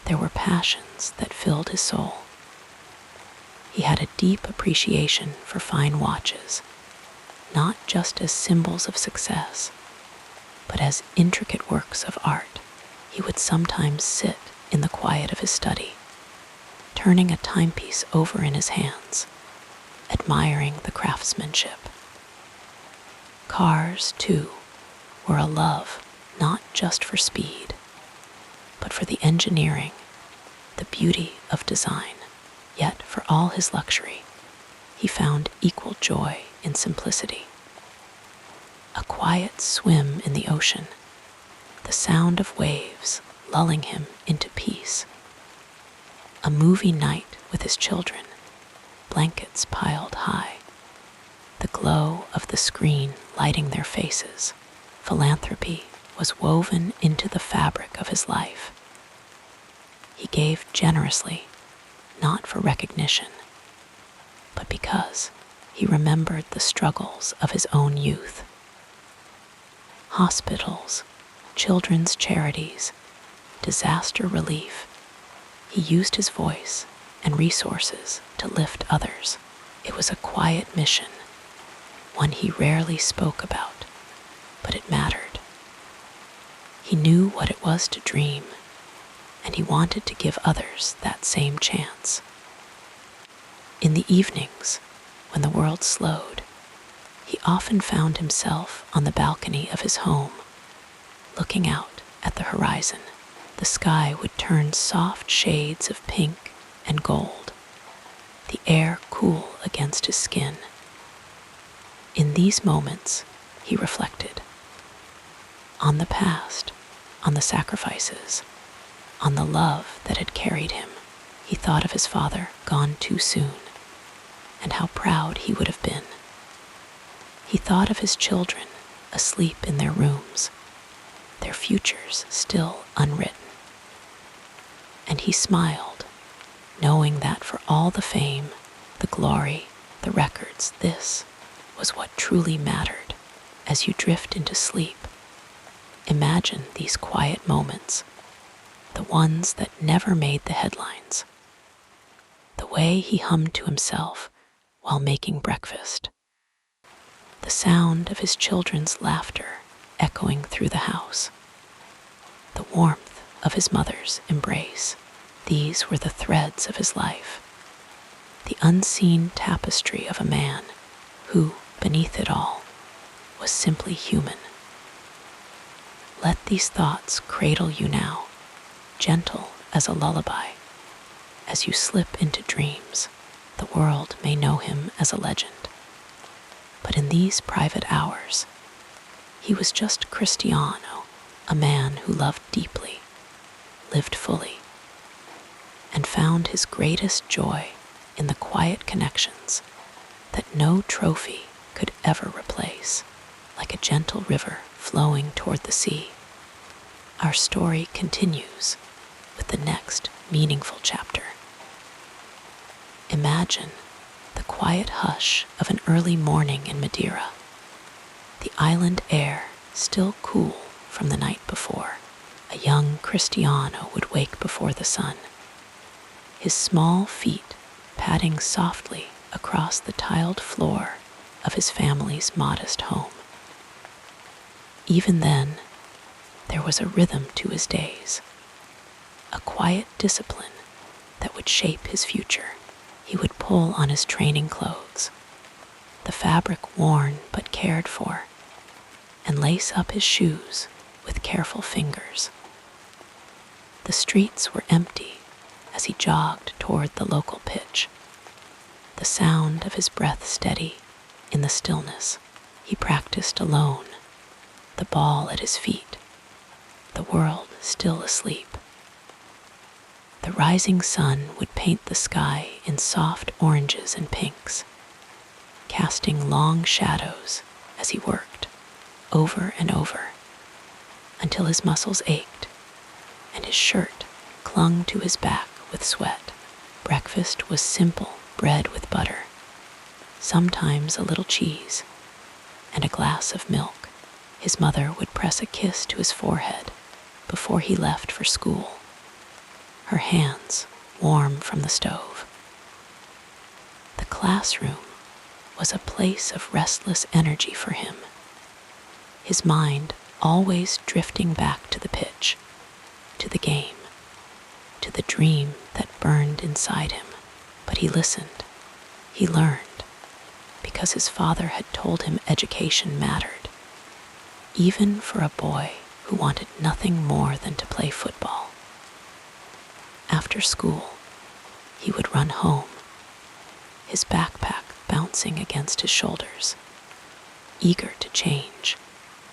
there were passions that filled his soul. He had a deep appreciation for fine watches, not just as symbols of success, but as intricate works of art. He would sometimes sit in the quiet of his study, turning a timepiece over in his hands, admiring the craftsmanship. Cars, too, were a love not just for speed, but for the engineering, the beauty of design. Yet for all his luxury, he found equal joy in simplicity. A quiet swim in the ocean, the sound of waves lulling him into peace. A movie night with his children, blankets piled high, the glow of the screen lighting their faces. Philanthropy was woven into the fabric of his life. He gave generously, not for recognition, but because he remembered the struggles of his own youth. Hospitals, children's charities, disaster relief. He used his voice and resources to lift others. It was a quiet mission, one he rarely spoke about, but it mattered. He knew what it was to dream, and he wanted to give others that same chance. In the evenings, when the world slowed, he often found himself on the balcony of his home, looking out at the horizon. The sky would turn soft shades of pink and gold, the air cool against his skin. In these moments, he reflected on the past, on the sacrifices, on the love that had carried him. He thought of his father gone too soon, and how proud he would have been. He thought of his children asleep in their rooms, their futures still unwritten. And he smiled, knowing that for all the fame, the glory, the records, this was what truly mattered. As you drift into sleep, imagine these quiet moments, the ones that never made the headlines. The way he hummed to himself while making breakfast. The sound of his children's laughter echoing through the house. The warmth of his mother's embrace. These were the threads of his life. The unseen tapestry of a man who, beneath it all, was simply human. Let these thoughts cradle you now, gentle as a lullaby. As you slip into dreams, the world may know him as a legend. But in these private hours, he was just Cristiano, a man who loved deeply, lived fully, and found his greatest joy in the quiet connections that no trophy could ever replace, like a gentle river flowing toward the sea. Our story continues with the next meaningful chapter. Imagine the quiet hush of an early morning in Madeira, the island air still cool from the night before. A young Cristiano would wake before the sun, his small feet padding softly across the tiled floor of his family's modest home. Even then, there was a rhythm to his days, a quiet discipline that would shape his future. He would pull on his training clothes, the fabric worn but cared for, and lace up his shoes with careful fingers. The streets were empty as he jogged toward the local pitch, the sound of his breath steady in the stillness. He practiced alone, the ball at his feet, the world still asleep. The rising sun would paint the sky in soft oranges and pinks, casting long shadows as he worked over and over until his muscles ached and his shirt clung to his back with sweat. Breakfast was simple bread with butter, sometimes a little cheese, and a glass of milk. His mother would press a kiss to his forehead before he left for school, her hands warm from the stove. The classroom was a place of restless energy for him, his mind always drifting back to the pitch, to the game, to the dream that burned inside him. But he listened, he learned, because his father had told him education mattered, even for a boy who wanted nothing more than to play football. After school, he would run home, his backpack bouncing against his shoulders, eager to change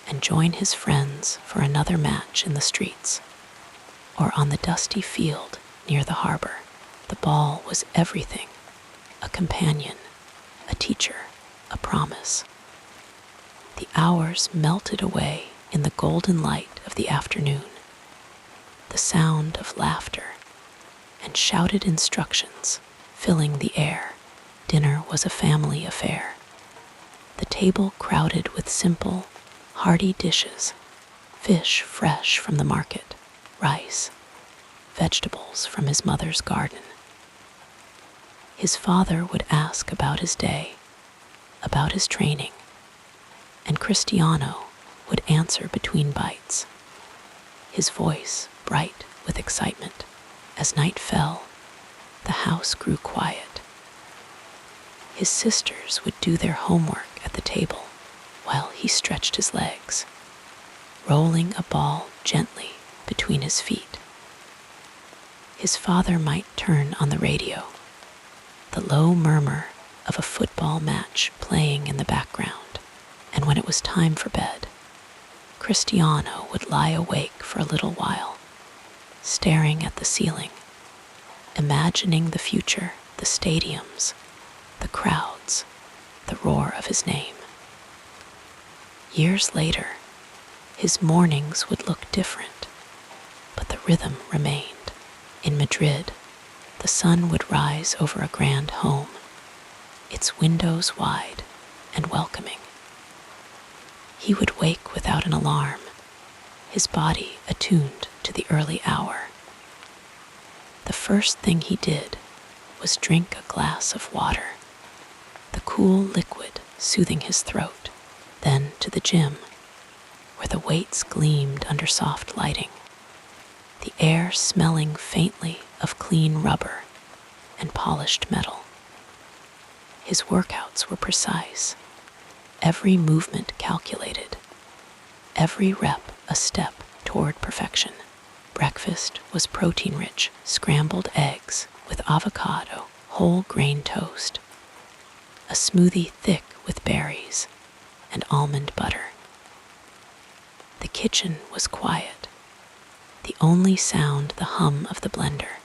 and join his friends for another match in the streets or on the dusty field near the harbor. The ball was everything, a companion, a teacher, a promise. The hours melted away in the golden light of the afternoon, the sound of laughter and shouted instructions filling the air. Dinner was a family affair, the table crowded with simple, hearty dishes, fish fresh from the market, rice, vegetables from his mother's garden. His father would ask about his day, about his training, and Cristiano would answer between bites, his voice bright with excitement. As night fell, the house grew quiet. His sisters would do their homework at the table while he stretched his legs, rolling a ball gently between his feet. His father might turn on the radio, the low murmur of a football match playing in the background, and when it was time for bed, Cristiano would lie awake for a little while, staring at the ceiling, imagining the future, the stadiums, the crowds, the roar of his name. Years later, his mornings would look different, but the rhythm remained. In Madrid, the sun would rise over a grand home, its windows wide and welcoming. He would wake without an alarm, his body attuned to the early hour. The first thing he did was drink a glass of water, the cool liquid soothing his throat, then to the gym, where the weights gleamed under soft lighting, the air smelling faintly of clean rubber and polished metal. His workouts were precise, every movement calculated, every rep a step toward perfection. Breakfast was protein-rich, scrambled eggs with avocado, whole grain toast, a smoothie thick with berries, and almond butter. The kitchen was quiet, the only sound the hum of the blender,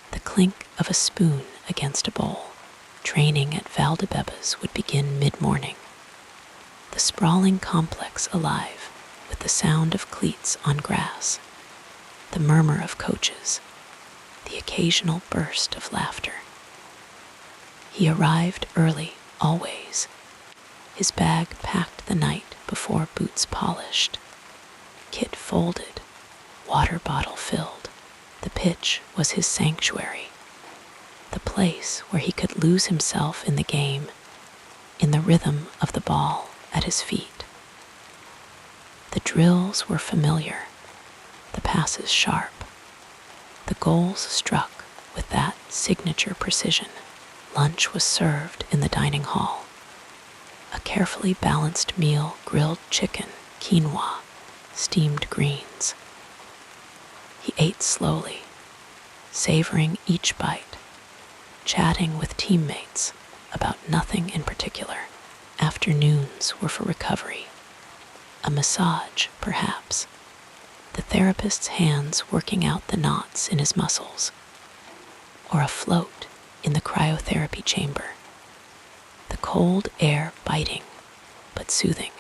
the clink of a spoon against a bowl. Training at Valdebeba's would begin mid-morning, the sprawling complex alive with the sound of cleats on grass, the murmur of coaches, the occasional burst of laughter. He arrived early, always, his bag packed the night before, boots polished, kit folded, water bottle filled. The pitch was his sanctuary, the place where he could lose himself in the game, in the rhythm of the ball at his feet. The drills were familiar, the passes sharp, the goals struck with that signature precision. Lunch was served in the dining hall, a carefully balanced meal: grilled chicken, quinoa, steamed greens. He ate slowly, savoring each bite, chatting with teammates about nothing in particular. Afternoons were for recovery, a massage, perhaps, the therapist's hands working out the knots in his muscles, or a float in the cryotherapy chamber, the cold air biting but soothing.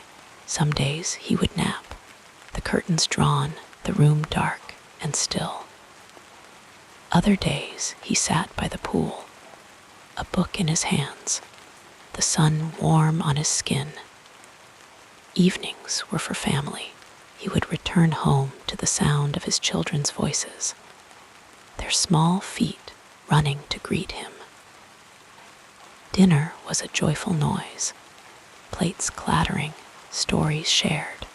Some days he would nap, the curtains drawn, the room dark and still. Other days he sat by the pool, a book in his hands, the sun warm on his skin. Evenings were for family. He would return home to the sound of his children's voices, their small feet running to greet him. Dinner was a joyful noise, plates clattering, stories shared,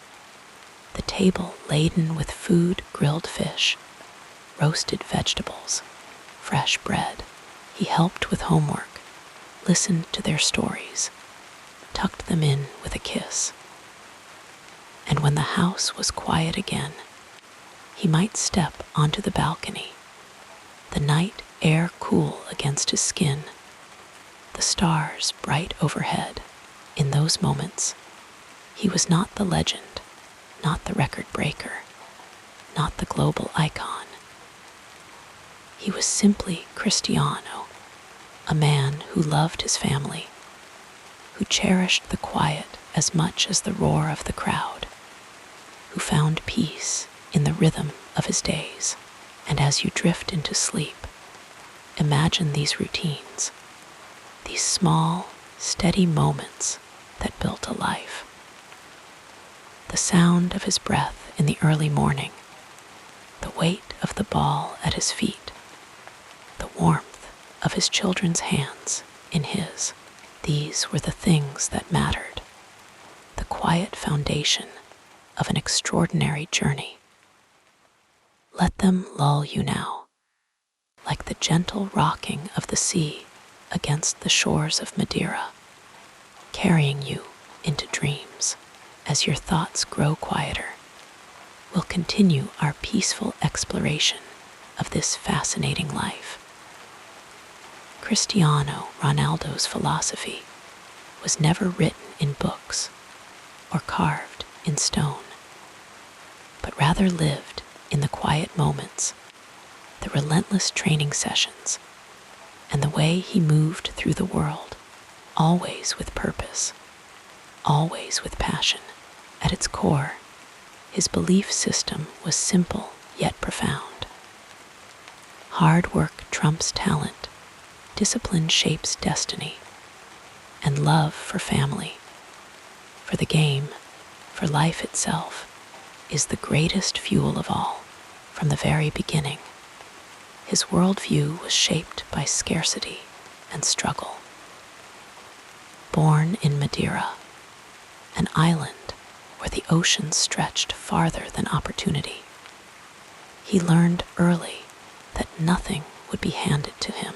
the table laden with food: grilled fish, roasted vegetables, fresh bread. He helped with homework, listened to their stories, tucked them in with a kiss. And when the house was quiet again, he might step onto the balcony, the night air cool against his skin, the stars bright overhead. In those moments, he was not the legend, not the record breaker, not the global icon. He was simply Cristiano, a man who loved his family, who cherished the quiet as much as the roar of the crowd, who found peace in the rhythm of his days. And as you drift into sleep, imagine these routines, these small, steady moments that built a life. The sound of his breath in the early morning, the weight of the ball at his feet, the warmth of his children's hands in his. These were the things that mattered, the quiet foundation of an extraordinary journey. Let them lull you now, like the gentle rocking of the sea against the shores of Madeira, carrying you into dreams. As your thoughts grow quieter, we'll continue our peaceful exploration of this fascinating life. Cristiano Ronaldo's philosophy was never written in books or carved in stone, but rather lived in the quiet moments, the relentless training sessions, and the way he moved through the world, always with purpose, always with passion. At its core, his belief system was simple yet profound. Hard work trumps talent, discipline shapes destiny, and love for family, for the game, for life itself, is the greatest fuel of all. From the very beginning, his worldview was shaped by scarcity and struggle. Born in Madeira, an island where the ocean stretched farther than opportunity, he learned early that nothing would be handed to him.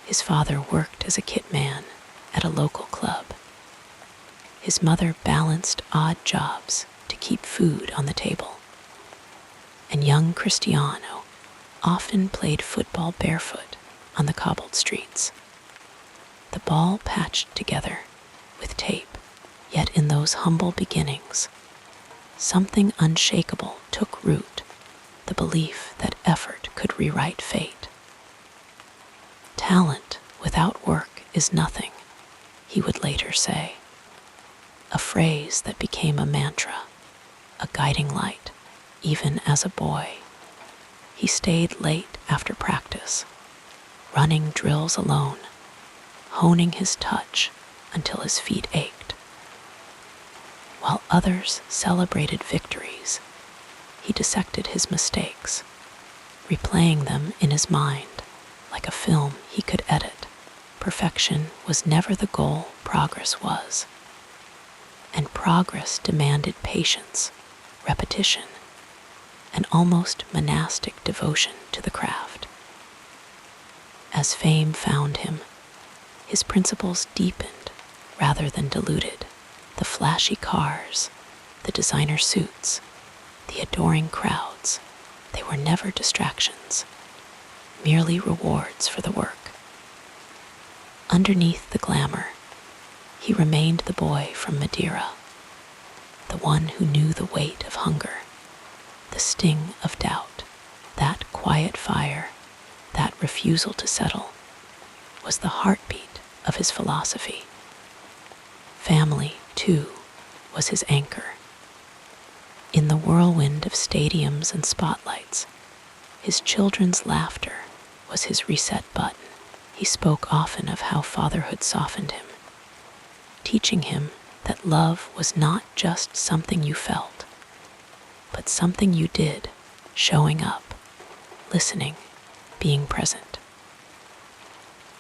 His father worked as a kit man at a local club. His mother balanced odd jobs to keep food on the table. and young Cristiano often played football barefoot on the cobbled streets, the ball patched together with tape. Yet in those humble beginnings, something unshakable took root, the belief that effort could rewrite fate. Talent without work is nothing, he would later say, a phrase that became a mantra, a guiding light. Even as a boy, he stayed late after practice, running drills alone, honing his touch until his feet ached. While others celebrated victories, he dissected his mistakes, replaying them in his mind like a film he could edit. Perfection was never the goal, progress was. And progress demanded patience, repetition, an almost monastic devotion to the craft. As fame found him, his principles deepened rather than diluted. The flashy cars, the designer suits, the adoring crowds, they were never distractions, merely rewards for the work. Underneath the glamour, he remained the boy from Madeira, the one who knew the weight of hunger, the sting of doubt. That quiet fire, that refusal to settle, was the heartbeat of his philosophy. Family, too, was his anchor. In the whirlwind of stadiums and spotlights, his children's laughter was his reset button. He spoke often of how fatherhood softened him, teaching him that love was not just something you felt, but something you did, showing up, listening, being present.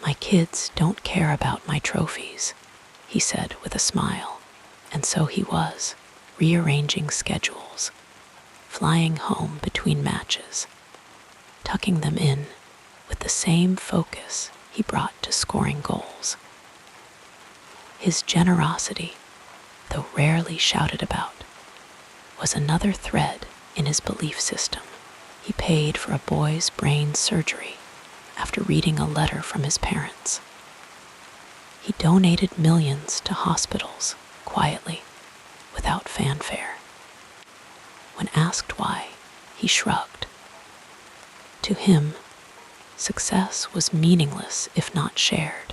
My kids don't care about my trophies, he said with a smile, and so he was, rearranging schedules, flying home between matches, tucking them in with the same focus he brought to scoring goals. His generosity, though rarely shouted about, was another thread in his belief system. He paid for a boy's brain surgery after reading a letter from his parents. He donated millions to hospitals quietly, without fanfare. When asked why, he shrugged. To him, success was meaningless if not shared,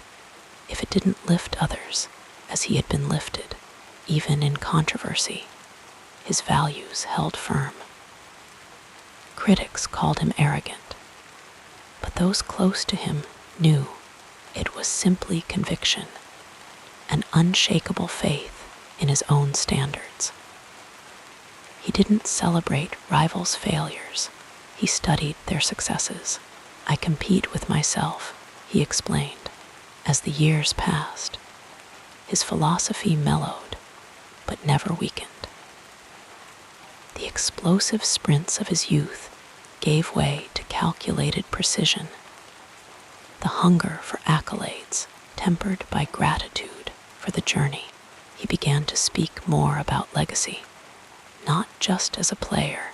if it didn't lift others as he had been lifted. Even in controversy, his values held firm. Critics called him arrogant, but those close to him knew it was simply conviction, an unshakable faith in his own standards. He didn't celebrate rivals' failures, he studied their successes. I compete with myself, he explained. As the years passed, his philosophy mellowed, but never weakened. The explosive sprints of his youth gave way to calculated precision, the hunger for accolades tempered by gratitude for the journey. He began to speak more about legacy, not just as a player,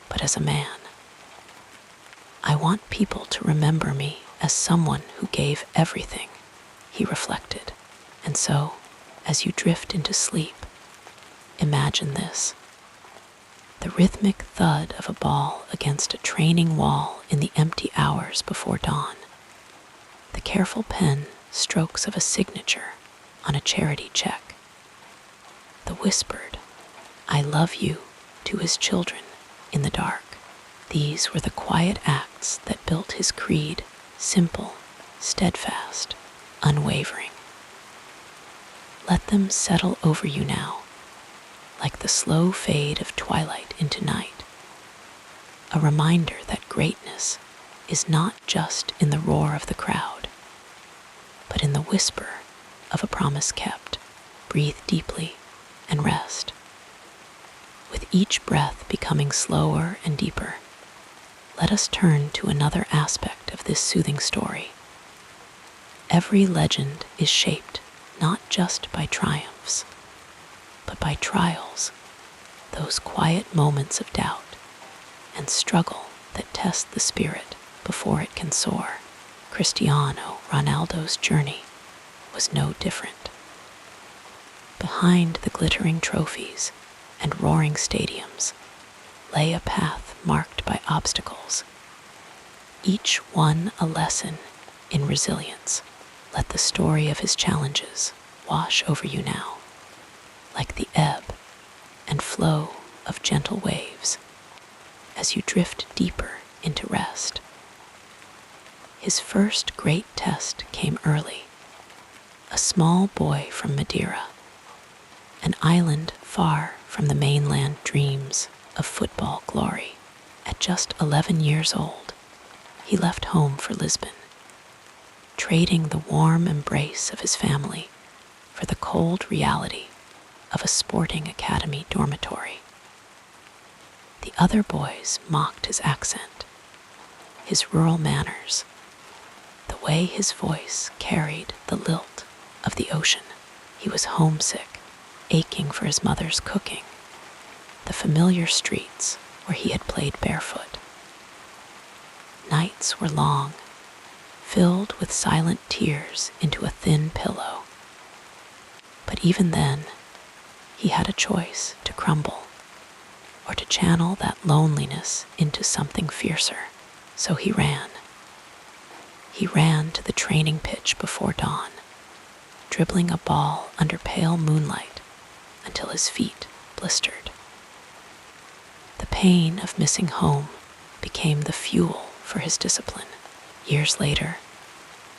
but as a man. I want people to remember me as someone who gave everything, he reflected. And so, as you drift into sleep, imagine this: the rhythmic thud of a ball against a training wall in the empty hours before dawn, the careful pen strokes of a signature on a charity check, the whispered, "I love you," to his children in the dark. These were the quiet acts that built his creed, simple, steadfast, unwavering. Let them settle over you now, like the slow fade of twilight into night, a reminder that greatness is not just in the roar of the crowd, but in the whisper of a promise kept. Breathe deeply and rest. With each breath becoming slower and deeper, let us turn to another aspect of this soothing story. Every legend is shaped not just by triumphs, but by trials, those quiet moments of doubt and struggle that test the spirit before it can soar. Cristiano Ronaldo's journey was no different. Behind the glittering trophies and roaring stadiums lay a path marked by obstacles, each one a lesson in resilience. Let the story of his challenges wash over you now, like the ebb and flow of gentle waves, as you drift deeper into rest. His first great test came early. A small boy from Madeira, an island far from the mainland dreams of football glory. At just 11 years old, he left home for Lisbon, trading the warm embrace of his family for the cold reality of a sporting academy dormitory. The other boys mocked his accent, his rural manners, the way his voice carried the lilt of the ocean. He was homesick, aching for his mother's cooking, the familiar streets where he had played barefoot. Nights were long, filled with silent tears into a thin pillow. But even then, he had a choice to crumble or to channel that loneliness into something fiercer. So he ran. He ran to the training pitch before dawn, dribbling a ball under pale moonlight until his feet blistered. The pain of missing home became the fuel for his discipline. Years later,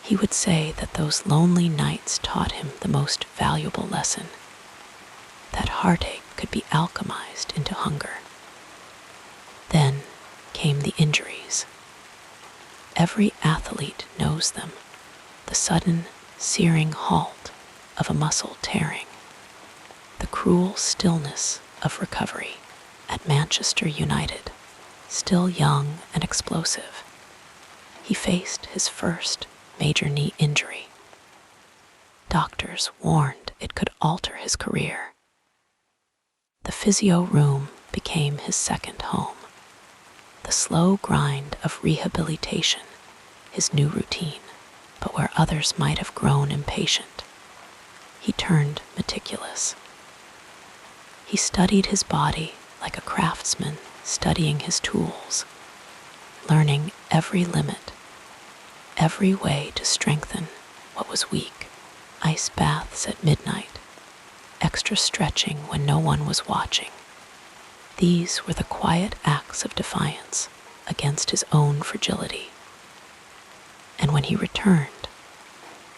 he would say that those lonely nights taught him the most valuable lesson, that heartache could be alchemized into hunger. Then came the injuries. Every athlete knows them, the sudden, searing halt of a muscle tearing, the cruel stillness of recovery. At Manchester United, still young and explosive, he faced his first major knee injury. Doctors warned it could alter his career. The physio room became his second home, the slow grind of rehabilitation his new routine. But where others might have grown impatient, he turned meticulous. He studied his body like a craftsman studying his tools, learning every limit, every way to strengthen what was weak. Ice baths at midnight, extra stretching when no one was watching. These were the quiet acts of defiance against his own fragility. And when he returned,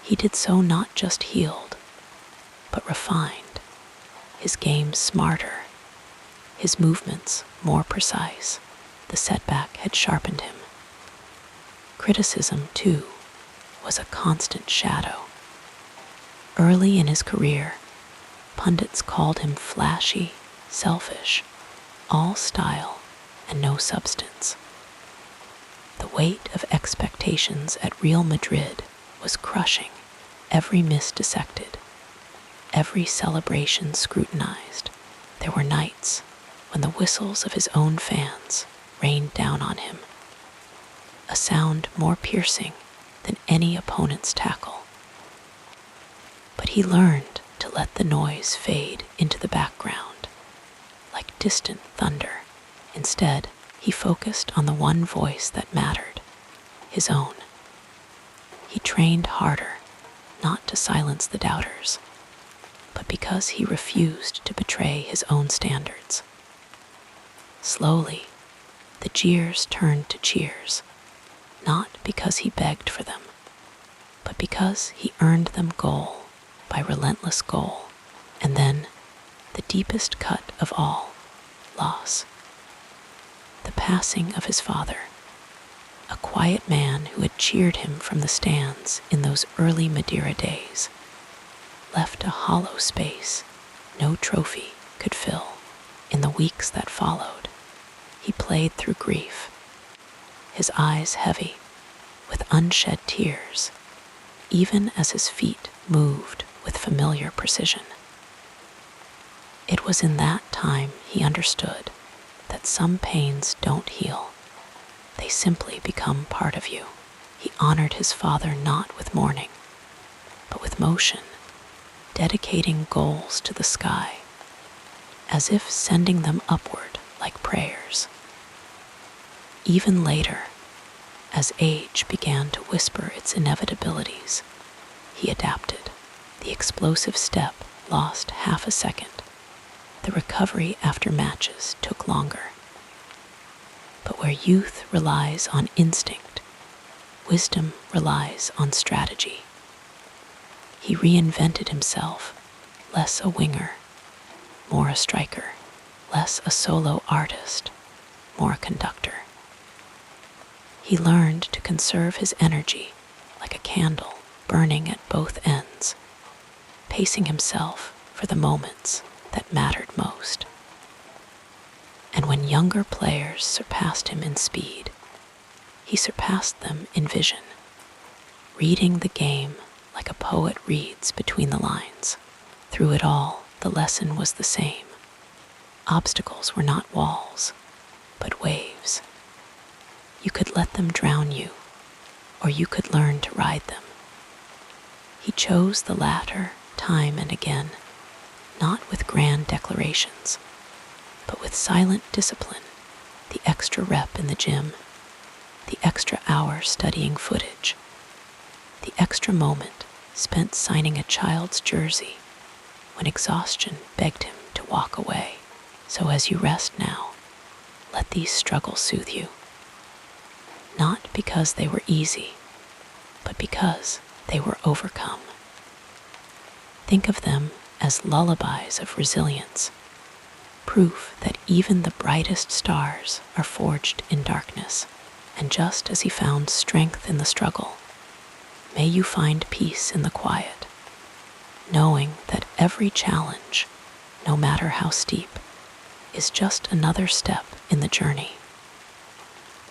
he did so not just healed, but refined, his game smarter, his movements more precise. The setback had sharpened him. Criticism, too, was a constant shadow. Early in his career, pundits called him flashy, selfish, all style and no substance. The weight of expectations at Real Madrid was crushing, every miss dissected, every celebration scrutinized. There were nights when the whistles of his own fans rained down on him, a sound more piercing than any opponent's tackle. But he learned to let the noise fade into the background, like distant thunder. Instead, he focused on the one voice that mattered, his own. He trained harder, not to silence the doubters, but because he refused to betray his own standards. Slowly, the jeers turned to cheers, not because he begged for them, but because he earned them goal by relentless goal. And then, the deepest cut of all, loss. The passing of his father, a quiet man who had cheered him from the stands in those early Madeira days, left a hollow space no trophy could fill. In the weeks that followed, he played through grief, his eyes heavy with unshed tears, even as his feet moved with familiar precision. It was in that time he understood that that some pains don't heal. They simply become part of you. He honored his father not with mourning, but with motion, dedicating goals to the sky, as if sending them upward like prayers. Even later, as age began to whisper its inevitabilities, he adapted. The explosive step lost half a second. The recovery after matches took longer. But where youth relies on instinct, wisdom relies on strategy. He reinvented himself, less a winger, more a striker, less a solo artist, more a conductor. He learned to conserve his energy like a candle burning at both ends, pacing himself for the moments that mattered most. And when younger players surpassed him in speed, he surpassed them in vision, reading the game like a poet reads between the lines. Through it all, the lesson was the same. Obstacles were not walls, but waves. You could let them drown you, or you could learn to ride them. He chose the latter time and again, not with grand declarations, but with silent discipline, the extra rep in the gym, the extra hour studying footage, the extra moment spent signing a child's jersey when exhaustion begged him to walk away. So as you rest now, let these struggles soothe you. Not because they were easy, but because they were overcome. Think of them as lullabies of resilience, proof that even the brightest stars are forged in darkness. And just as he found strength in the struggle, may you find peace in the quiet, knowing that every challenge, no matter how steep, is just another step in the journey.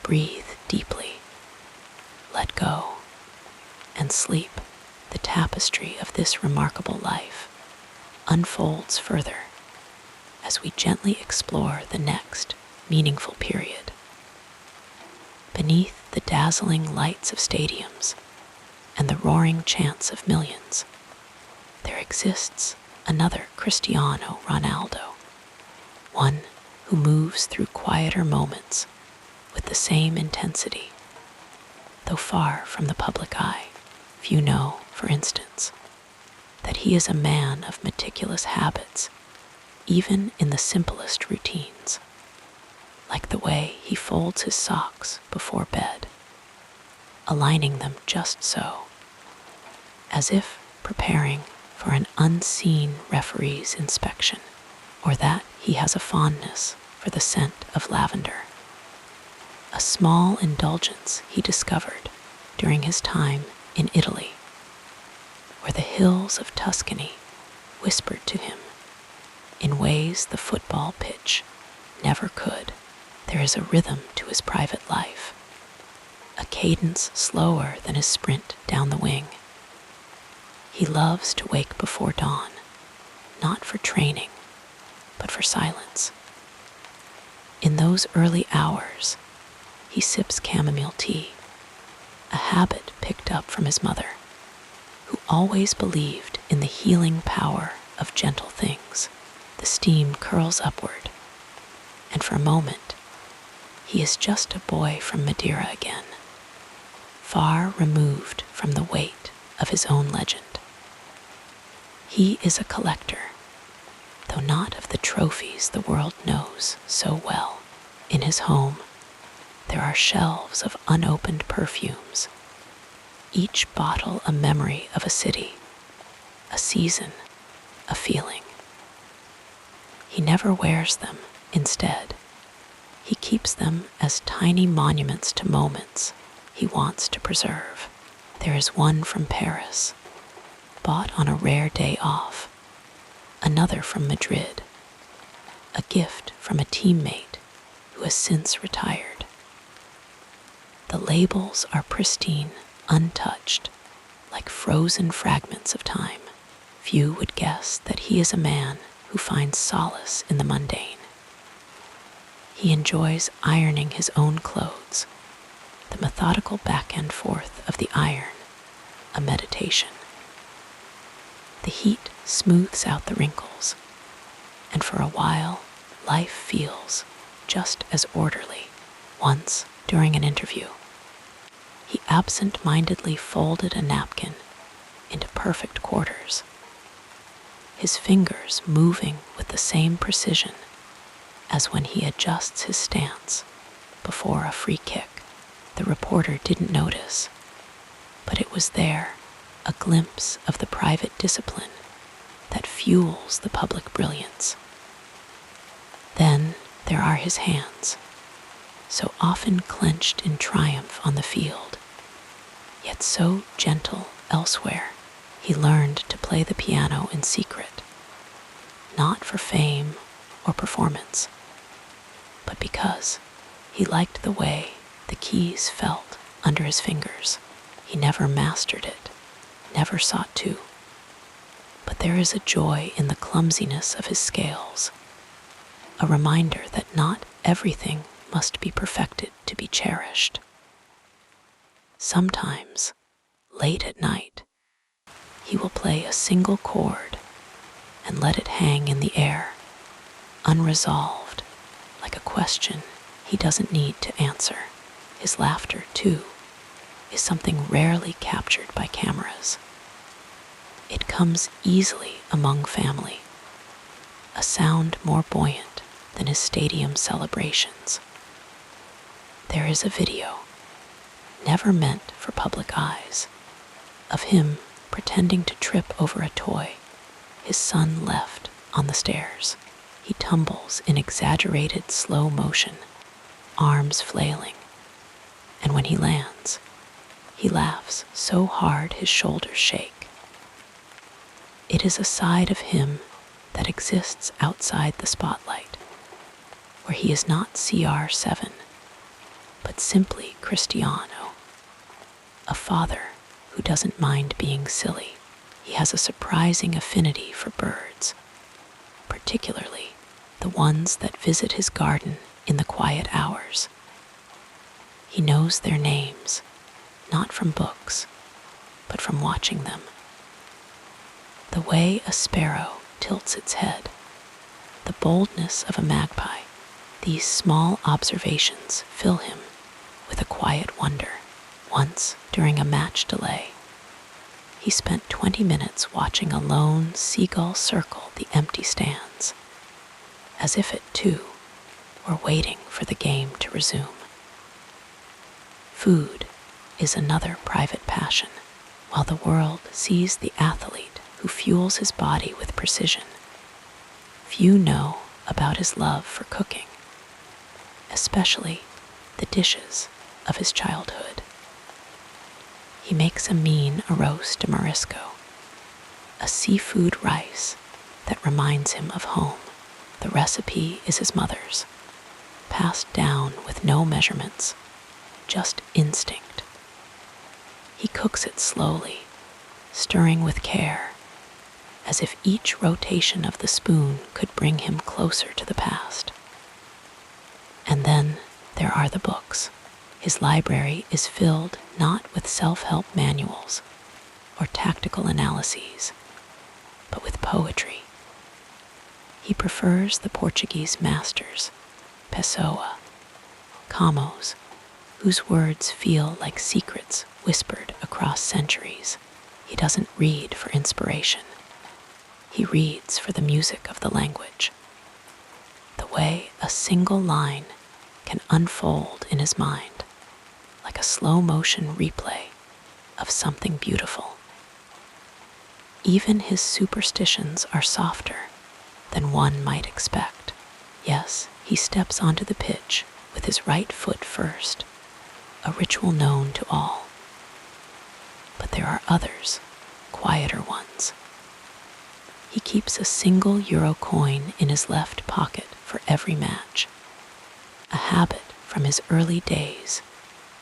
Breathe deeply, let go, and sleep. The tapestry of this remarkable life unfolds further as we gently explore the next meaningful period. Beneath the dazzling lights of stadiums and the roaring chants of millions, there exists another Cristiano Ronaldo, one who moves through quieter moments with the same intensity. Though far from the public eye, few know, for instance, that he is a man of meticulous habits, even in the simplest routines, like the way he folds his socks before bed, aligning them just so, as if preparing for an unseen referee's inspection, or that he has a fondness for the scent of lavender, a small indulgence he discovered during his time in Italy, where the hills of Tuscany whispered to him in ways the football pitch never could. There is a rhythm to his private life, a cadence slower than his sprint down the wing. He loves to wake before dawn, not for training, but for silence. In those early hours, he sips chamomile tea, a habit picked up from his mother, who always believed in the healing power of gentle things. The steam curls upward, and for a moment, he is just a boy from Madeira again, far removed from the weight of his own legend. He is a collector, though not of the trophies the world knows so well. In his home, there are shelves of unopened perfumes, each bottle a memory of a city, a season, a feeling. He never wears them. Instead, he keeps them as tiny monuments to moments he wants to preserve. There is one from Paris, bought on a rare day off, another from Madrid, a gift from a teammate who has since retired. The labels are pristine, untouched, like frozen fragments of time. Few would guess that he is a man who finds solace in the mundane. He enjoys ironing his own clothes, the methodical back and forth of the iron, a meditation. The heat smooths out the wrinkles, and for a while, life feels just as orderly. Once, during an interview, he absent-mindedly folded a napkin into perfect quarters, his fingers moving with the same precision as when he adjusts his stance before a free kick. The reporter didn't notice, but it was there, a glimpse of the private discipline that fuels the public brilliance. Then there are his hands, so often clenched in triumph on the field, yet so gentle elsewhere. He learned to play the piano in secret, not for fame or performance, but because he liked the way the keys felt under his fingers. He never mastered it, never sought to, but there is a joy in the clumsiness of his scales, a reminder that not everything must be perfected to be cherished. Sometimes, late at night, he will play a single chord and let it hang in the air, unresolved, like a question he doesn't need to answer. His laughter, too, is something rarely captured by cameras. It comes easily among family, a sound more buoyant than his stadium celebrations. There is a video, never meant for public eyes, of him pretending to trip over a toy his son left on the stairs. He tumbles in exaggerated slow motion, arms flailing, and when he lands, he laughs so hard his shoulders shake. It is a side of him that exists outside the spotlight, where he is not CR7, but simply Cristiano, a father who doesn't mind being silly. He has a surprising affinity for birds, particularly the ones that visit his garden in the quiet hours. He knows their names, not from books, but from watching them. The way a sparrow tilts its head, the boldness of a magpie, these small observations fill him with a quiet wonder. Once, during a match delay, he spent 20 minutes watching a lone seagull circle the empty stands, as if it, too, were waiting for the game to resume. Food is another private passion. While the world sees the athlete who fuels his body with precision, few know about his love for cooking, especially the dishes of his childhood. He makes a mean arroz de marisco, a seafood rice that reminds him of home. The recipe is his mother's, passed down with no measurements, just instinct. He cooks it slowly, stirring with care, as if each rotation of the spoon could bring him closer to the past. And then there are the books. His library is filled not with self-help manuals or tactical analyses, but with poetry. He prefers the Portuguese masters, Pessoa, Camões, whose words feel like secrets whispered across centuries. He doesn't read for inspiration. He reads for the music of the language, the way a single line can unfold in his mind, like a slow-motion replay of something beautiful. Even his superstitions are softer than one might expect. Yes, he steps onto the pitch with his right foot first, a ritual known to all. But there are others, quieter ones. He keeps a single euro coin in his left pocket for every match, a habit from his early days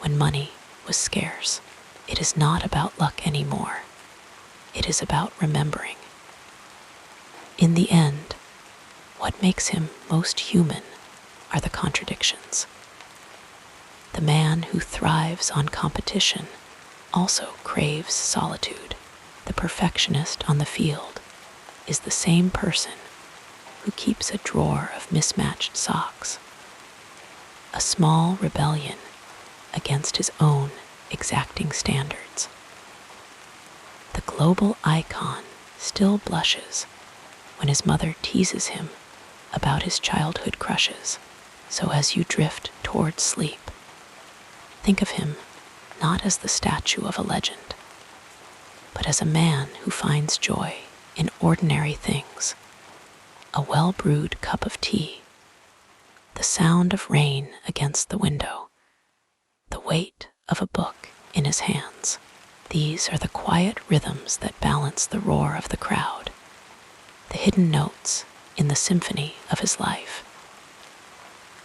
when money was scarce. It is not about luck anymore. It is about remembering. In the end, what makes him most human are the contradictions. The man who thrives on competition also craves solitude. The perfectionist on the field is the same person who keeps a drawer of mismatched socks. A small rebellion against his own exacting standards. The global icon still blushes when his mother teases him about his childhood crushes. So as you drift towards sleep, think of him not as the statue of a legend, but as a man who finds joy in ordinary things. A well-brewed cup of tea, the sound of rain against the window, the weight of a book in his hands. These are the quiet rhythms that balance the roar of the crowd, the hidden notes in the symphony of his life.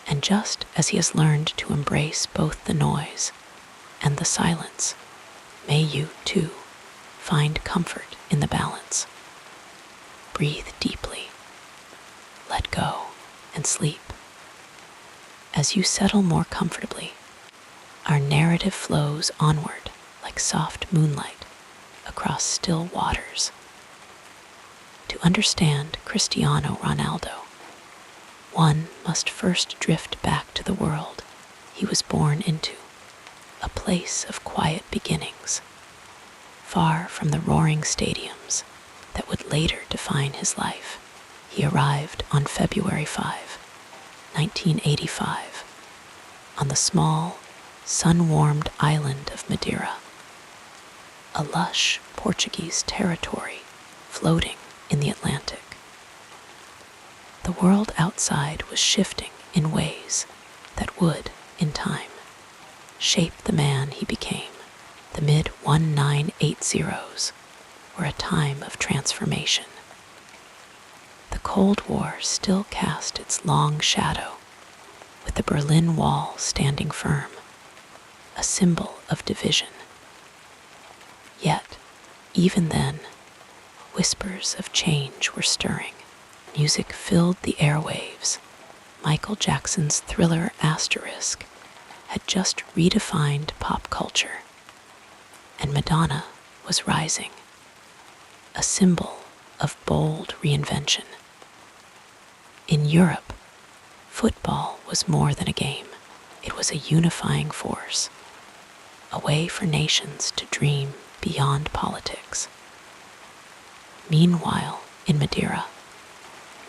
And just as he has learned to embrace both the noise and the silence, may you, too, find comfort in the balance. Breathe deeply, let go, and sleep. As you settle more comfortably, our narrative flows onward like soft moonlight across still waters. To understand Cristiano Ronaldo, one must first drift back to the world he was born into, a place of quiet beginnings, far from the roaring stadiums that would later define his life. He arrived on February 5, 1985, on the small, sun-warmed island of Madeira, a lush Portuguese territory floating in the Atlantic. The world outside was shifting in ways that would, in time, shape the man he became. The mid-1980s were a time of transformation. The Cold War still cast its long shadow, with the Berlin Wall standing firm, a symbol of division. Yet, even then, whispers of change were stirring. Music filled the airwaves. Michael Jackson's Thriller Asterisk had just redefined pop culture, and Madonna was rising, a symbol of bold reinvention. In Europe, football was more than a game. It was a unifying force, a way for nations to dream beyond politics. Meanwhile, in Madeira,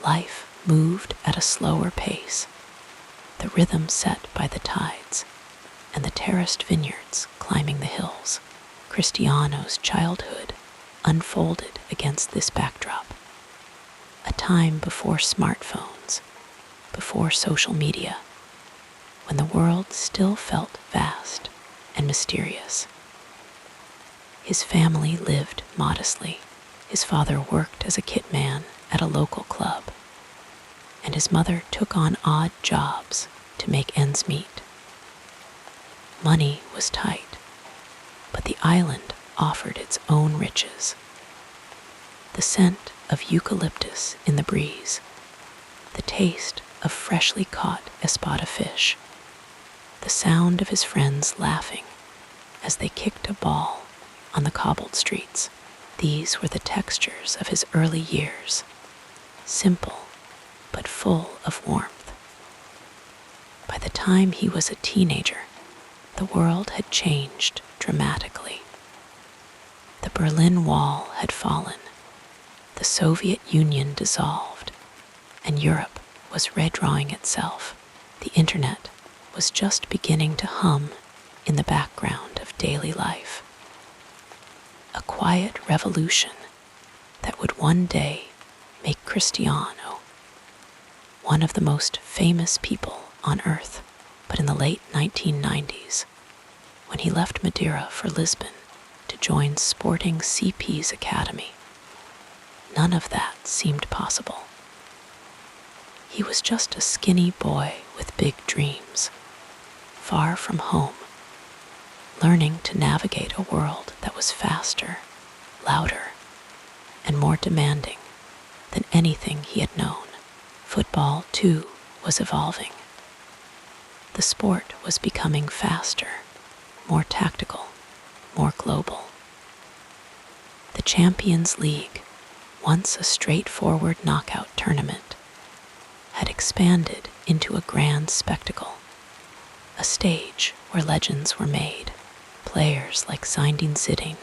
life moved at a slower pace, the rhythm set by the tides and the terraced vineyards climbing the hills. Cristiano's childhood unfolded against this backdrop, a time before smartphones, before social media, when the world still felt vast and mysterious. His family lived modestly. His father worked as a kitman at a local club, and his mother took on odd jobs to make ends meet. Money was tight, but the island offered its own riches. The scent of eucalyptus in the breeze, the taste of freshly caught espada fish, the sound of his friends laughing as they kicked a ball on the cobbled streets. These were the textures of his early years, simple but full of warmth. By the time he was a teenager, the world had changed dramatically. The Berlin Wall had fallen, the Soviet Union dissolved, and Europe was redrawing itself. The internet was just beginning to hum in the background of daily life. A quiet revolution that would one day make Cristiano one of the most famous people on earth. But in the late 1990s, when he left Madeira for Lisbon to join Sporting CP's academy, none of that seemed possible. He was just a skinny boy with big dreams, far from home, learning to navigate a world that was faster, louder, and more demanding than anything he had known. Football, too, was evolving. The sport was becoming faster, more tactical, more global. The Champions League, once a straightforward knockout tournament, had expanded into a grand spectacle, a stage where legends were made. Players like Zinedine Zidane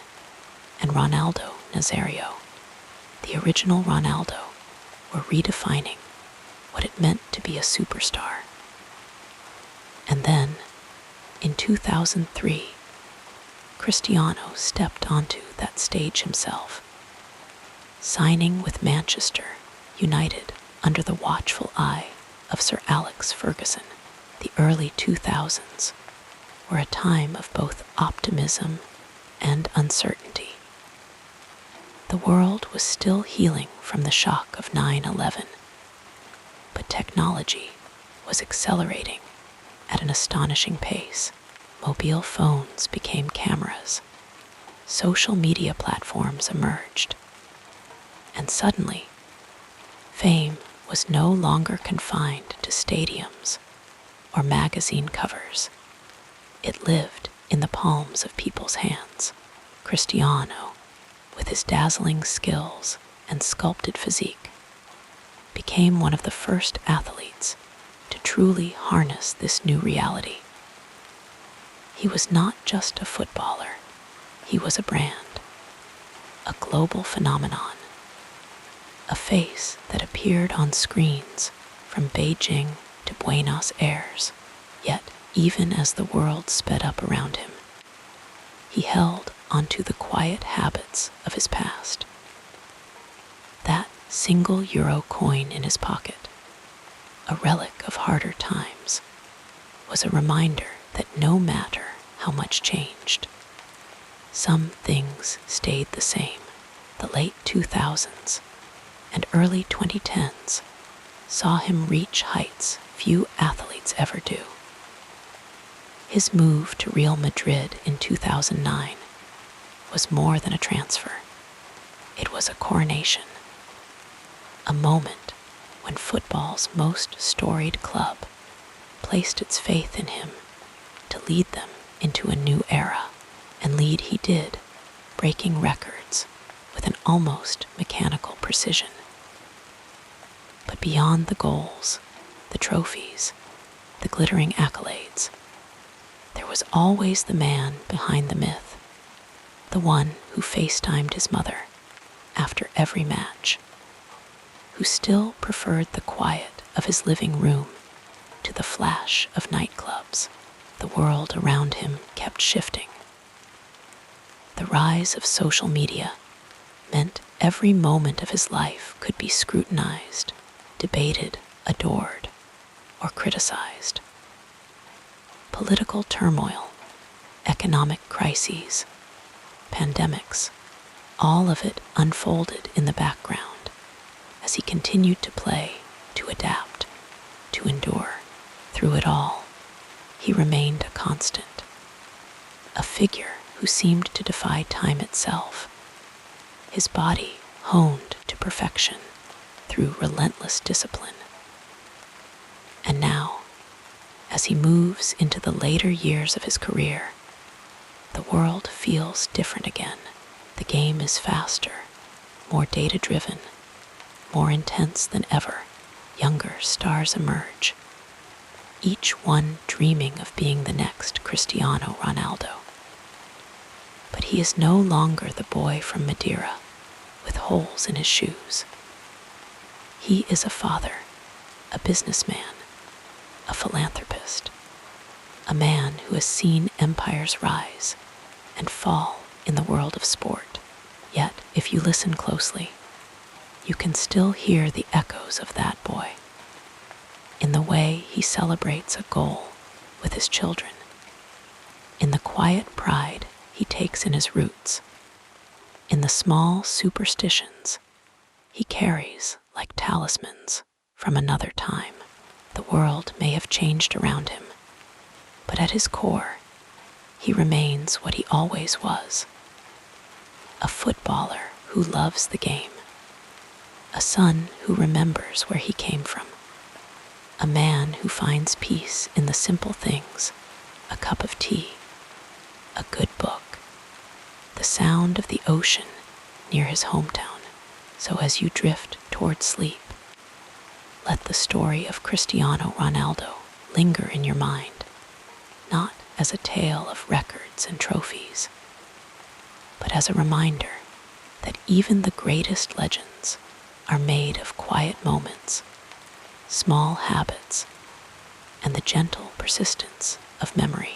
and Ronaldo Nazario, the original Ronaldo, were redefining what it meant to be a superstar. And then, in 2003, Cristiano stepped onto that stage himself, signing with Manchester United under the watchful eye of Sir Alex Ferguson. The early 2000s were a time of both optimism and uncertainty. The world was still healing from the shock of 9/11, but technology was accelerating at an astonishing pace. Mobile phones became cameras, social media platforms emerged, and suddenly, fame was no longer confined to stadiums or magazine covers. It lived in the palms of people's hands. Cristiano, with his dazzling skills and sculpted physique, became one of the first athletes to truly harness this new reality. He was not just a footballer, he was a brand, a global phenomenon, a face that appeared on screens from Beijing to Buenos Aires. Yet, even as the world sped up around him, he held onto the quiet habits of his past. That single euro coin in his pocket, a relic of harder times, was a reminder that no matter how much changed, some things stayed the same. The late 2000s and early 2010s saw him reach heights few athletes ever do. His move to Real Madrid in 2009 was more than a transfer. It was a coronation, a moment when football's most storied club placed its faith in him to lead them into a new era. And lead he did, breaking records with an almost mechanical precision. But beyond the goals, the trophies, the glittering accolades, there was always the man behind the myth, the one who FaceTimed his mother after every match, who still preferred the quiet of his living room to the flash of nightclubs. The world around him kept shifting. The rise of social media meant every moment of his life could be scrutinized, debated, adored, or criticized. Political turmoil, economic crises, pandemics, all of it unfolded in the background as he continued to play, to adapt, to endure. Through it all, he remained a constant, a figure who seemed to defy time itself, his body honed to perfection through relentless discipline. And now, as he moves into the later years of his career, the world feels different again. The game is faster, more data-driven, more intense than ever. Younger stars emerge, each one dreaming of being the next Cristiano Ronaldo. But he is no longer the boy from Madeira with holes in his shoes. He is a father, a businessman, a philanthropist, a man who has seen empires rise and fall in the world of sport. Yet, if you listen closely, you can still hear the echoes of that boy in the way he celebrates a goal with his children, in the quiet pride he takes in his roots, in the small superstitions he carries like talismans from another time. The world may have changed around him, but at his core, he remains what he always was, a footballer who loves the game, a son who remembers where he came from, a man who finds peace in the simple things, a cup of tea, a good book, the sound of the ocean near his hometown. So as you drift toward sleep, let the story of Cristiano Ronaldo linger in your mind, not as a tale of records and trophies, but as a reminder that even the greatest legends are made of quiet moments, small habits, and the gentle persistence of memory.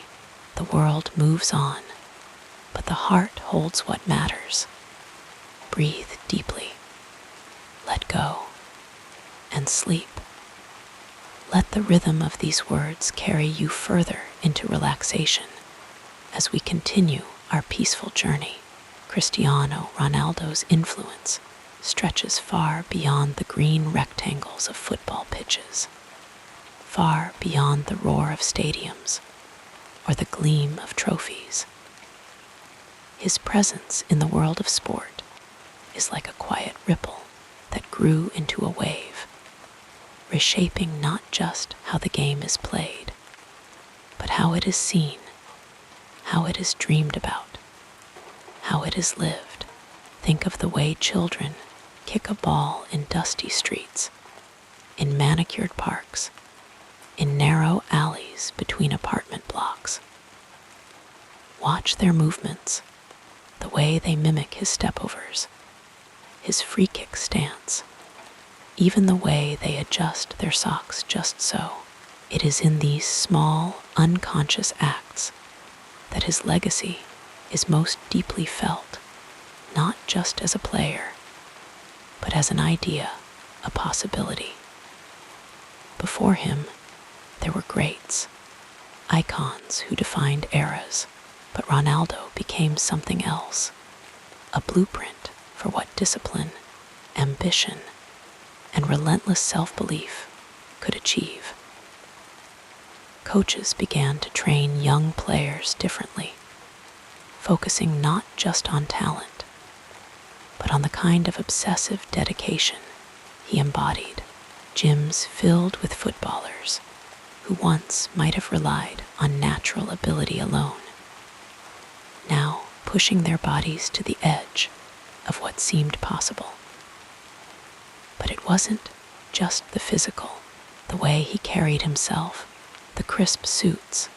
The world moves on, but the heart holds what matters. Breathe deeply, let go, and sleep. Let the rhythm of these words carry you further into relaxation as we continue our peaceful journey. Cristiano Ronaldo's influence stretches far beyond the green rectangles of football pitches, far beyond the roar of stadiums or the gleam of trophies. His presence in the world of sport is like a quiet ripple that grew into a wave, reshaping not just how the game is played, but how it is seen, how it is dreamed about, how it is lived. Think of the way children kick a ball in dusty streets, in manicured parks, in narrow alleys between apartment blocks. Watch their movements, the way they mimic his stepovers, his free kick stance, even the way they adjust their socks just so. It is in these small, unconscious acts that his legacy is most deeply felt, not just as a player, but as an idea, a possibility. Before him, there were greats, icons who defined eras, but Ronaldo became something else, a blueprint for what discipline, ambition, and relentless self-belief could achieve. Coaches began to train young players differently, focusing not just on talent, but on the kind of obsessive dedication he embodied. Gyms filled with footballers who once might have relied on natural ability alone, now pushing their bodies to the edge of what seemed possible. But it wasn't just the physical, the way he carried himself, the crisp suits,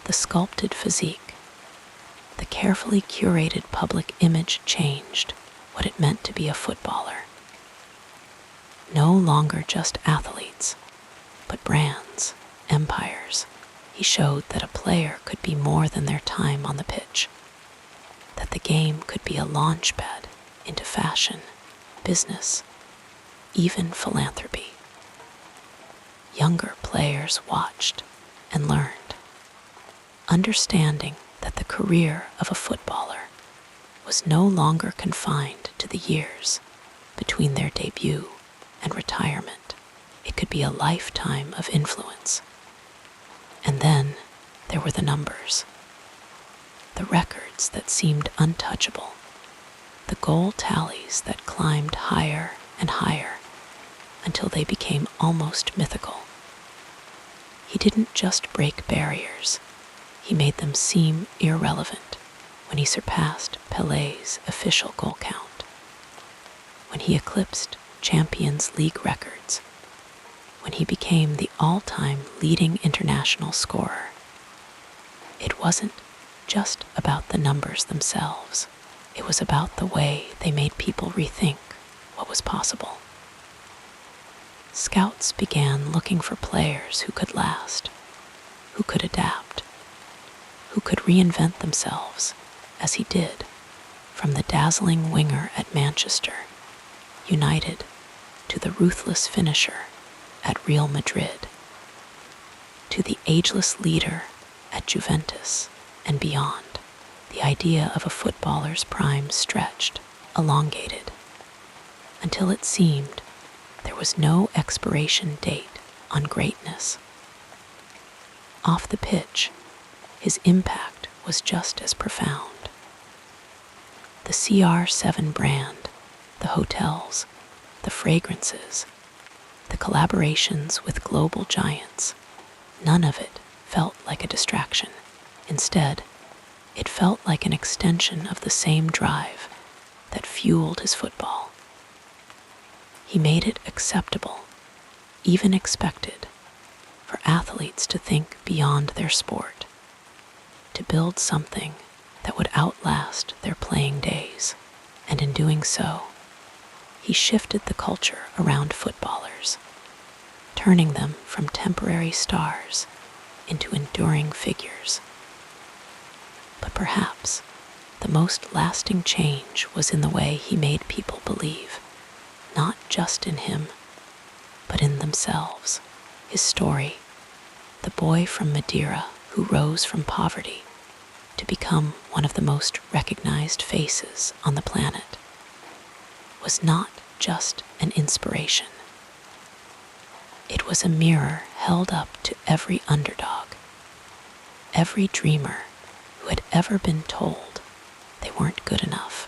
the sculpted physique, the carefully curated public image changed what it meant to be a footballer. No longer just athletes, but brands, empires. He showed that a player could be more than their time on the pitch, that the game could be a launchpad into fashion, business, even philanthropy. Younger players watched and learned, understanding that the career of a footballer was no longer confined to the years between their debut and retirement. It could be a lifetime of influence. And then there were the numbers, the records that seemed untouchable, the goal tallies that climbed higher and higher until they became almost mythical. He didn't just break barriers, he made them seem irrelevant when he surpassed Pelé's official goal count, when he eclipsed Champions League records, when he became the all-time leading international scorer. It wasn't just about the numbers themselves. It was about the way they made people rethink what was possible. Scouts began looking for players who could last, who could adapt, who could reinvent themselves, as he did, from the dazzling winger at Manchester United to the ruthless finisher at Real Madrid, to the ageless leader at Juventus and beyond. The idea of a footballer's prime stretched, elongated, until it seemed there was no expiration date on greatness. Off the pitch, his impact was just as profound. The CR7 brand, the hotels, the fragrances, the collaborations with global giants, none of it felt like a distraction. Instead, it felt like an extension of the same drive that fueled his football. He made it acceptable, even expected, for athletes to think beyond their sport, to build something that would outlast their playing days. And in doing so, he shifted the culture around footballers, turning them from temporary stars into enduring figures. But perhaps the most lasting change was in the way he made people believe, not just in him, but in themselves. His story, the boy from Madeira who rose from poverty to become one of the most recognized faces on the planet, was not just an inspiration. It was a mirror held up to every underdog, every dreamer who had ever been told they weren't good enough.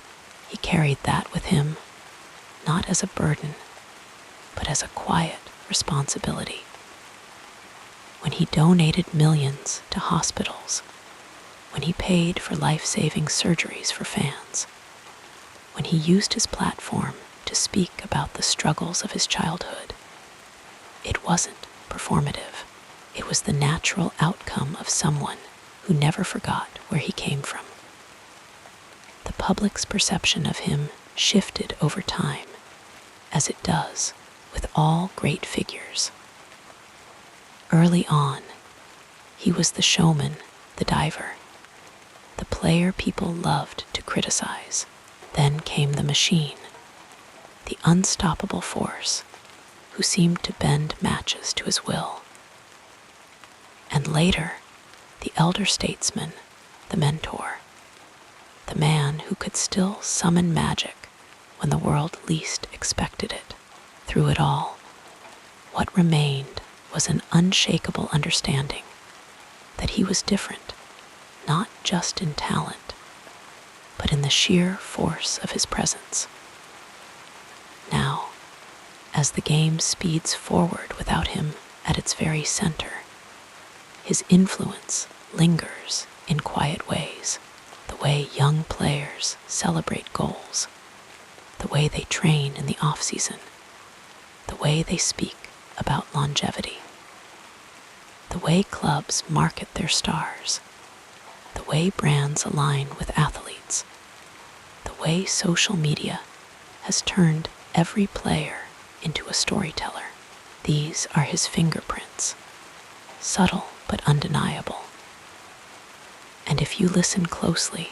He carried that with him, not as a burden, but as a quiet responsibility. When he donated millions to hospitals, when he paid for life-saving surgeries for fans, when he used his platform to speak about the struggles of his childhood, it wasn't performative. It was the natural outcome of someone who never forgot where he came from. The public's perception of him shifted over time, as it does with all great figures. Early on, he was the showman, the diver, the player people loved to criticize. Then came the machine, the unstoppable force who seemed to bend matches to his will. And later, the elder statesman, the mentor, the man who could still summon magic when the world least expected it. Through it all, what remained was an unshakable understanding that he was different, not just in talent, but in the sheer force of his presence. Now, as the game speeds forward without him at its very center, his influence lingers in quiet ways, the way young players celebrate goals, the way they train in the off-season, the way they speak about longevity, the way clubs market their stars, the way brands align with athletes, the way social media has turned every player into a storyteller. These are his fingerprints, subtle but undeniable. And if you listen closely,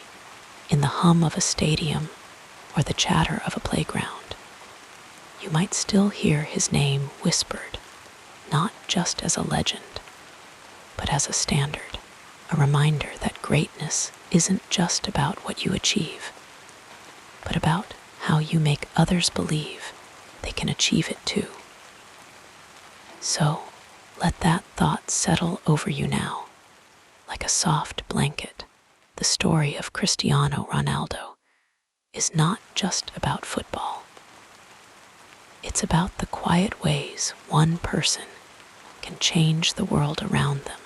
in the hum of a stadium or the chatter of a playground, you might still hear his name whispered, not just as a legend, but as a standard, a reminder that greatness isn't just about what you achieve, but about how you make others believe they can achieve it too. So, let that thought settle over you now, like a soft blanket. The story of Cristiano Ronaldo is not just about football. It's about the quiet ways one person can change the world around them,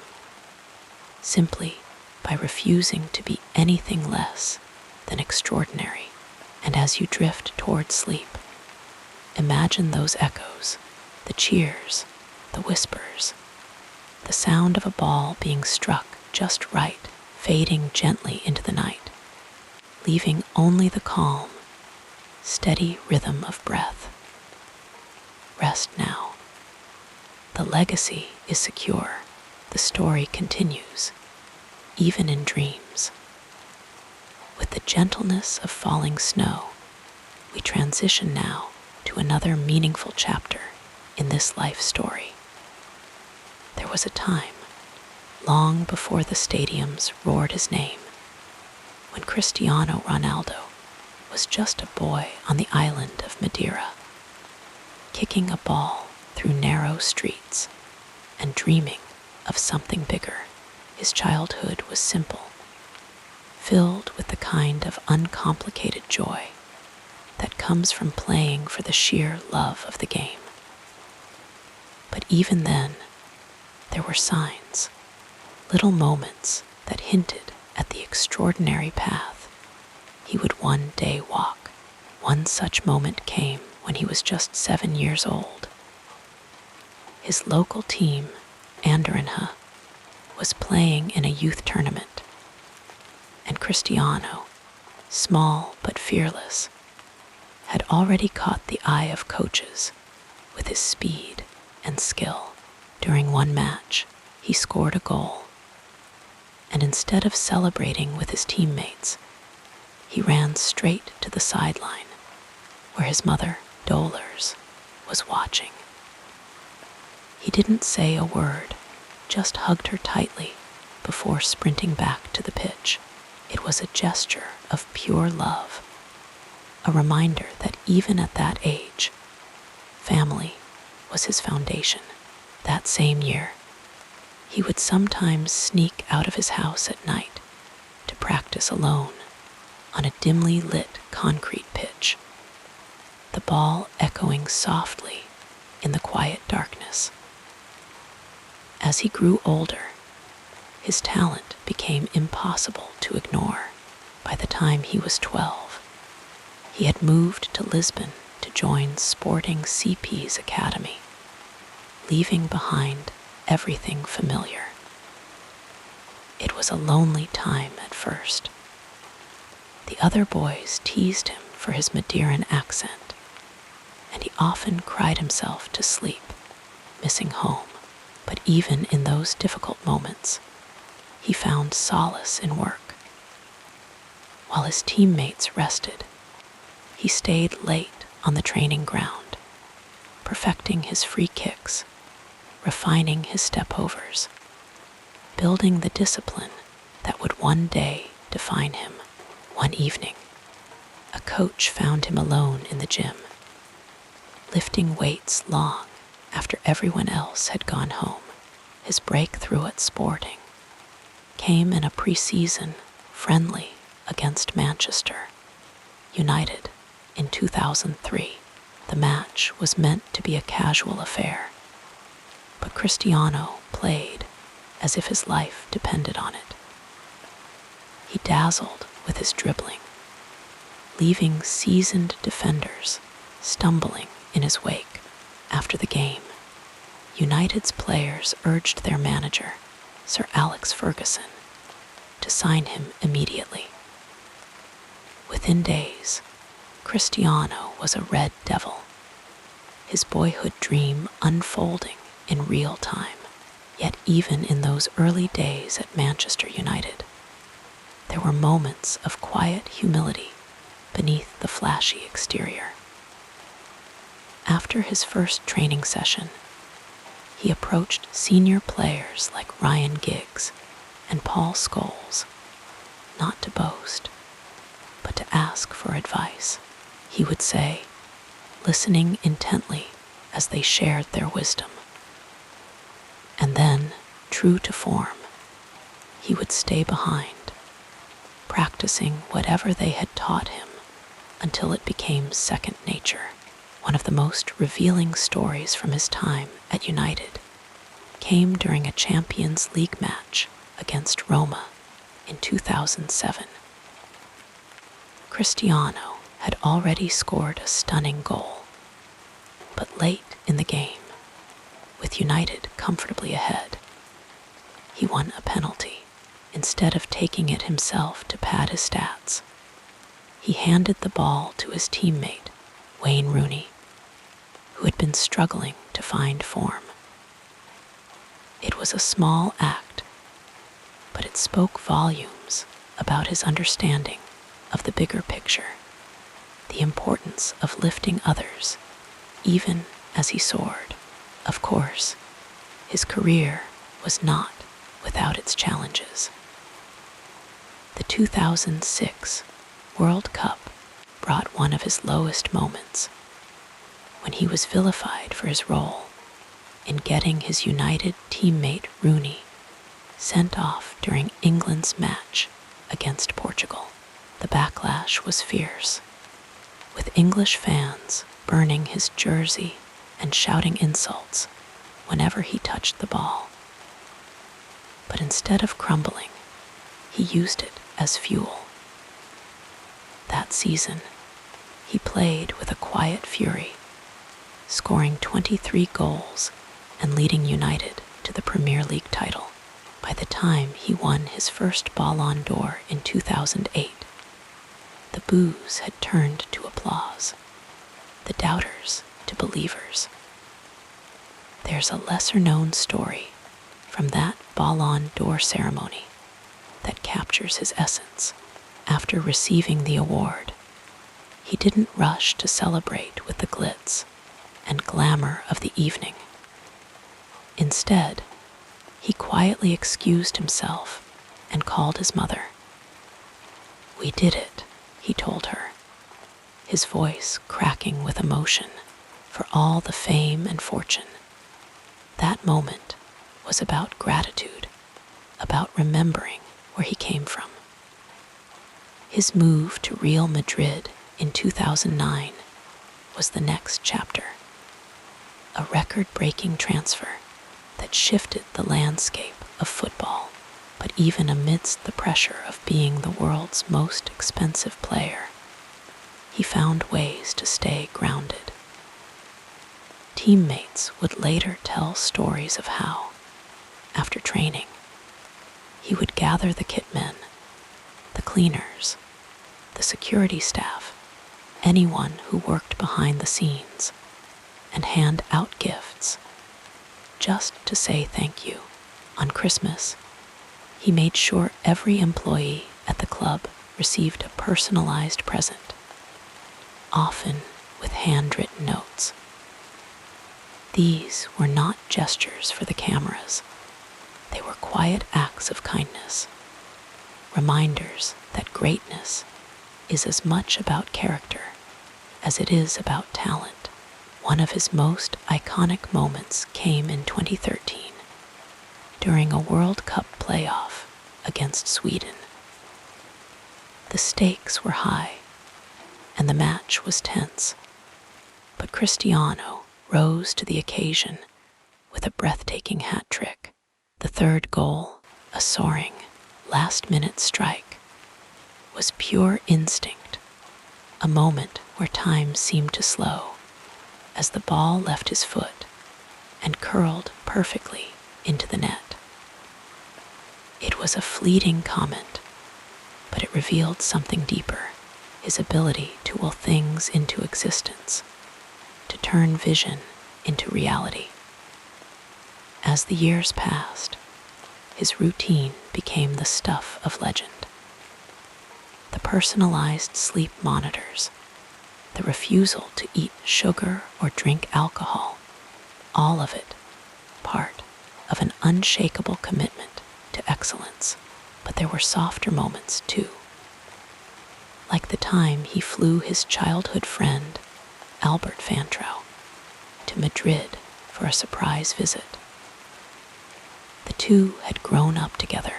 simply by refusing to be anything less than extraordinary. And as you drift toward sleep, imagine those echoes, the cheers, the whispers, the sound of a ball being struck just right, fading gently into the night, leaving only the calm, steady rhythm of breath. Rest now. The legacy is secure. The story continues, even in dreams. With the gentleness of falling snow, we transition now to another meaningful chapter in this life story. There was a time, long before the stadiums roared his name, when Cristiano Ronaldo was just a boy on the island of Madeira, kicking a ball through narrow streets and dreaming of something bigger. His childhood was simple, filled with the kind of uncomplicated joy that comes from playing for the sheer love of the game. even then, there were signs, little moments that hinted at the extraordinary path he would one day walk. One such moment came when he was just 7 years old. His local team, Anderenha, was playing in a youth tournament, and Christiano, small but fearless, had already caught the eye of coaches with his speed and skill. During one match, he scored a goal, and instead of celebrating with his teammates, he ran straight to the sideline where his mother, Dolores, was watching. He didn't say a word, just hugged her tightly before sprinting back to the pitch. It was a gesture of pure love, a reminder that even at that age, family was his foundation. That same year, he would sometimes sneak out of his house at night to practice alone on a dimly lit concrete pitch, the ball echoing softly in the quiet darkness. As he grew older, his talent became impossible to ignore. By the time he was 12, he had moved to Lisbon to join Sporting CP's academy, leaving behind everything familiar. It was a lonely time at first. The other boys teased him for his Madeiran accent, and he often cried himself to sleep, missing home. But even in those difficult moments, he found solace in work. While his teammates rested, he stayed late on the training ground, perfecting his free kicks, refining his stepovers, building the discipline that would one day define him. One evening, a coach found him alone in the gym, lifting weights long after everyone else had gone home. His breakthrough at Sporting came in a pre-season friendly against Manchester United in 2003. The match was meant to be a casual affair, but Cristiano played as if his life depended on it. He dazzled with his dribbling, leaving seasoned defenders stumbling in his wake. After the game, United's players urged their manager, Sir Alex Ferguson, to sign him immediately. Within days, Cristiano was a red devil, his boyhood dream unfolding in real time. Yet even in those early days at Manchester United, there were moments of quiet humility beneath the flashy exterior. After his first training session, he approached senior players like Ryan Giggs and Paul Scholes, not to boast, but to ask for advice. He would say, listening intently as they shared their wisdom. And then, true to form, he would stay behind, practicing whatever they had taught him until it became second nature. One of the most revealing stories from his time at United came during a Champions League match against Roma in 2007. Cristiano had already scored a stunning goal, but late in the game, with United comfortably ahead, he won a penalty. Instead of taking it himself to pad his stats, he handed the ball to his teammate, Wayne Rooney, who had been struggling to find form. It was a small act, but it spoke volumes about his understanding of the bigger picture, the importance of lifting others, even as he soared. Of course, his career was not without its challenges. The 2006 World Cup brought one of his lowest moments, when he was vilified for his role in getting his United teammate Rooney sent off during England's match against Portugal. The backlash was fierce, with English fans burning his jersey and shouting insults whenever he touched the ball. But instead of crumbling, he used it as fuel. That season, he played with a quiet fury, scoring 23 goals and leading United to the Premier League title. By the time he won his first Ballon d'Or in 2008, the boos had turned to applause, the doubters to believers. There's a lesser-known story from that Ballon d'Or ceremony that captures his essence. After receiving the award, he didn't rush to celebrate with the glitz and glamour of the evening. Instead, he quietly excused himself and called his mother. "We did it," he told her, his voice cracking with emotion for all the fame and fortune. That moment was about gratitude, about remembering where he came from. His move to Real Madrid in 2009 was the next chapter, a record-breaking transfer that shifted the landscape of football. But even amidst the pressure of being the world's most expensive player, he found ways to stay grounded. Teammates would later tell stories of how, after training, he would gather the kitmen, the cleaners, the security staff, anyone who worked behind the scenes, and hand out gifts, just to say thank you. On Christmas, he made sure every employee at the club received a personalized present, often with handwritten notes. These were not gestures for the cameras. They were quiet acts of kindness, reminders that greatness is as much about character as it is about talent. One of his most iconic moments came in 2013 during a World Cup playoff against Sweden. The stakes were high and the match was tense, but Cristiano rose to the occasion with a breathtaking hat trick. The third goal, a soaring, last-minute strike, was pure instinct, a moment where time seemed to slow as the ball left his foot and curled perfectly into the net. It was a fleeting comment, but it revealed something deeper, his ability to will things into existence, to turn vision into reality. As the years passed, his routine became the stuff of legend. The personalized sleep monitors, the refusal to eat sugar or drink alcohol, all of it part of an unshakable commitment to excellence. But there were softer moments too, like the time he flew his childhood friend, Albert Fantrau, to Madrid for a surprise visit. The two had grown up together,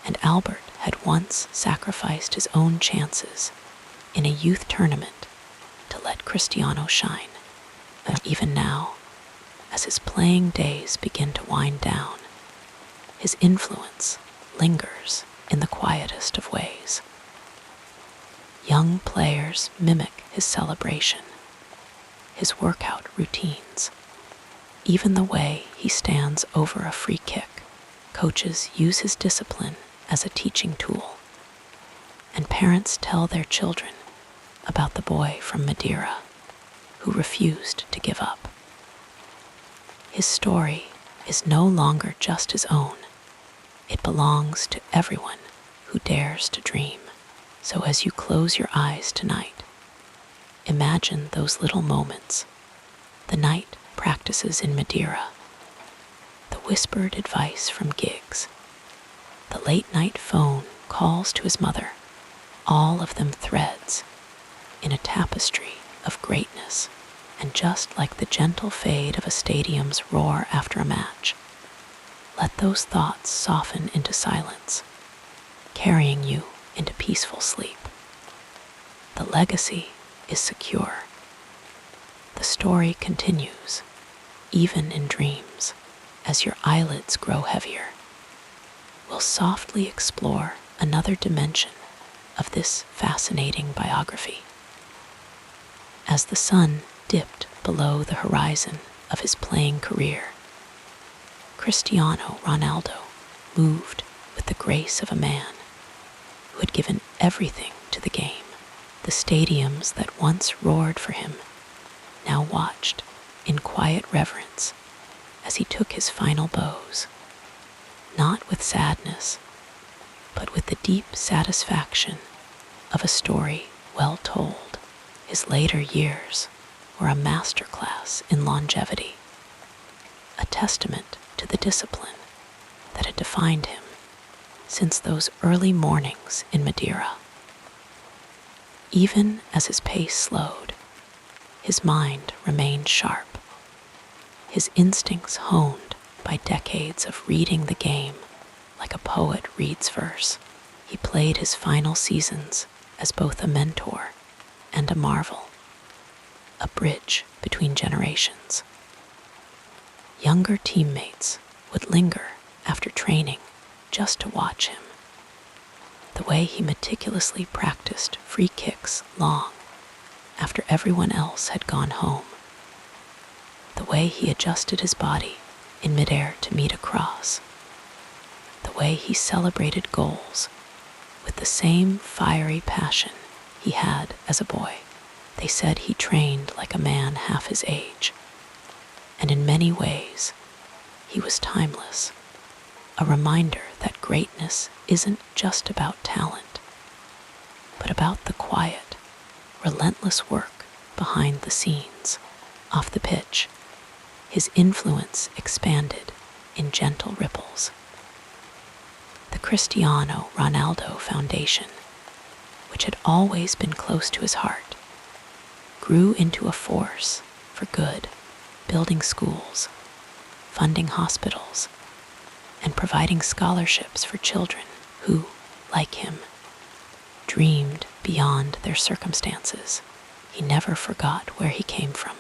and Albert had once sacrificed his own chances in a youth tournament to let Cristiano shine. And even now, as his playing days begin to wind down, his influence lingers in the quietest of ways. Young players mimic his celebration, his workout routines, even the way he stands over a free kick. Coaches use his discipline as a teaching tool, and parents tell their children about the boy from Madeira who refused to give up. His story is no longer just his own. It belongs to everyone who dares to dream. So as you close your eyes tonight, imagine those little moments, the night practices in Madeira, the whispered advice from gigs, the late-night phone calls to his mother, all of them threads in a tapestry of greatness. And just like the gentle fade of a stadium's roar after a match, let those thoughts soften into silence, carrying you into peaceful sleep. The legacy is secure. The story continues, even in dreams, as your eyelids grow heavier, we'll softly explore another dimension of this fascinating biography. As the sun dipped below the horizon of his playing career, Cristiano Ronaldo moved with the grace of a man who had given everything to the game. The stadiums that once roared for him now watched in quiet reverence as he took his final bows, not with sadness, but with the deep satisfaction of a story well told. His later years were a masterclass in longevity, a testament to the discipline that had defined him since those early mornings in Madeira. Even as his pace slowed, his mind remained sharp, his instincts honed by decades of reading the game like a poet reads verse. He played his final seasons as both a mentor and a marvel, a bridge between generations. Younger teammates would linger after training just to watch him. The way he meticulously practiced free kicks long after everyone else had gone home. The way he adjusted his body in midair to meet a cross. The way he celebrated goals with the same fiery passion he had as a boy. They said he trained like a man half his age, and in many ways he was timeless, a reminder that greatness isn't just about talent, but about the quiet, relentless work behind the scenes. Off the pitch, his influence expanded in gentle ripples. The Cristiano Ronaldo Foundation, which had always been close to his heart, grew into a force for good, building schools, funding hospitals, and providing scholarships for children who, like him, dreamed beyond their circumstances. He never forgot where he came from,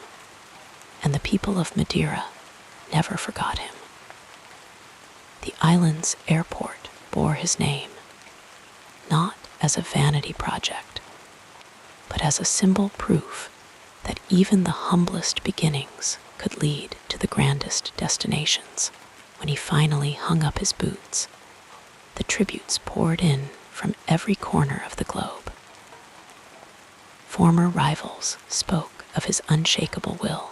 and the people of Madeira never forgot him. The island's airport bore his name, not as a vanity project, but as a symbol proof that even the humblest beginnings could lead to the grandest destinations. When he finally hung up his boots, the tributes poured in from every corner of the globe. Former rivals spoke of his unshakable will.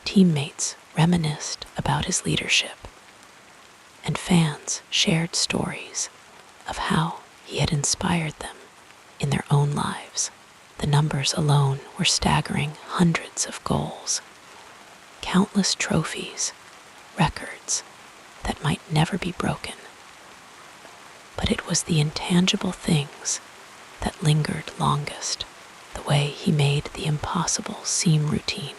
Teammates reminisced about his leadership, and fans shared stories of how he had inspired them in their own lives. The numbers alone were staggering: hundreds of goals, countless trophies, records that might never be broken. But it was the intangible things that lingered longest, the way he made the impossible seem routine,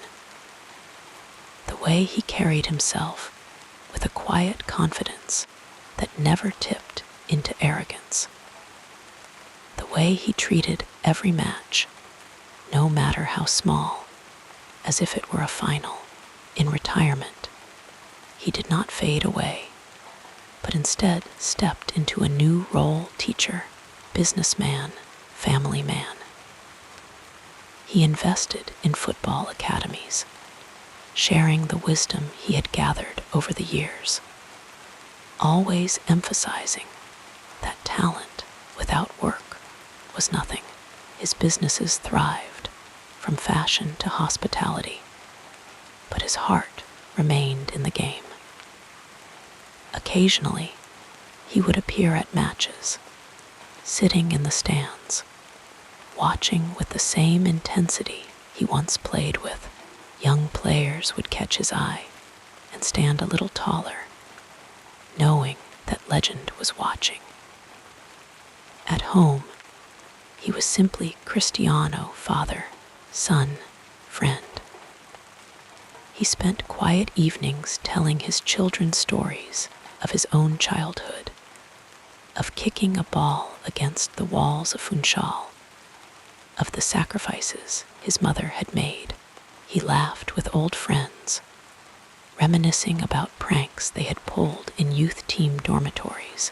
the way he carried himself with a quiet confidence that never tipped into arrogance, the way he treated every match, no matter how small, as if it were a final. In retirement, he did not fade away, but instead stepped into a new role: teacher, businessman, family man. He invested in football academies, sharing the wisdom he had gathered over the years, always emphasizing that talent without work was nothing. His businesses thrived, from fashion to hospitality, but his heart remained in the game. Occasionally, he would appear at matches, sitting in the stands, watching with the same intensity he once played with. Young players would catch his eye and stand a little taller, knowing that legend was watching. At home, he was simply Cristiano, father, son, friend. He spent quiet evenings telling his children stories of his own childhood, of kicking a ball against the walls of Funchal, of the sacrifices his mother had made. He laughed with old friends, reminiscing about pranks they had pulled in youth team dormitories.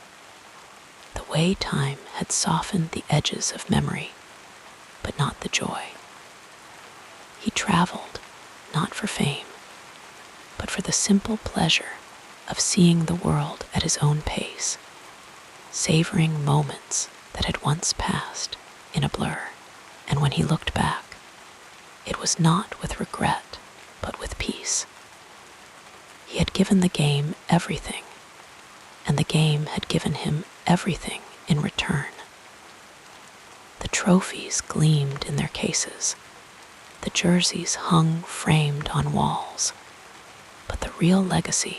The way time had softened the edges of memory, but not the joy. He traveled, not for fame, but for the simple pleasure of seeing the world at his own pace, savoring moments that had once passed in a blur. And when he looked back, it was not with regret, but with peace. He had given the game everything, and the game had given him everything in return. The trophies gleamed in their cases, the jerseys hung framed on walls, but the real legacy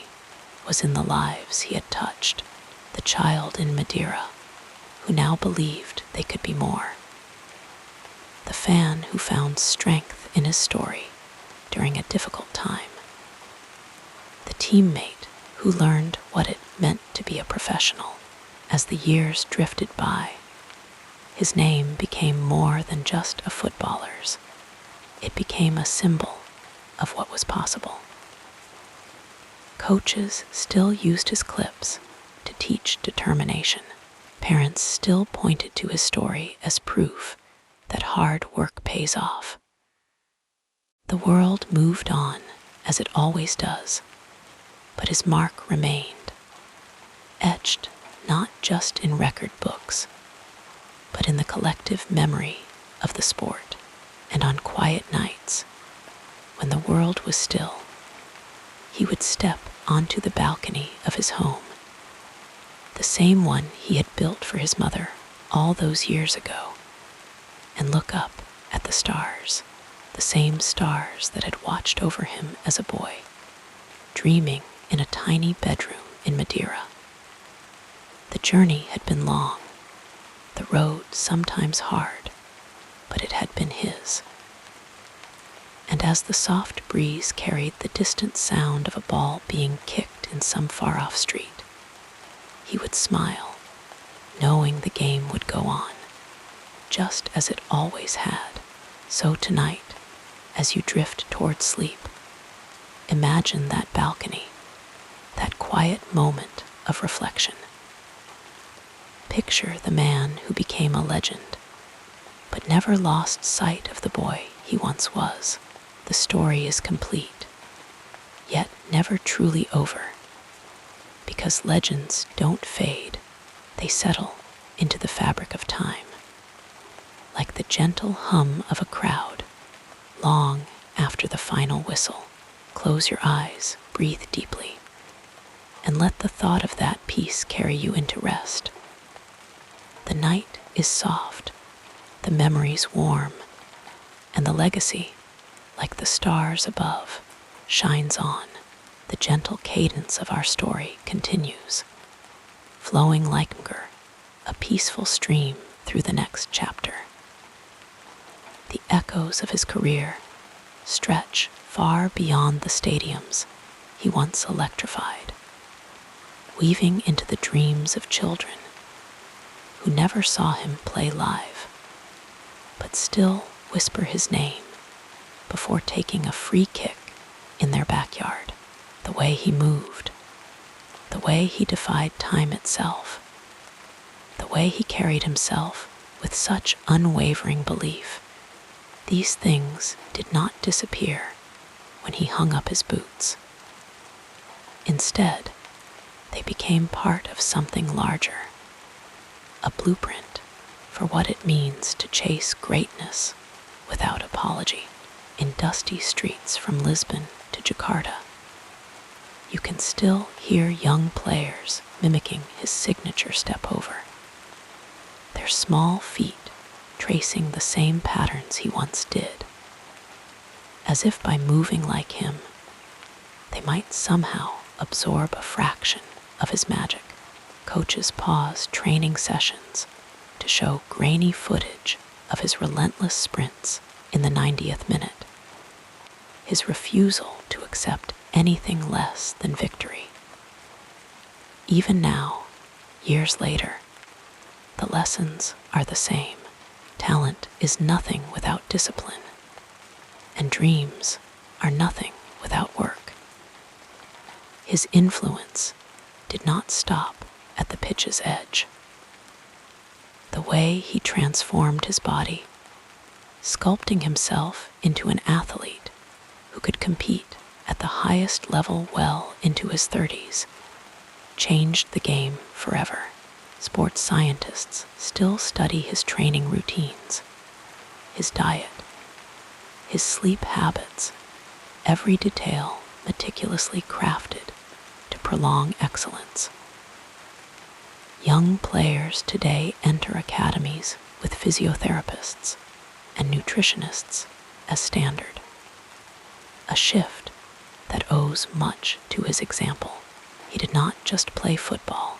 was in the lives he had touched, the child in Madeira, who now believed they could be more, the fan who found strength in his story during a difficult time, the teammate who learned what it meant to be a professional. As the years drifted by, his name became more than just a footballer's. It became a symbol of what was possible. Coaches still used his clips to teach determination. Parents still pointed to his story as proof that hard work pays off. The world moved on, as it always does, but his mark remained, etched not just in record books, but in the collective memory of the sport. And on quiet nights, when the world was still, he would step onto the balcony of his home, the same one he had built for his mother all those years ago, and look up at the stars, the same stars that had watched over him as a boy, dreaming in a tiny bedroom in Madeira. The journey had been long, the road sometimes hard, but it had been his. And as the soft breeze carried the distant sound of a ball being kicked in some far-off street, he would smile, knowing the game would go on, just as it always had. So tonight, as you drift toward sleep, imagine that balcony, that quiet moment of reflection. Picture the man who became a legend, but never lost sight of the boy he once was. The story is complete, yet never truly over, because legends don't fade, they settle into the fabric of time, like the gentle hum of a crowd, long after the final whistle. Close your eyes, breathe deeply, and let the thought of that peace carry you into rest. The night is soft, the memories warm, and the legacy, like the stars above, shines on. The gentle cadence of our story continues, flowing like a peaceful stream through the next chapter. The echoes of his career stretch far beyond the stadiums he once electrified, weaving into the dreams of children who never saw him play live, but still whisper his name before taking a free kick in their backyard. The way he moved, the way he defied time itself, the way he carried himself with such unwavering belief. These things did not disappear when he hung up his boots. Instead, they became part of something larger, a blueprint for what it means to chase greatness without apology. In dusty streets from Lisbon to Jakarta, you can still hear young players mimicking his signature step over, their small feet tracing the same patterns he once did, as if by moving like him, they might somehow absorb a fraction of his magic. Coaches pause training sessions to show grainy footage of his relentless sprints in the 90th minute, his refusal to accept anything less than victory. Even now, years later, the lessons are the same. Talent is nothing without discipline, and dreams are nothing without work. his influence did not stop at the pitch's edge. The way he transformed his body, sculpting himself into an athlete who could compete at the highest level well into his 30s, changed the game forever. Sports scientists still study his training routines, his diet, his sleep habits, every detail meticulously crafted to prolong excellence. Young players today enter academies with physiotherapists and nutritionists as standard, a shift that owes much to his example. He did not just play football,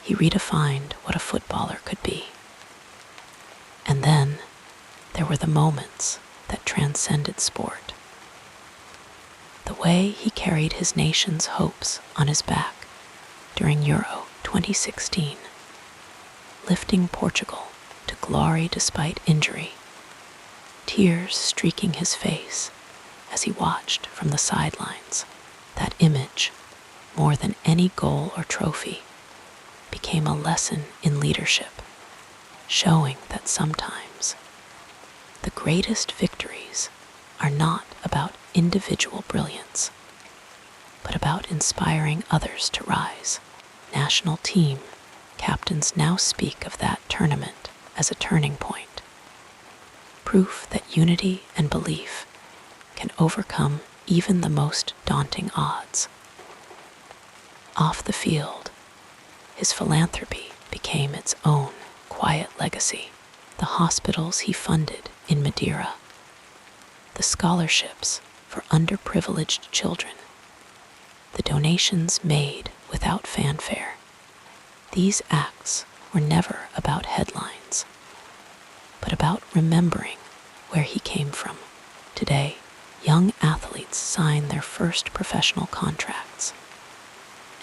he redefined what a footballer could be. And then there were the moments that transcended sport. The way he carried his nation's hopes on his back during Euro 2016, lifting Portugal to glory despite injury, tears streaking his face as he watched from the sidelines. That image, more than any goal or trophy, became a lesson in leadership, showing that sometimes the greatest victories are not about individual brilliance, but about inspiring others to rise. National team captains now speak of that tournament as a turning point, proof that unity and belief can overcome even the most daunting odds. Off the field, his philanthropy became its own quiet legacy. The hospitals he funded in Madeira, the scholarships for underprivileged children, the donations made without fanfare. These acts were never about headlines, but about remembering where he came from. Today, young athletes sign their first professional contracts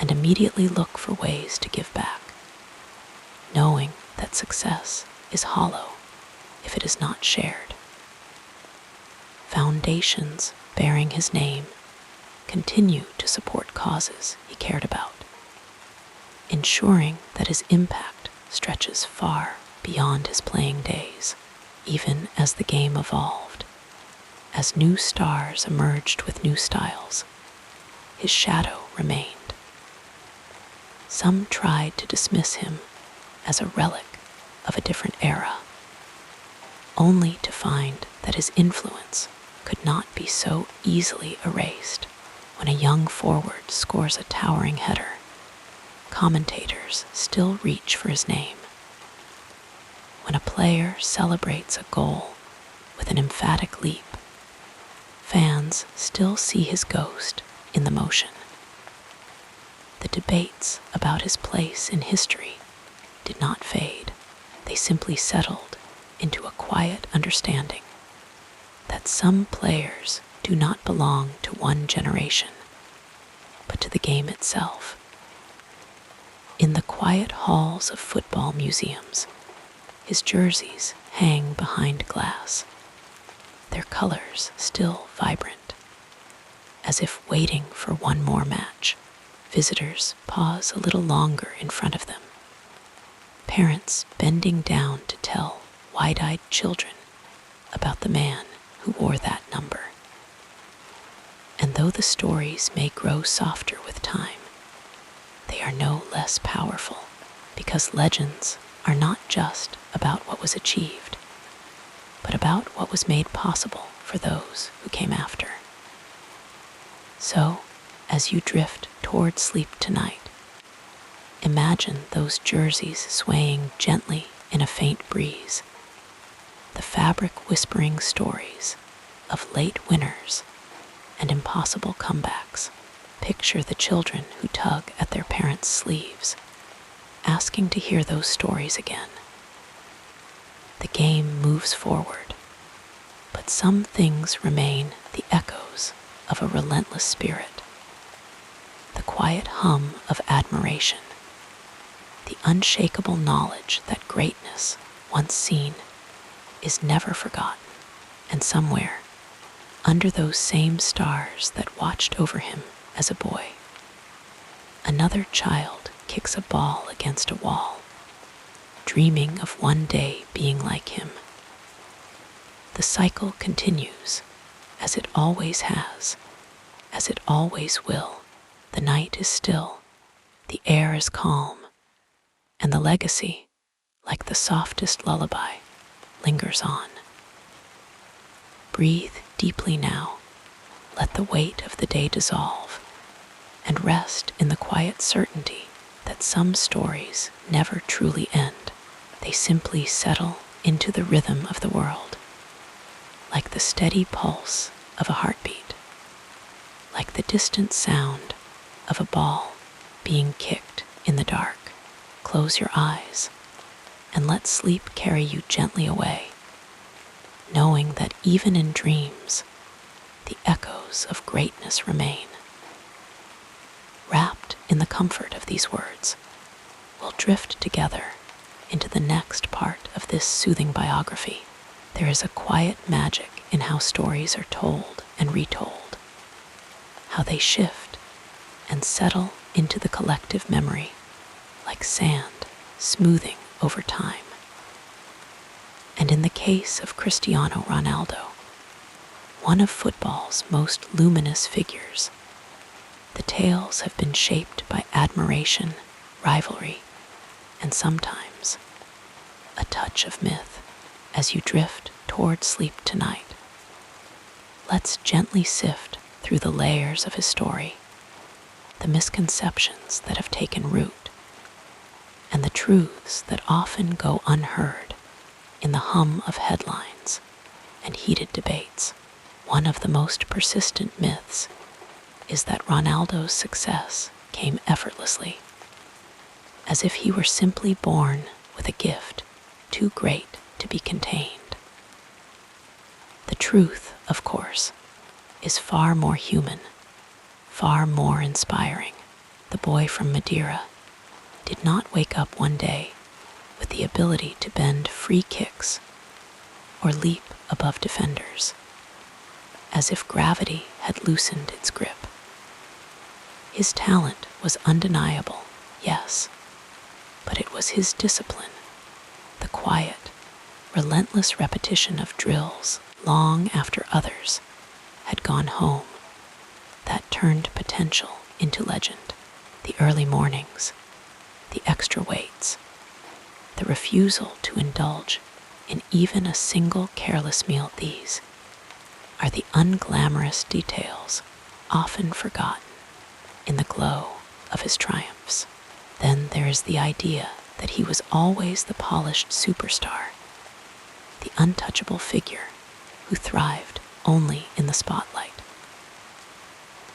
and immediately look for ways to give back, knowing that success is hollow if it is not shared. Foundations bearing his name continue to support causes he cared about, ensuring that his impact stretches far beyond his playing days. Even as the game evolved, as new stars emerged with new styles, his shadow remained. Some tried to dismiss him as a relic of a different era, only to find that his influence could not be so easily erased. When a young forward scores a towering header, commentators still reach for his name. When a player celebrates a goal with an emphatic leap, fans still see his ghost in the motion. The debates about his place in history did not fade. They simply settled into a quiet understanding that some players do not belong to one generation, but to the game itself. In the quiet halls of football museums, his jerseys hang behind glass, their colors still vibrant, as if waiting for one more match. Visitors pause a little longer in front of them, parents bending down to tell wide-eyed children about the man who wore that number. And though the stories may grow softer with time, they are no less powerful, because legends are not just about what was achieved, but about what was made possible for those who came after. So, as you drift toward sleep tonight, imagine those jerseys swaying gently in a faint breeze, the fabric whispering stories of late winners and impossible comebacks. Picture the children who tug at their parents' sleeves, asking to hear those stories again. The game moves forward, but some things remain the echoes of a relentless spirit. The quiet hum of admiration, the unshakable knowledge that greatness, once seen, is never forgotten, and somewhere, under those same stars that watched over him as a boy, Another child kicks a ball against a wall, dreaming of one day being like him. The cycle continues, as it always has, as it always will. The night is still, the air is calm, and the legacy, like the softest lullaby, lingers on. Breathe deeply now, let the weight of the day dissolve, and rest in the quiet certainty that some stories never truly end. They simply settle into the rhythm of the world, like the steady pulse of a heartbeat, like the distant sound of a ball being kicked in the dark. Close your eyes and let sleep carry you gently away, knowing that even in dreams, the echoes of greatness remain. Wrapped in the comfort of these words, we'll drift together into the next part of this soothing biography. There is a quiet magic in how stories are told and retold, how they shift and settle into the collective memory like sand smoothing over time. And in the case of Cristiano Ronaldo, one of football's most luminous figures, the tales have been shaped by admiration, rivalry, and sometimes a touch of myth. As you drift toward sleep tonight, let's gently sift through the layers of his story, the misconceptions that have taken root, and the truths that often go unheard in the hum of headlines and heated debates. One of the most persistent myths is that Ronaldo's success came effortlessly, as if he were simply born with a gift too great to be contained. The truth, of course, is far more human, far more inspiring. The boy from Madeira did not wake up one day with the ability to bend free kicks or leap above defenders, as if gravity had loosened its grip. His talent was undeniable, yes, but it was his discipline, the quiet, relentless repetition of drills long after others had gone home, that turned potential into legend. The early mornings, the extra weights, the refusal to indulge in even a single careless meal, these are the unglamorous details often forgotten in the glow of his triumphs. Then there is the idea that he was always the polished superstar, the untouchable figure who thrived only in the spotlight.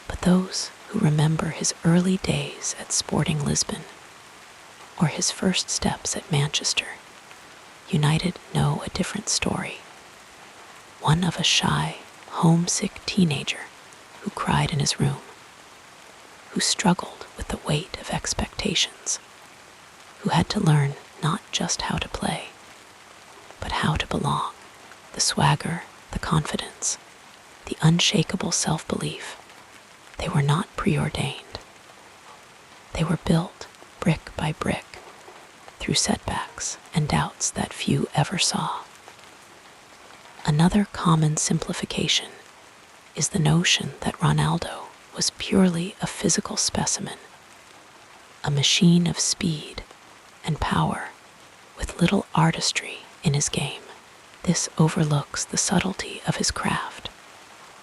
But those who remember his early days at Sporting Lisbon or his first steps at Manchester United know a different story, one of a shy, homesick teenager who cried in his room, who struggled with the weight of expectations, who had to learn not just how to play, but how to belong. The swagger, the confidence, the unshakable self-belief, they were not preordained. They were built brick by brick through setbacks and doubts that few ever saw. Another common simplification is the notion that Ronaldo was purely a physical specimen, a machine of speed and power with little artistry in his game. This overlooks the subtlety of his craft,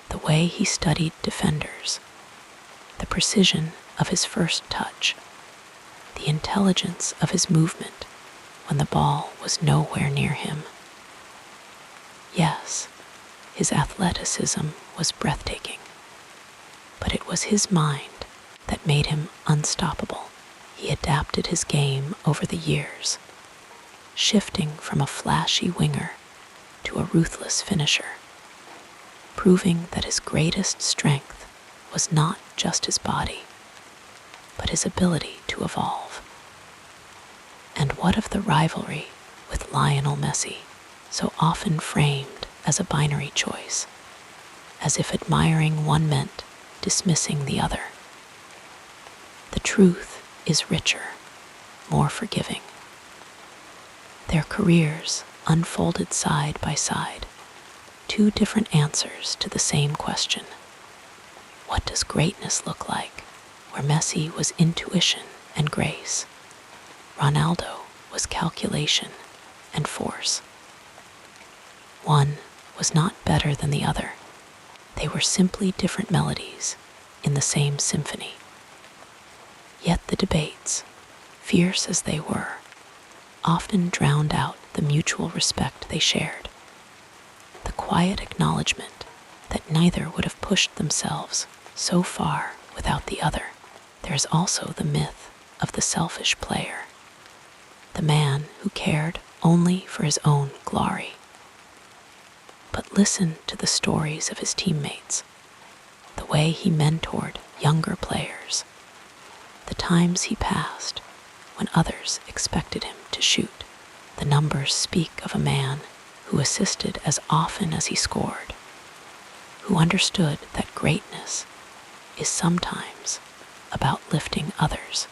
the way he studied defenders, the precision of his first touch, the intelligence of his movement when the ball was nowhere near him. Yes, his athleticism was breathtaking, but it was his mind that made him unstoppable. He adapted his game over the years, shifting from a flashy winger to a ruthless finisher, proving that his greatest strength was not just his body, but his ability to evolve. And what of the rivalry with Lionel Messi, so often framed as a binary choice, as if admiring one meant dismissing the other? the truth is richer, more forgiving. Their careers unfolded side by side, two different answers to the same question. What does greatness look like? Where Messi was intuition and grace, Ronaldo was calculation and force. One was not better than the other. They were simply different melodies in the same symphony. Yet the debates, fierce as they were, often drowned out the mutual respect they shared, the quiet acknowledgement that neither would have pushed themselves so far without the other. There is also the myth of the selfish player, the man who cared only for his own glory. But listen to the stories of his teammates, the way he mentored younger players, the times he passed when others expected him to shoot. The numbers speak of a man who assisted as often as he scored, who understood that greatness is sometimes about lifting others.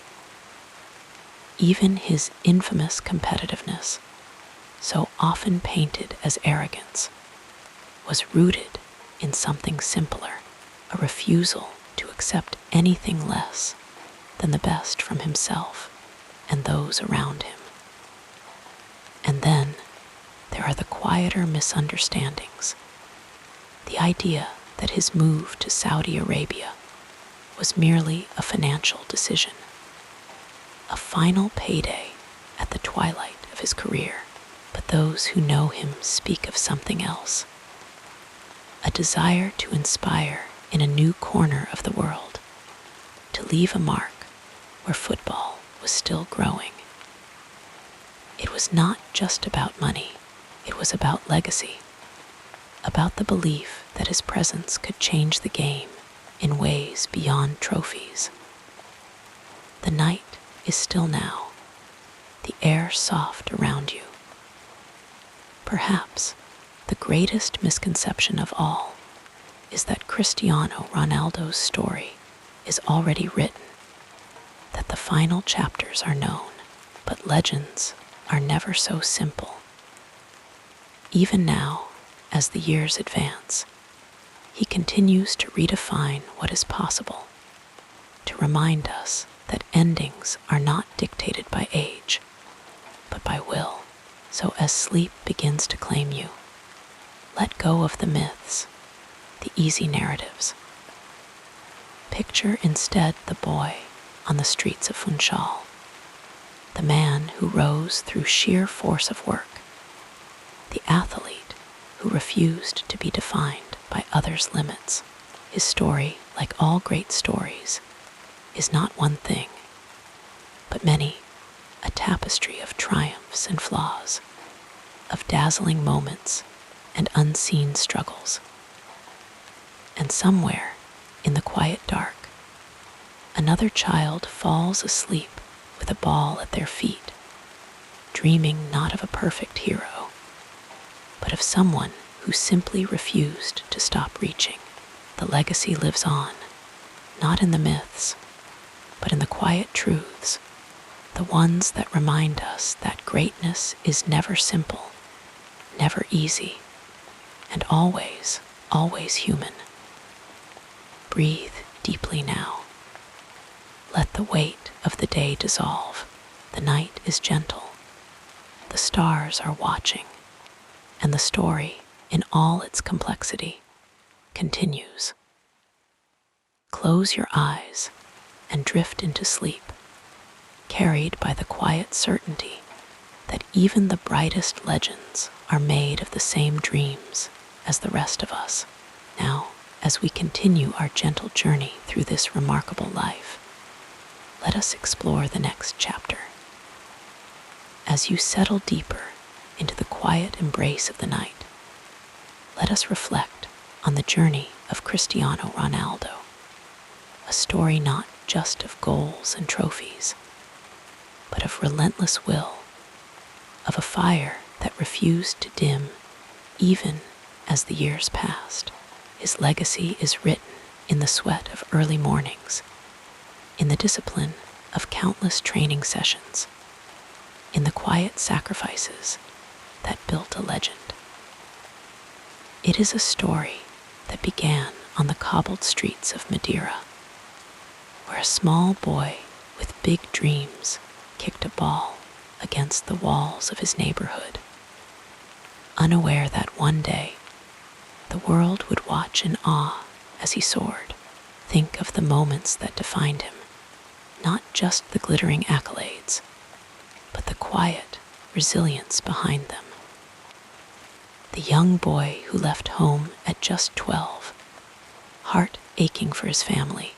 Even his infamous competitiveness, so often painted as arrogance, was rooted in something simpler, a refusal to accept anything less than the best from himself and those around him. And then there are the quieter misunderstandings, the idea that his move to Saudi Arabia was merely a financial decision, a final payday at the twilight of his career. But those who know him speak of something else, a desire to inspire in a new corner of the world, to leave a mark where football was still growing. It was not just about money, it was about legacy, about the belief that his presence could change the game in ways beyond trophies. The night is still now, the air soft around you. Perhaps the greatest misconception of all is that Cristiano Ronaldo's story is already written, that the final chapters are known, but legends are never so simple. Even now, as the years advance, he continues to redefine what is possible, to remind us that endings are not dictated by age, but by will. So as sleep begins to claim you, let go of the myths, the easy narratives. Picture instead the boy on the streets of Funchal, the man who rose through sheer force of work, the athlete who refused to be defined by others' limits. His story, like all great stories, is not one thing, but many, a tapestry of triumphs and flaws, of dazzling moments and unseen struggles. And somewhere in the quiet dark, another child falls asleep with a ball at their feet, dreaming not of a perfect hero, but of someone who simply refused to stop reaching. The legacy lives on, not in the myths, but in the quiet truths, the ones that remind us that greatness is never simple, never easy, and always, always human. Breathe deeply now. Let the weight of the day dissolve. The night is gentle. The stars are watching, and the story, in all its complexity, continues. Close your eyes and drift into sleep, carried by the quiet certainty that even the brightest legends are made of the same dreams as the rest of us. Now, as we continue our gentle journey through this remarkable life, let us explore the next chapter. As you settle deeper into the quiet embrace of the night, let us reflect on the journey of Cristiano Ronaldo, a story not just of goals and trophies, but of relentless will, of a fire that refused to dim even as the years passed. His legacy is written in the sweat of early mornings, in the discipline of countless training sessions, in the quiet sacrifices that built a legend. It is a story that began on the cobbled streets of Madeira, where a small boy with big dreams kicked a ball against the walls of his neighborhood, unaware that one day the world would watch in awe as he soared. Think of the moments that defined him, not just the glittering accolades, but the quiet resilience behind them. The young boy who left home at just 12, heart aching for his family,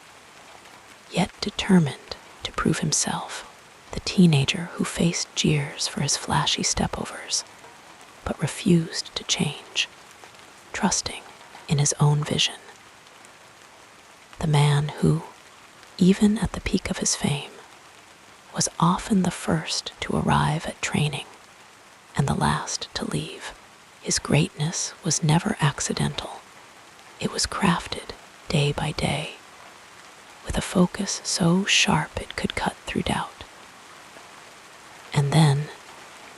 yet determined to prove himself. The teenager who faced jeers for his flashy stepovers, but refused to change, trusting in his own vision. The man who, even at the peak of his fame, was often the first to arrive at training and the last to leave. His greatness was never accidental. It was crafted day by day, with a focus so sharp it could cut through doubt. And then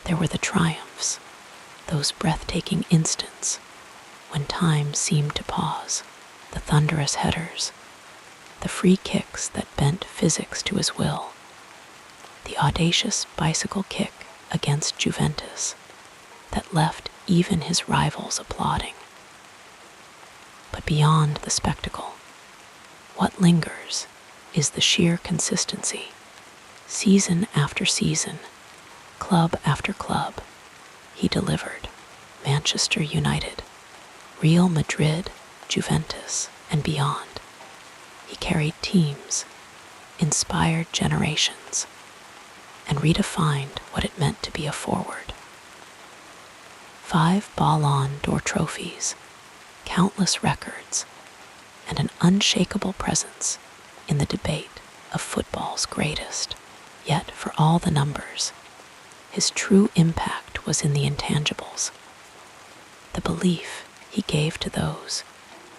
there were the triumphs, those breathtaking instants when time seemed to pause, the thunderous headers, the free kicks that bent physics to his will, the audacious bicycle kick against Juventus that left even his rivals applauding. But beyond the spectacle, what lingers is the sheer consistency. Season after season, club after club, he delivered. Manchester United, Real Madrid, Juventus, and beyond. He carried teams, inspired generations, and redefined what it meant to be a forward. 5 Ballon d'Or trophies, countless records, and an unshakable presence in the debate of football's greatest. Yet for all the numbers, his true impact was in the intangibles, the belief he gave to those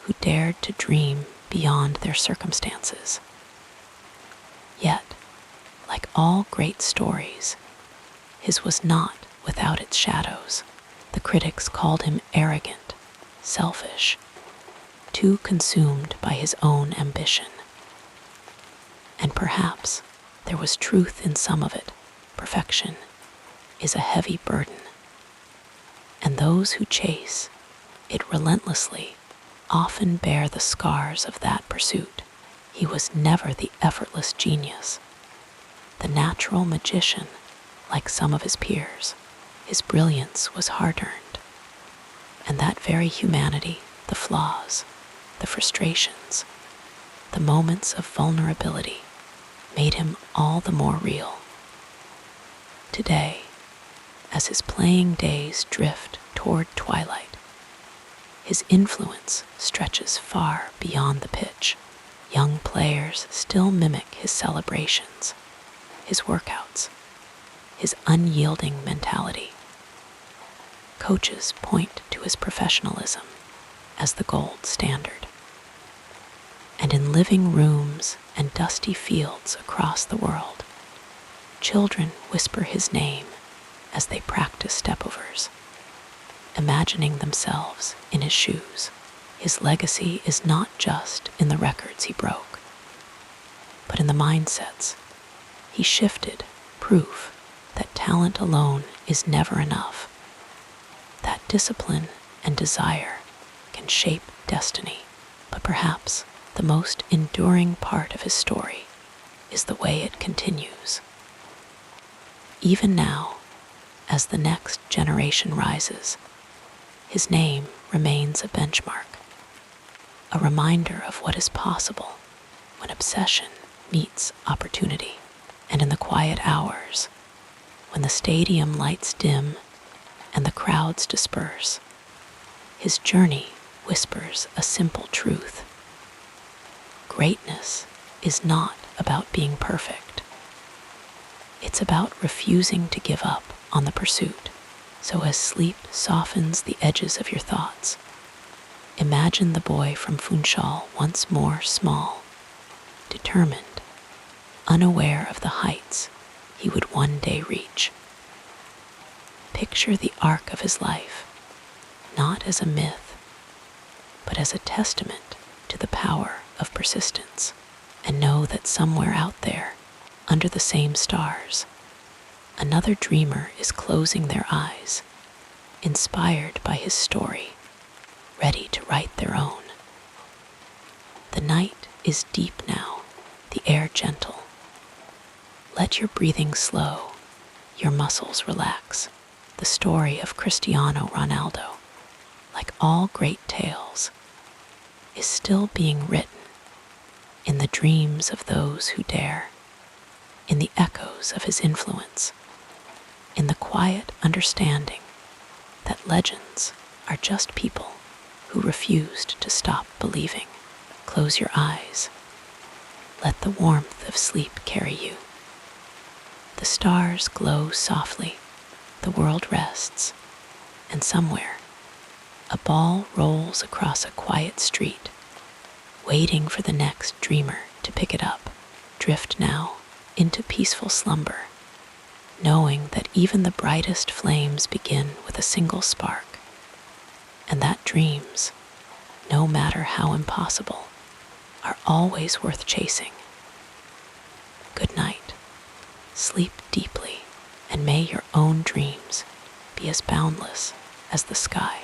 who dared to dream beyond their circumstances. Yet, like all great stories, his was not without its shadows. The critics called him arrogant, selfish, too consumed by his own ambition. And perhaps there was truth in some of it. Perfection is a heavy burden, and those who chase it relentlessly often bear the scars of that pursuit. He was never the effortless genius, the natural magician like some of his peers. His brilliance was hard-earned, and that very humanity, the flaws, the frustrations, the moments of vulnerability, made him all the more real. Today, as his playing days drift toward twilight, his influence stretches far beyond the pitch. Young players still mimic his celebrations, his workouts, his unyielding mentality. Coaches point to his professionalism as the gold standard. And in living rooms and dusty fields across the world, children whisper his name as they practice stepovers, imagining themselves in his shoes. His legacy is not just in the records he broke, but in the mindsets he shifted, proof that talent alone is never enough, that discipline and desire can shape destiny. But perhaps the most enduring part of his story is the way it continues. Even now, as the next generation rises, his name remains a benchmark, a reminder of what is possible when obsession meets opportunity. And in the quiet hours, when the stadium lights dim and the crowds disperse, his journey whispers a simple truth. Greatness is not about being perfect. It's about refusing to give up on the pursuit. So as sleep softens the edges of your thoughts, imagine the boy from Funchal once more small, determined, unaware of the heights he would one day reach. Picture the arc of his life, not as a myth, but as a testament to the power of persistence, and know that somewhere out there, under the same stars, another dreamer is closing their eyes, inspired by his story, ready to write their own. The night is deep now, the air gentle. Let your breathing slow, your muscles relax. The story of Cristiano Ronaldo, like all great tales, is still being written in the dreams of those who dare, in the echoes of his influence, in the quiet understanding that legends are just people who refused to stop believing. Close your eyes. Let the warmth of sleep carry you. The stars glow softly, the world rests, and somewhere, a ball rolls across a quiet street, waiting for the next dreamer to pick it up. Drift now into peaceful slumber, knowing that even the brightest flames begin with a single spark, and that dreams, no matter how impossible, are always worth chasing. Good night. Sleep deeply, and may your own dreams be as boundless as the sky.